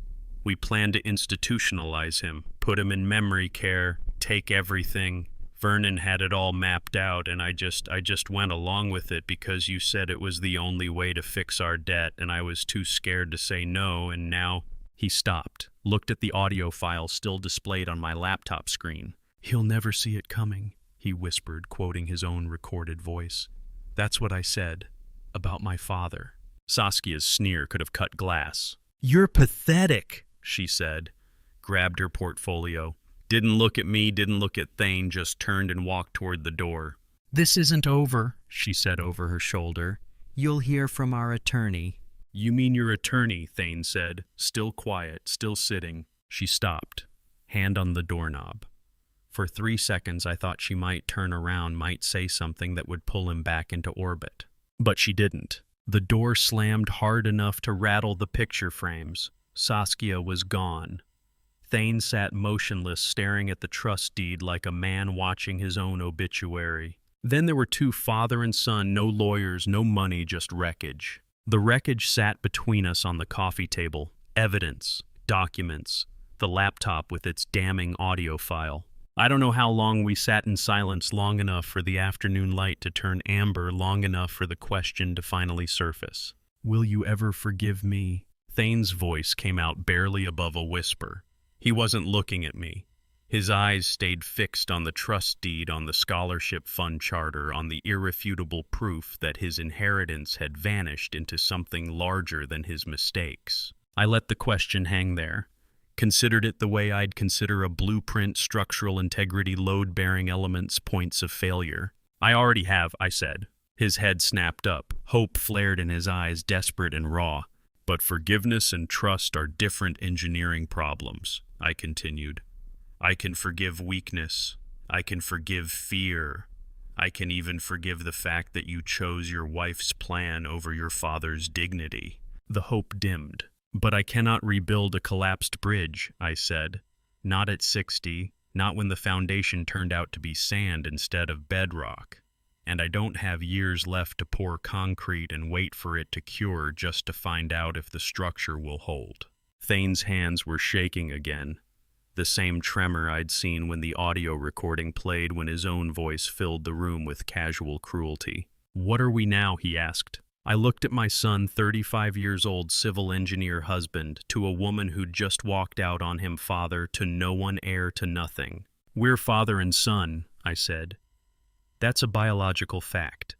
"We plan to institutionalize him, put him in memory care, take everything. Vernon had it all mapped out, and I just went along with it because you said it was the only way to fix our debt, and I was too scared to say no, and now—" He stopped, looked at the audio file still displayed on my laptop screen. "He'll never see it coming," he whispered, quoting his own recorded voice. "That's what I said about my father." Saskia's sneer could have cut glass. "You're pathetic," she said, grabbed her portfolio. Didn't look at me, didn't look at Thane, just turned and walked toward the door. "This isn't over," she said over her shoulder. "You'll hear from our attorney." "You mean your attorney," Thane said, still quiet, still sitting. She stopped, hand on the doorknob. For 3 seconds I thought she might turn around, might say something that would pull him back into orbit. But she didn't. The door slammed hard enough to rattle the picture frames. Saskia was gone. Thane sat motionless, staring at the trust deed like a man watching his own obituary. Then there were 2 father and son, no lawyers, no money, just wreckage. The wreckage sat between us on the coffee table. Evidence, documents, the laptop with its damning audio file. I don't know how long we sat in silence, long enough for the afternoon light to turn amber, long enough for the question to finally surface. "Will you ever forgive me?" Thane's voice came out barely above a whisper. He wasn't looking at me. His eyes stayed fixed on the trust deed, on the scholarship fund charter, on the irrefutable proof that his inheritance had vanished into something larger than his mistakes. I let the question hang there. Considered it the way I'd consider a blueprint, structural integrity, load-bearing elements, points of failure. "I already have," I said. His head snapped up. Hope flared in his eyes, desperate and raw. "But forgiveness and trust are different engineering problems," I continued. "I can forgive weakness. I can forgive fear. I can even forgive the fact that you chose your wife's plan over your father's dignity." The hope dimmed. "But I cannot rebuild a collapsed bridge," I said. "Not at 60, not when the foundation turned out to be sand instead of bedrock. And I don't have years left to pour concrete and wait for it to cure just to find out if the structure will hold." Thane's hands were shaking again, the same tremor I'd seen when the audio recording played, when his own voice filled the room with casual cruelty. "What are we now?" he asked. I looked at my son, 35 years old, civil engineer husband, to a woman who'd just walked out on him, father to no one, heir to nothing. "We're father and son," I said. "That's a biological fact.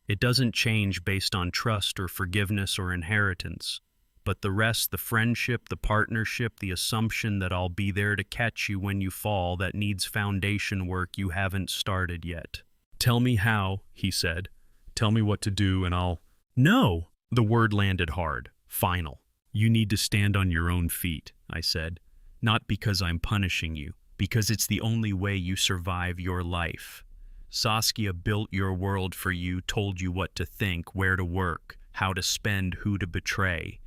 It doesn't change based on trust or forgiveness or inheritance. But the rest, the friendship, the partnership, the assumption that I'll be there to catch you when you fall, that needs foundation work you haven't started yet." "Tell me how," he said. "Tell me what to do and I'll—" "No!" The word landed hard. Final. "You need to stand on your own feet," I said. "Not because I'm punishing you, because it's the only way you survive your life. Saskia built your world for you, told you what to think, where to work, how to spend, who to betray.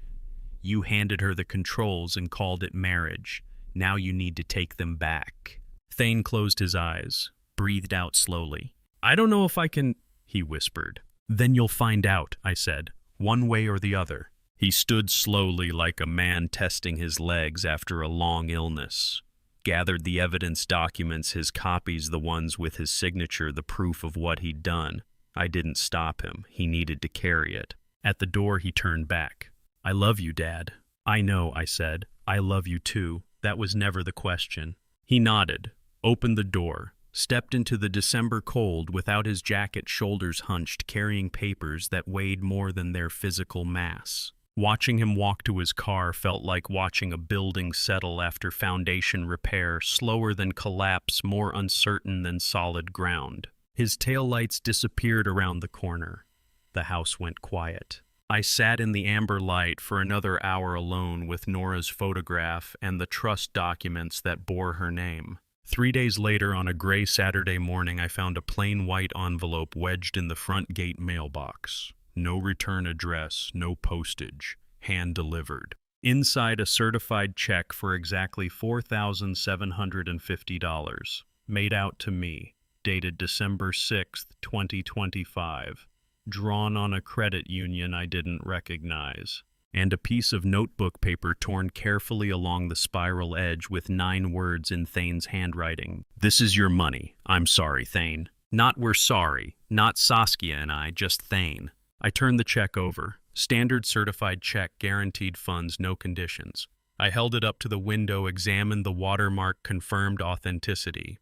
You handed her the controls and called it marriage. Now you need to take them back." Thane closed his eyes, breathed out slowly. "I don't know if I can," he whispered. "Then you'll find out," I said, "one way or the other." He stood slowly like a man testing his legs after a long illness. Gathered the evidence documents, his copies, the ones with his signature, the proof of what he'd done. I didn't stop him. He needed to carry it. At the door, he turned back. "I love you, Dad." "I know," I said. "I love you too. That was never the question." He nodded, opened the door, stepped into the December cold without his jacket, shoulders hunched, carrying papers that weighed more than their physical mass. Watching him walk to his car felt like watching a building settle after foundation repair, slower than collapse, more uncertain than solid ground. His taillights disappeared around the corner. The house went quiet. I sat in the amber light for another hour alone with Nora's photograph and the trust documents that bore her name. 3 days later, on a gray Saturday morning, I found a plain white envelope wedged in the front gate mailbox. No return address, no postage, hand-delivered. Inside, a certified check for exactly $4,750, made out to me, dated December 6th, 2025, drawn on a credit union I didn't recognize, and a piece of notebook paper torn carefully along the spiral edge with 9 words in Thane's handwriting. "This is your money. I'm sorry, Thane. Not we're sorry. Not Saskia and I, just Thane." I turned the check over. Standard certified check, guaranteed funds, no conditions. I held it up to the window, examined the watermark, confirmed authenticity.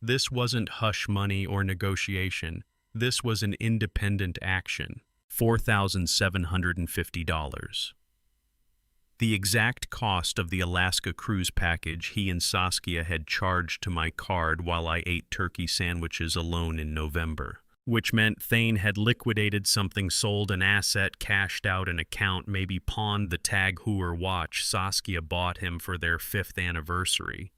This wasn't hush money or negotiation. This was an independent action. $4,750. The exact cost of the Alaska cruise package he and Saskia had charged to my card while I ate turkey sandwiches alone in November. Which meant Thane had liquidated something, sold an asset, cashed out an account, maybe pawned the Tag Heuer watch Saskia bought him for their 5th anniversary.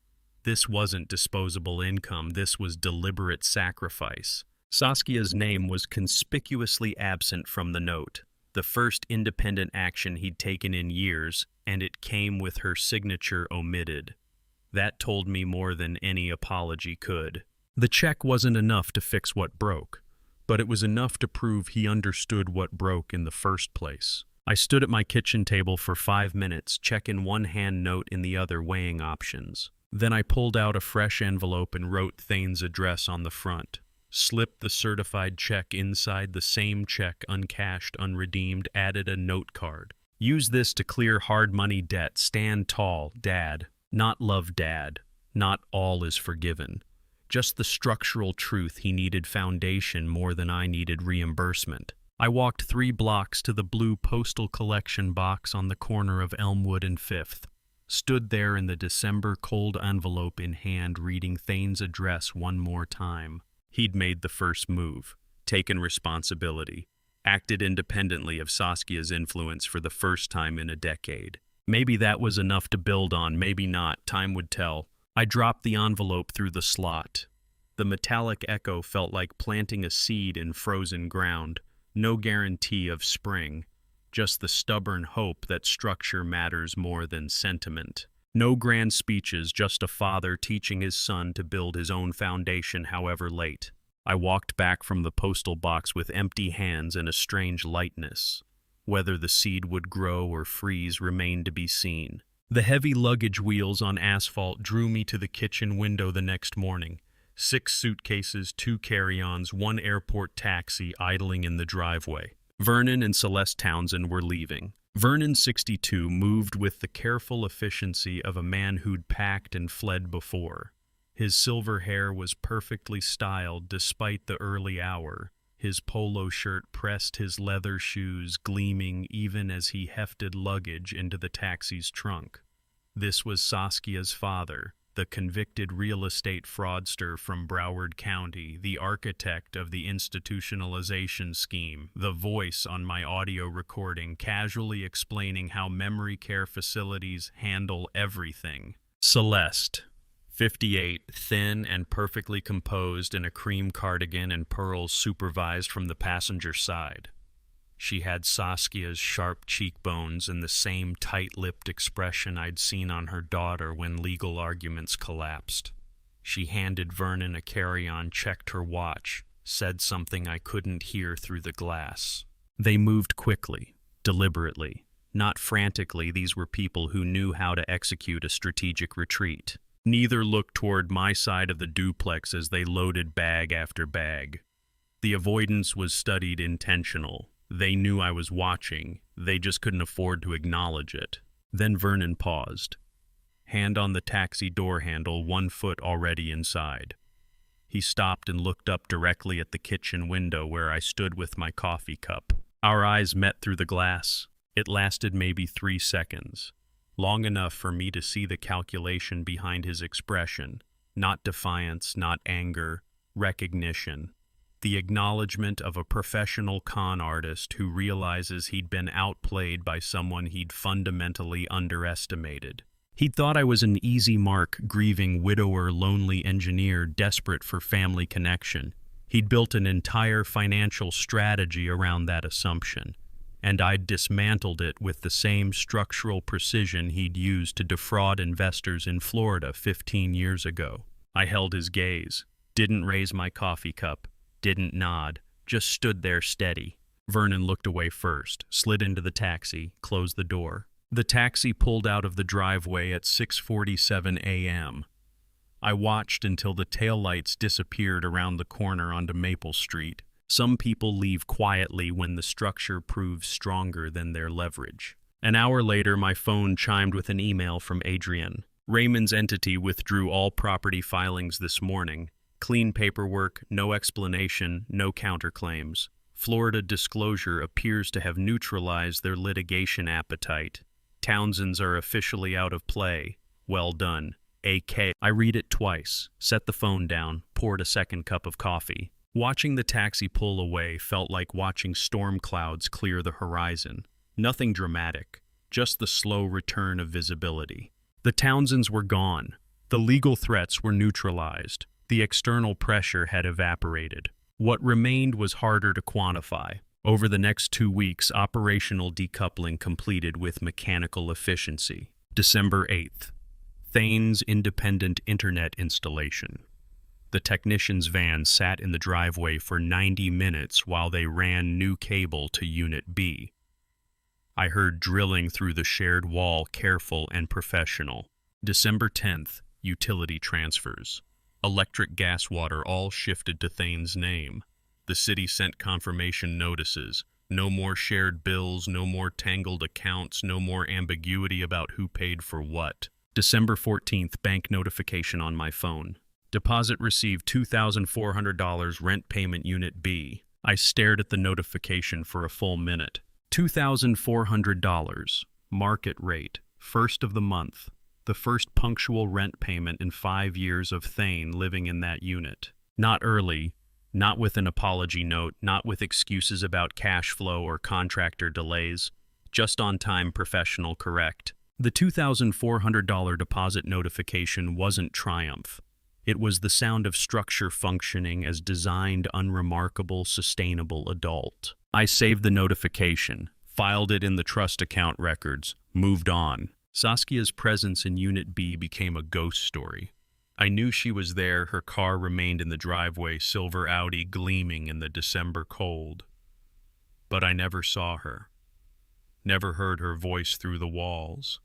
This wasn't disposable income, this was deliberate sacrifice. Saskia's name was conspicuously absent from the note, the first independent action he'd taken in years, and it came with her signature omitted. That told me more than any apology could. The check wasn't enough to fix what broke, but it was enough to prove he understood what broke in the first place. I stood at my kitchen table for 5 minutes, check in one hand, note in the other, weighing options. Then I pulled out a fresh envelope and wrote Thane's address on the front. Slipped the certified check inside the same check, uncashed, unredeemed, added a note card. "Use this to clear hard money debt. Stand tall, Dad. Not love, Dad. Not all is forgiven. Just the structural truth he needed foundation more than I needed reimbursement." I walked 3 blocks to the blue postal collection box on the corner of Elmwood and 5th. Stood there in the December cold, envelope in hand, reading Thane's address one more time. He'd made the first move, taken responsibility, acted independently of Saskia's influence for the first time in a decade. Maybe that was enough to build on, maybe not. Time would tell. I dropped the envelope through the slot. The metallic echo felt like planting a seed in frozen ground. No guarantee of spring, just the stubborn hope that structure matters more than sentiment. No grand speeches, just a father teaching his son to build his own foundation, however late. I walked back from the postal box with empty hands and a strange lightness. Whether the seed would grow or freeze remained to be seen. The heavy luggage wheels on asphalt drew me to the kitchen window the next morning. 6 suitcases, 2 carry-ons, 1 airport taxi idling in the driveway. Vernon and Celeste Townsend were leaving. Vernon, 62, moved with the careful efficiency of a man who'd packed and fled before. His silver hair was perfectly styled despite the early hour. His polo shirt pressed, his leather shoes gleaming even as he hefted luggage into the taxi's trunk. This was Saskia's father, the convicted real estate fraudster from Broward County, the architect of the institutionalization scheme, the voice on my audio recording casually explaining how memory care facilities handle everything. Celeste, 58, thin and perfectly composed in a cream cardigan and pearls, supervised from the passenger side. She had Saskia's sharp cheekbones and the same tight-lipped expression I'd seen on her daughter when legal arguments collapsed. She handed Vernon a carry-on, checked her watch, said something I couldn't hear through the glass. They moved quickly, deliberately. Not frantically, these were people who knew how to execute a strategic retreat. Neither looked toward my side of the duplex as they loaded bag after bag. The avoidance was studied, intentional. They knew I was watching, they just couldn't afford to acknowledge it. Then Vernon paused. Hand on the taxi door handle, 1 foot already inside. He stopped and looked up directly at the kitchen window where I stood with my coffee cup. Our eyes met through the glass. It lasted maybe 3 seconds, long enough for me to see the calculation behind his expression. Not defiance, not anger, recognition. The acknowledgement of a professional con artist who realizes he'd been outplayed by someone he'd fundamentally underestimated. He'd thought I was an easy mark, grieving widower, lonely engineer desperate for family connection. He'd built an entire financial strategy around that assumption, and I'd dismantled it with the same structural precision he'd used to defraud investors in Florida 15 years ago. I held his gaze, didn't raise my coffee cup, didn't nod, just stood there steady. Vernon looked away first, slid into the taxi, closed the door. The taxi pulled out of the driveway at 6:47 a.m. I watched until the taillights disappeared around the corner onto Maple Street. Some people leave quietly when the structure proves stronger than their leverage. An hour later, my phone chimed with an email from Adrian. Raymond's entity withdrew all property filings this morning. Clean paperwork, no explanation, no counterclaims. Florida disclosure appears to have neutralized their litigation appetite. Townsends are officially out of play. Well done. AK. I read it twice, set the phone down, poured a second cup of coffee. Watching the taxi pull away felt like watching storm clouds clear the horizon. Nothing dramatic, just the slow return of visibility. The Townsends were gone. The legal threats were neutralized. The external pressure had evaporated. What remained was harder to quantify. Over the next 2 weeks, operational decoupling completed with mechanical efficiency. December 8th. Thane's independent internet installation. The technician's van sat in the driveway for 90 minutes while they ran new cable to Unit B. I heard drilling through the shared wall, careful and professional. December 10th. Utility transfers. Electric, gas, water all shifted to Thane's name. The city sent confirmation notices. No more shared bills, no more tangled accounts, no more ambiguity about who paid for what. December 14th, bank notification on my phone. Deposit received $2,400, rent payment Unit B. I stared at the notification for a full minute. $2,400. Market rate. First of the month. The first punctual rent payment in 5 years of Thane living in that unit. Not early, not with an apology note, not with excuses about cash flow or contractor delays, just on time, professional, correct. The $2,400 deposit notification wasn't triumph. It was the sound of structure functioning as designed, unremarkable, sustainable adult. I saved the notification, filed it in the trust account records, moved on. Saskia's presence in Unit B became a ghost story. I knew she was there, her car remained in the driveway, silver Audi gleaming in the December cold. But I never saw her. Never heard her voice through the walls.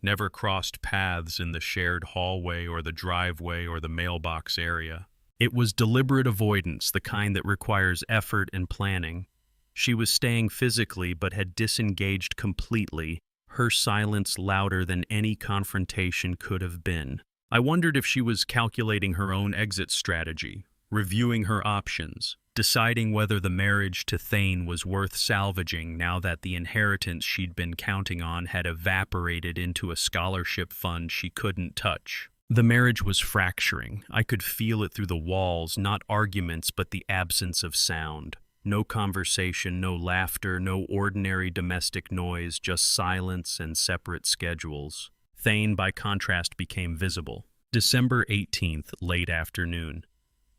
Never crossed paths in the shared hallway or the driveway or the mailbox area. It was deliberate avoidance, the kind that requires effort and planning. She was staying physically but had disengaged completely, her silence louder than any confrontation could have been. I wondered if she was calculating her own exit strategy, reviewing her options, deciding whether the marriage to Thane was worth salvaging now that the inheritance she'd been counting on had evaporated into a scholarship fund she couldn't touch. The marriage was fracturing. I could feel it through the walls, not arguments, but the absence of sound. No conversation, no laughter, no ordinary domestic noise, just silence and separate schedules. Thane, by contrast, became visible. December 18th, late afternoon.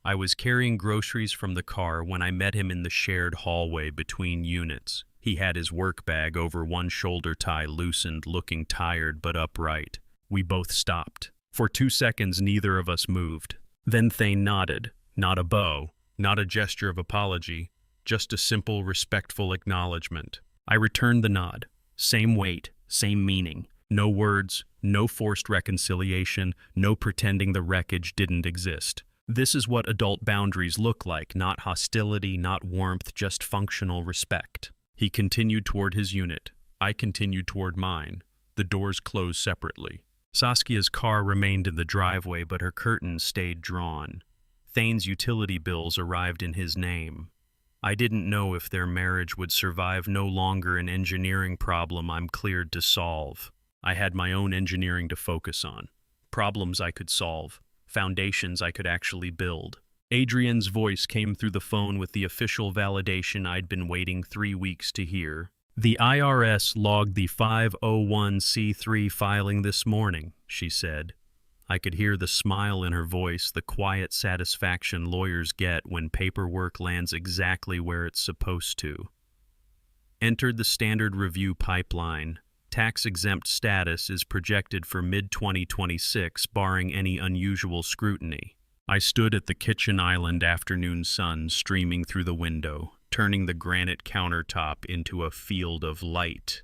I was carrying groceries from the car when I met him in the shared hallway between units. He had his work bag over one shoulder tie loosened, looking tired but upright. We both stopped. For 2 seconds, neither of us moved. Then Thane nodded. Not a bow, not a gesture of apology, just a simple, respectful acknowledgement. I returned the nod. Same weight, same meaning. No words, no forced reconciliation, no pretending the wreckage didn't exist. This is what adult boundaries look like, not hostility, not warmth, just functional respect. He continued toward his unit. I continued toward mine. The doors closed separately. Saskia's car remained in the driveway, but her curtains stayed drawn. Thane's utility bills arrived in his name. I didn't know if their marriage would survive, no longer an engineering problem I'm cleared to solve. I had my own engineering to focus on. Problems I could solve. Foundations I could actually build. Adrian's voice came through the phone with the official validation I'd been waiting 3 weeks to hear. The IRS logged the 501c3 filing this morning, she said. I could hear the smile in her voice, the quiet satisfaction lawyers get when paperwork lands exactly where it's supposed to. Entered the standard review pipeline. Tax-exempt status is projected for mid-2026, barring any unusual scrutiny. I stood at the kitchen island, afternoon sun streaming through the window, turning the granite countertop into a field of light.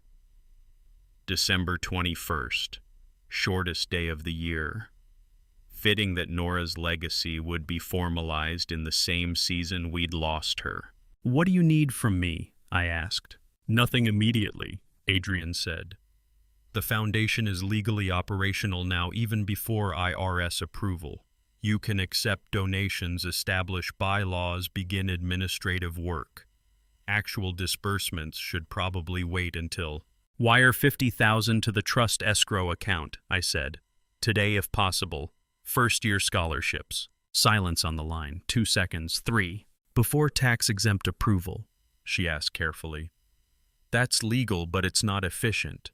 December 21st, shortest day of the year. Fitting that Nora's legacy would be formalized in the same season we'd lost her. "What do you need from me?" I asked. "Nothing immediately," Adrian said. "The foundation is legally operational now, even before IRS approval. You can accept donations, establish bylaws, begin administrative work. Actual disbursements should probably wait until—" "Wire $50,000 to the trust escrow account," I said. "Today if possible. First-year scholarships." Silence on the line. 2 seconds. 3. "Before tax-exempt approval?" she asked carefully. "That's legal, but it's not efficient.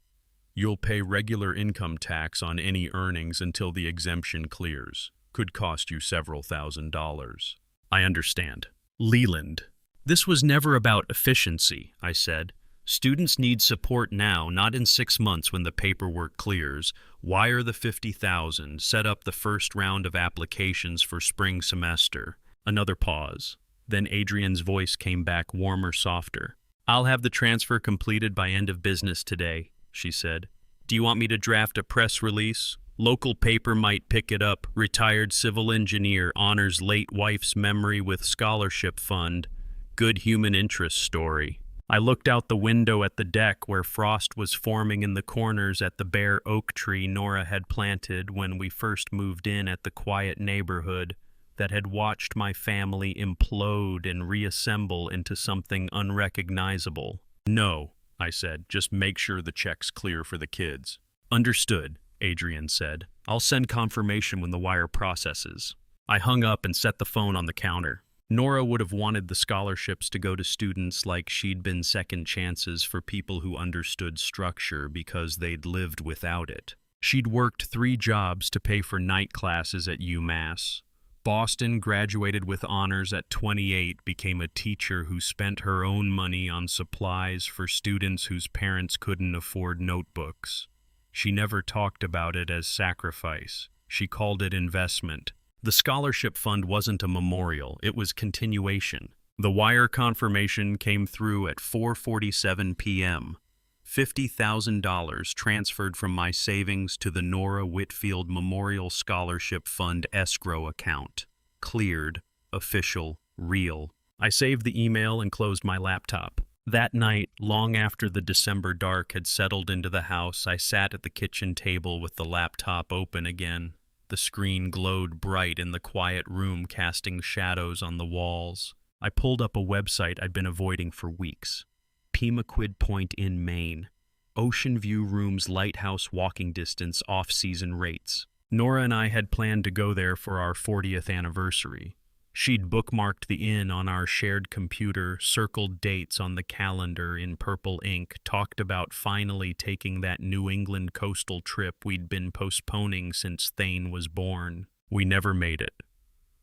You'll pay regular income tax on any earnings until the exemption clears. Could cost you several $1,000s. "I understand." "Leland, this was never about efficiency," I said. "Students need support now, not in 6 months when the paperwork clears. Wire the $50,000, set up the first round of applications for spring semester." Another pause. Then Adrian's voice came back, warmer, softer. "I'll have the transfer completed by end of business today," she said. "Do you want me to draft a press release? Local paper might pick it up. Retired civil engineer honors late wife's memory with scholarship fund. Good human interest story." I looked out the window at the deck where frost was forming in the corners at the bare oak tree Nora had planted when we first moved in at the quiet neighborhood that had watched my family implode and reassemble into something unrecognizable. "No," I said, "just make sure the check's clear for the kids." "Understood," Adrian said. "I'll send confirmation when the wire processes." I hung up and set the phone on the counter. Nora would have wanted the scholarships to go to students like she'd been second chances for people who understood structure because they'd lived without it. She'd worked 3 jobs to pay for night classes at UMass. Boston, graduated with honors at 28, became a teacher who spent her own money on supplies for students whose parents couldn't afford notebooks. She never talked about it as sacrifice. She called it investment. The scholarship fund wasn't a memorial, it was continuation. The wire confirmation came through at 4:47 p.m. $50,000 transferred from my savings to the Nora Whitfield Memorial Scholarship Fund escrow account. Cleared, official, real. I saved the email and closed my laptop. That night, long after the December dark had settled into the house, I sat at the kitchen table with the laptop open again. The screen glowed bright in the quiet room, casting shadows on the walls. I pulled up a website I'd been avoiding for weeks. Peemaquid Point in Maine. Ocean View Rooms Lighthouse walking distance, off-season rates. Nora and I had planned to go there for our 40th anniversary. She'd bookmarked the inn on our shared computer, circled dates on the calendar in purple ink, talked about finally taking that New England coastal trip we'd been postponing since Thane was born. We never made it.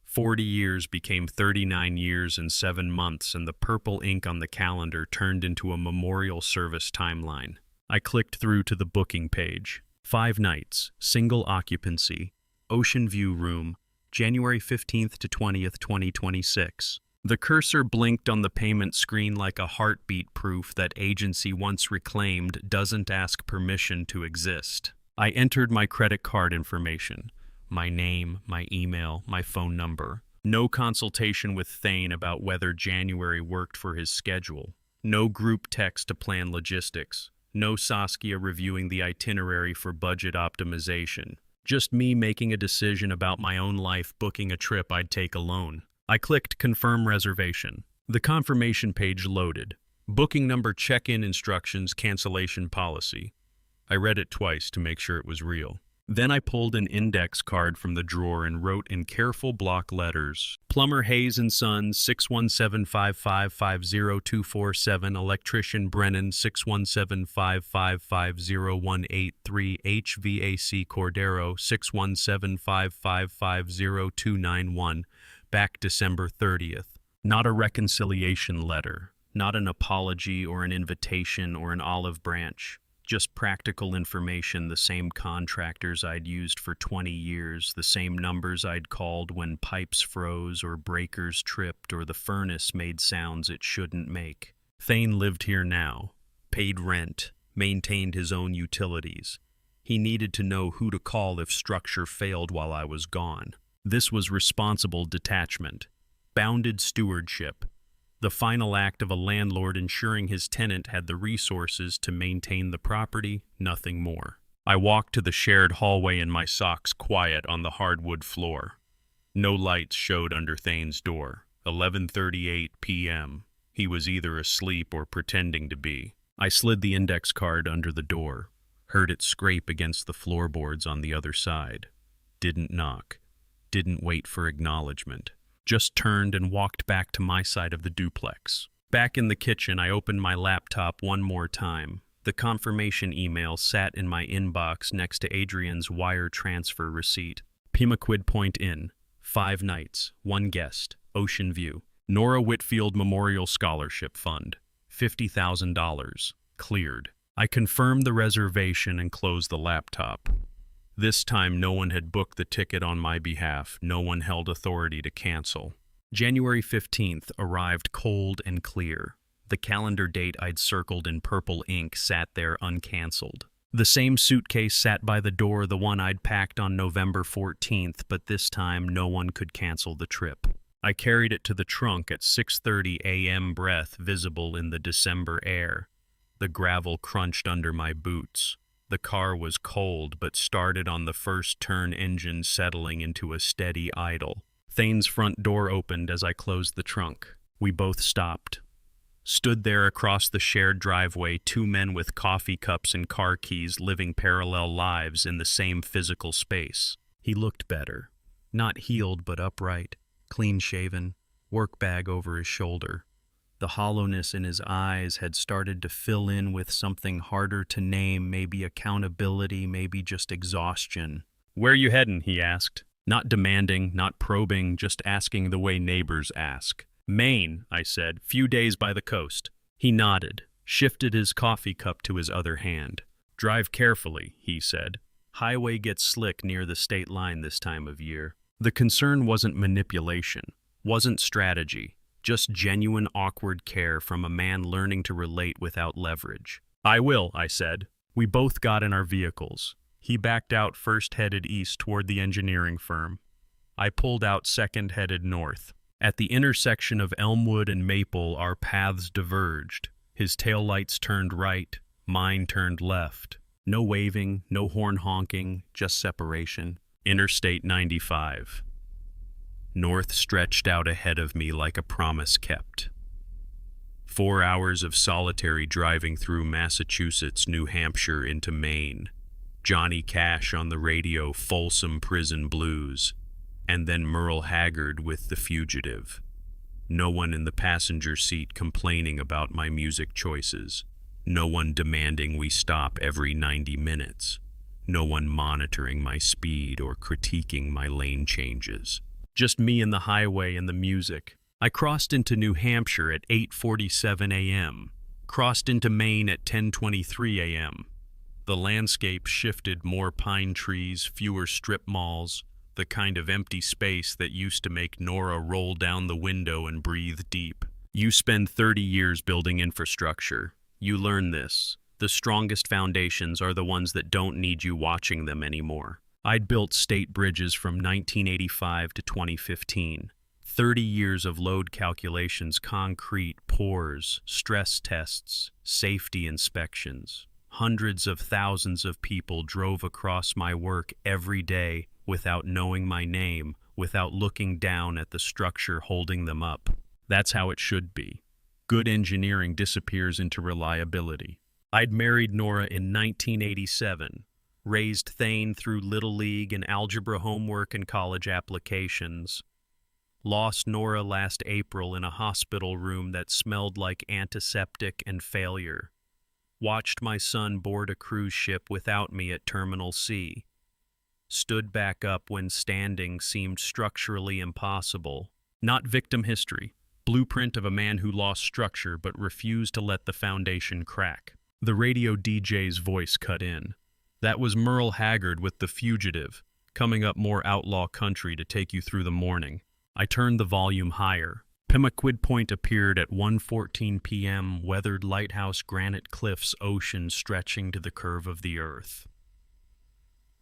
40 years became 39 years and 7 months, and the purple ink on the calendar turned into a memorial service timeline. I clicked through to the booking page. 5 nights, single occupancy, Ocean View Room, January 15th to 20th, 2026. The cursor blinked on the payment screen like a heartbeat, proof that agency once reclaimed doesn't ask permission to exist. I entered my credit card information. My name, my email, my phone number. No consultation with Thane about whether January worked for his schedule. No group text to plan logistics. No Saskia reviewing the itinerary for budget optimization. Just me making a decision about my own life, booking a trip I'd take alone. I clicked Confirm Reservation. The confirmation page loaded. Booking number, check-in instructions, cancellation policy. I read it twice to make sure it was real. Then I pulled an index card from the drawer and wrote in careful block letters, Plumber Hayes & Sons, 617-555-00247, Electrician Brennan, 617-555-0183, HVAC Cordero, 617-555-0291, back December 30th. Not a reconciliation letter, not an apology or an invitation or an olive branch. Just practical information, the same contractors I'd used for 20 years, the same numbers I'd called when pipes froze or breakers tripped or the furnace made sounds it shouldn't make. Thane lived here now, paid rent, maintained his own utilities. He needed to know who to call if structure failed while I was gone. This was responsible detachment, bounded stewardship. The final act of a landlord ensuring his tenant had the resources to maintain the property, nothing more. I walked to the shared hallway in my socks, quiet on the hardwood floor. No lights showed under Thane's door. 11:38 p.m. He was either asleep or pretending to be. I slid the index card under the door, heard it scrape against the floorboards on the other side. Didn't knock. Didn't wait for acknowledgement. Just turned and walked back to my side of the duplex. Back in the kitchen, I opened my laptop one more time. The confirmation email sat in my inbox next to Adrian's wire transfer receipt. Pemaquid Point Inn, 5 nights, 1 guest, Ocean View. Nora Whitfield Memorial Scholarship Fund, $50,000, cleared. I confirmed the reservation and closed the laptop. This time, no one had booked the ticket on my behalf. No one held authority to cancel. January 15th arrived cold and clear. The calendar date I'd circled in purple ink sat there uncanceled. The same suitcase sat by the door, the one I'd packed on November 14th, but this time no one could cancel the trip. I carried it to the trunk at 6:30 a.m., breath visible in the December air. The gravel crunched under my boots. The car was cold, but started on the first turn, engine settling into a steady idle. Thane's front door opened as I closed the trunk. We both stopped. Stood there across the shared driveway, 2 men with coffee cups and car keys living parallel lives in the same physical space. He looked better. Not healed, but upright, clean-shaven, work bag over his shoulder. The hollowness in his eyes had started to fill in with something harder to name, maybe accountability, maybe just exhaustion. "Where you headin'?" he asked. Not demanding, not probing, just asking the way neighbors ask. "Maine," I said, "few days by the coast." He nodded, shifted his coffee cup to his other hand. "Drive carefully," he said. "Highway gets slick near the state line this time of year." The concern wasn't manipulation, wasn't strategy. Just genuine awkward care from a man learning to relate without leverage. "I will," I said. We both got in our vehicles. He backed out first, headed east toward the engineering firm. I pulled out second, headed north. At the intersection of Elmwood and Maple, our paths diverged. His taillights turned right, mine turned left. No waving, no horn honking, just separation. Interstate 95. North stretched out ahead of me like a promise kept. 4 hours of solitary driving through Massachusetts, New Hampshire into Maine. Johnny Cash on the radio, Folsom Prison Blues. And then Merle Haggard with The Fugitive. No one in the passenger seat complaining about my music choices. No one demanding we stop every 90 minutes. No one monitoring my speed or critiquing my lane changes. Just me and the highway and the music. I crossed into New Hampshire at 8:47 a.m., crossed into Maine at 10:23 a.m. The landscape shifted, more pine trees, fewer strip malls, the kind of empty space that used to make Nora roll down the window and breathe deep. You spend 30 years building infrastructure. You learn this. The strongest foundations are the ones that don't need you watching them anymore. I'd built state bridges from 1985 to 2015. 30 years of load calculations, concrete pours, stress tests, safety inspections. Hundreds of thousands of people drove across my work every day without knowing my name, without looking down at the structure holding them up. That's how it should be. Good engineering disappears into reliability. I'd married Nora in 1987, raised Thane through Little League and algebra homework and college applications. Lost Nora last April in a hospital room that smelled like antiseptic and failure. Watched my son board a cruise ship without me at Terminal C. Stood back up when standing seemed structurally impossible. Not victim history. Blueprint of a man who lost structure but refused to let the foundation crack. The radio DJ's voice cut in. That was Merle Haggard with The Fugitive, coming up more outlaw country to take you through the morning. I turned the volume higher. Pemaquid Point appeared at 1:14 p.m., weathered lighthouse granite cliffs, ocean stretching to the curve of the earth.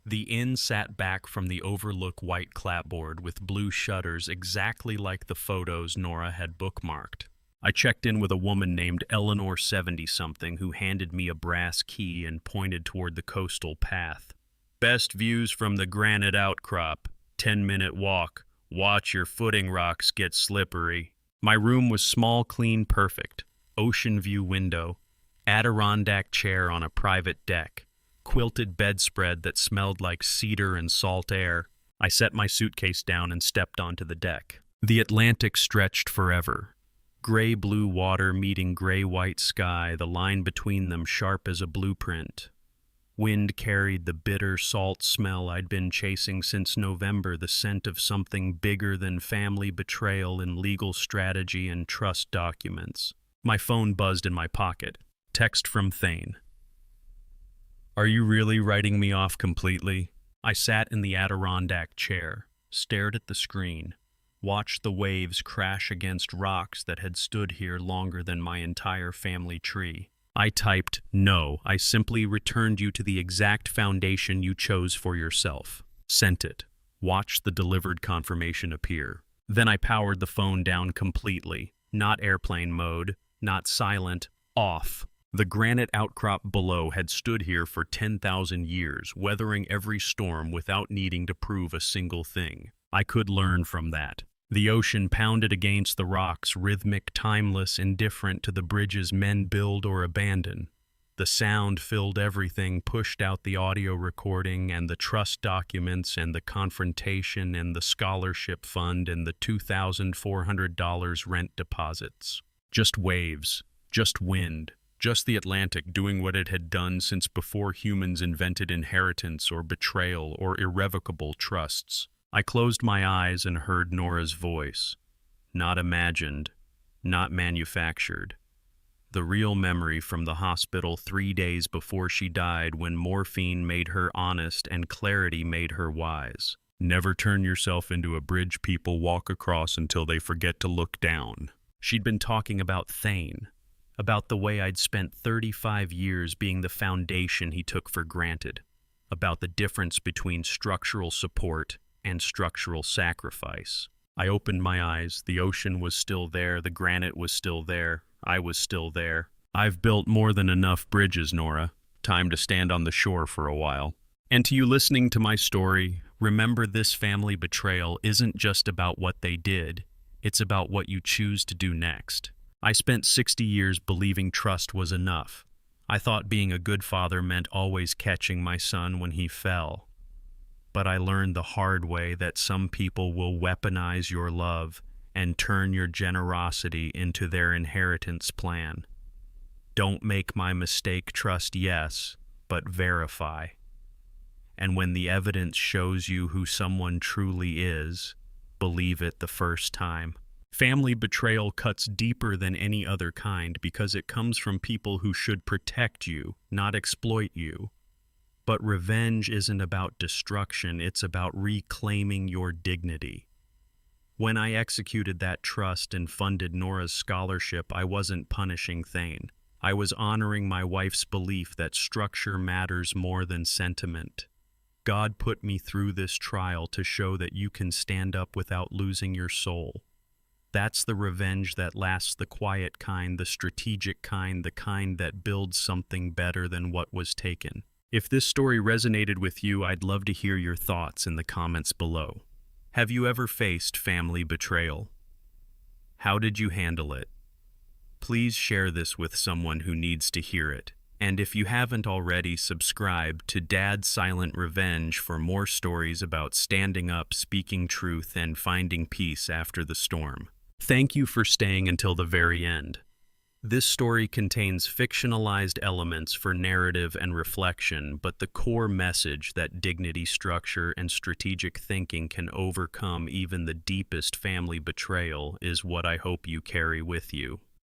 The inn sat back from the overlook white clapboard with blue shutters exactly like the photos Nora had bookmarked. I checked in with a woman named Eleanor 70-something who handed me a brass key and pointed toward the coastal path. Best views from the granite outcrop. 10-minute walk. Watch your footing rocks get slippery. My room was small, clean, perfect. Ocean view window. Adirondack chair on a private deck. Quilted bedspread that smelled like cedar and salt air. I set my suitcase down and stepped onto the deck. The Atlantic stretched forever. Gray-blue water meeting gray-white sky, the line between them sharp as a blueprint. Wind carried the bitter salt smell I'd been chasing since November, the scent of something bigger than family betrayal and legal strategy and trust documents. My phone buzzed in my pocket. Text from Thane. Are you really writing me off completely? I sat in the Adirondack chair, stared at the screen, watched the waves crash against rocks that had stood here longer than my entire family tree. I typed, no, I simply returned you to the exact foundation you chose for yourself. Sent it. Watched the delivered confirmation appear. Then I powered the phone down completely. Not airplane mode, not silent, off. The granite outcrop below had stood here for 10,000 years, weathering every storm without needing to prove a single thing. I could learn from that. The ocean pounded against the rocks, rhythmic, timeless, indifferent to the bridges men build or abandon. The sound filled everything, pushed out the audio recording and the trust documents and the confrontation and the scholarship fund and the $2,400 rent deposits. Just waves, just wind, just the Atlantic doing what it had done since before humans invented inheritance or betrayal or irrevocable trusts. I closed my eyes and heard Nora's voice. Not imagined, not manufactured. The real memory from the hospital 3 days before she died, when morphine made her honest and clarity made her wise. Never turn yourself into a bridge people walk across until they forget to look down. She'd been talking about Thane, about the way I'd spent 35 years being the foundation he took for granted, about the difference between structural support and structural sacrifice. I opened my eyes. The ocean was still there. The granite was still there. I was still there. I've built more than enough bridges, Nora. Time to stand on the shore for a while. And to you listening to my story, remember this family betrayal isn't just about what they did. It's about what you choose to do next. I spent 60 years believing trust was enough. I thought being a good father meant always catching my son when he fell. But I learned the hard way that some people will weaponize your love and turn your generosity into their inheritance plan. Don't make my mistake trust yes, but verify. And when the evidence shows you who someone truly is, believe it the first time. Family betrayal cuts deeper than any other kind because it comes from people who should protect you, not exploit you. But revenge isn't about destruction, it's about reclaiming your dignity. When I executed that trust and funded Nora's scholarship, I wasn't punishing Thane. I was honoring my wife's belief that structure matters more than sentiment. God put me through this trial to show that you can stand up without losing your soul. That's the revenge that lasts, the quiet kind, the strategic kind, the kind that builds something better than what was taken. If this story resonated with you, I'd love to hear your thoughts in the comments below. Have you ever faced family betrayal? How did you handle it? Please share this with someone who needs to hear it. And if you haven't already, subscribe to Dad's Silent Revenge for more stories about standing up, speaking truth, and finding peace after the storm. Thank you for staying until the very end. This story contains fictionalized elements for narrative and reflection, but the core message that dignity, structure, and strategic thinking can overcome even the deepest family betrayal is what I hope you carry with you.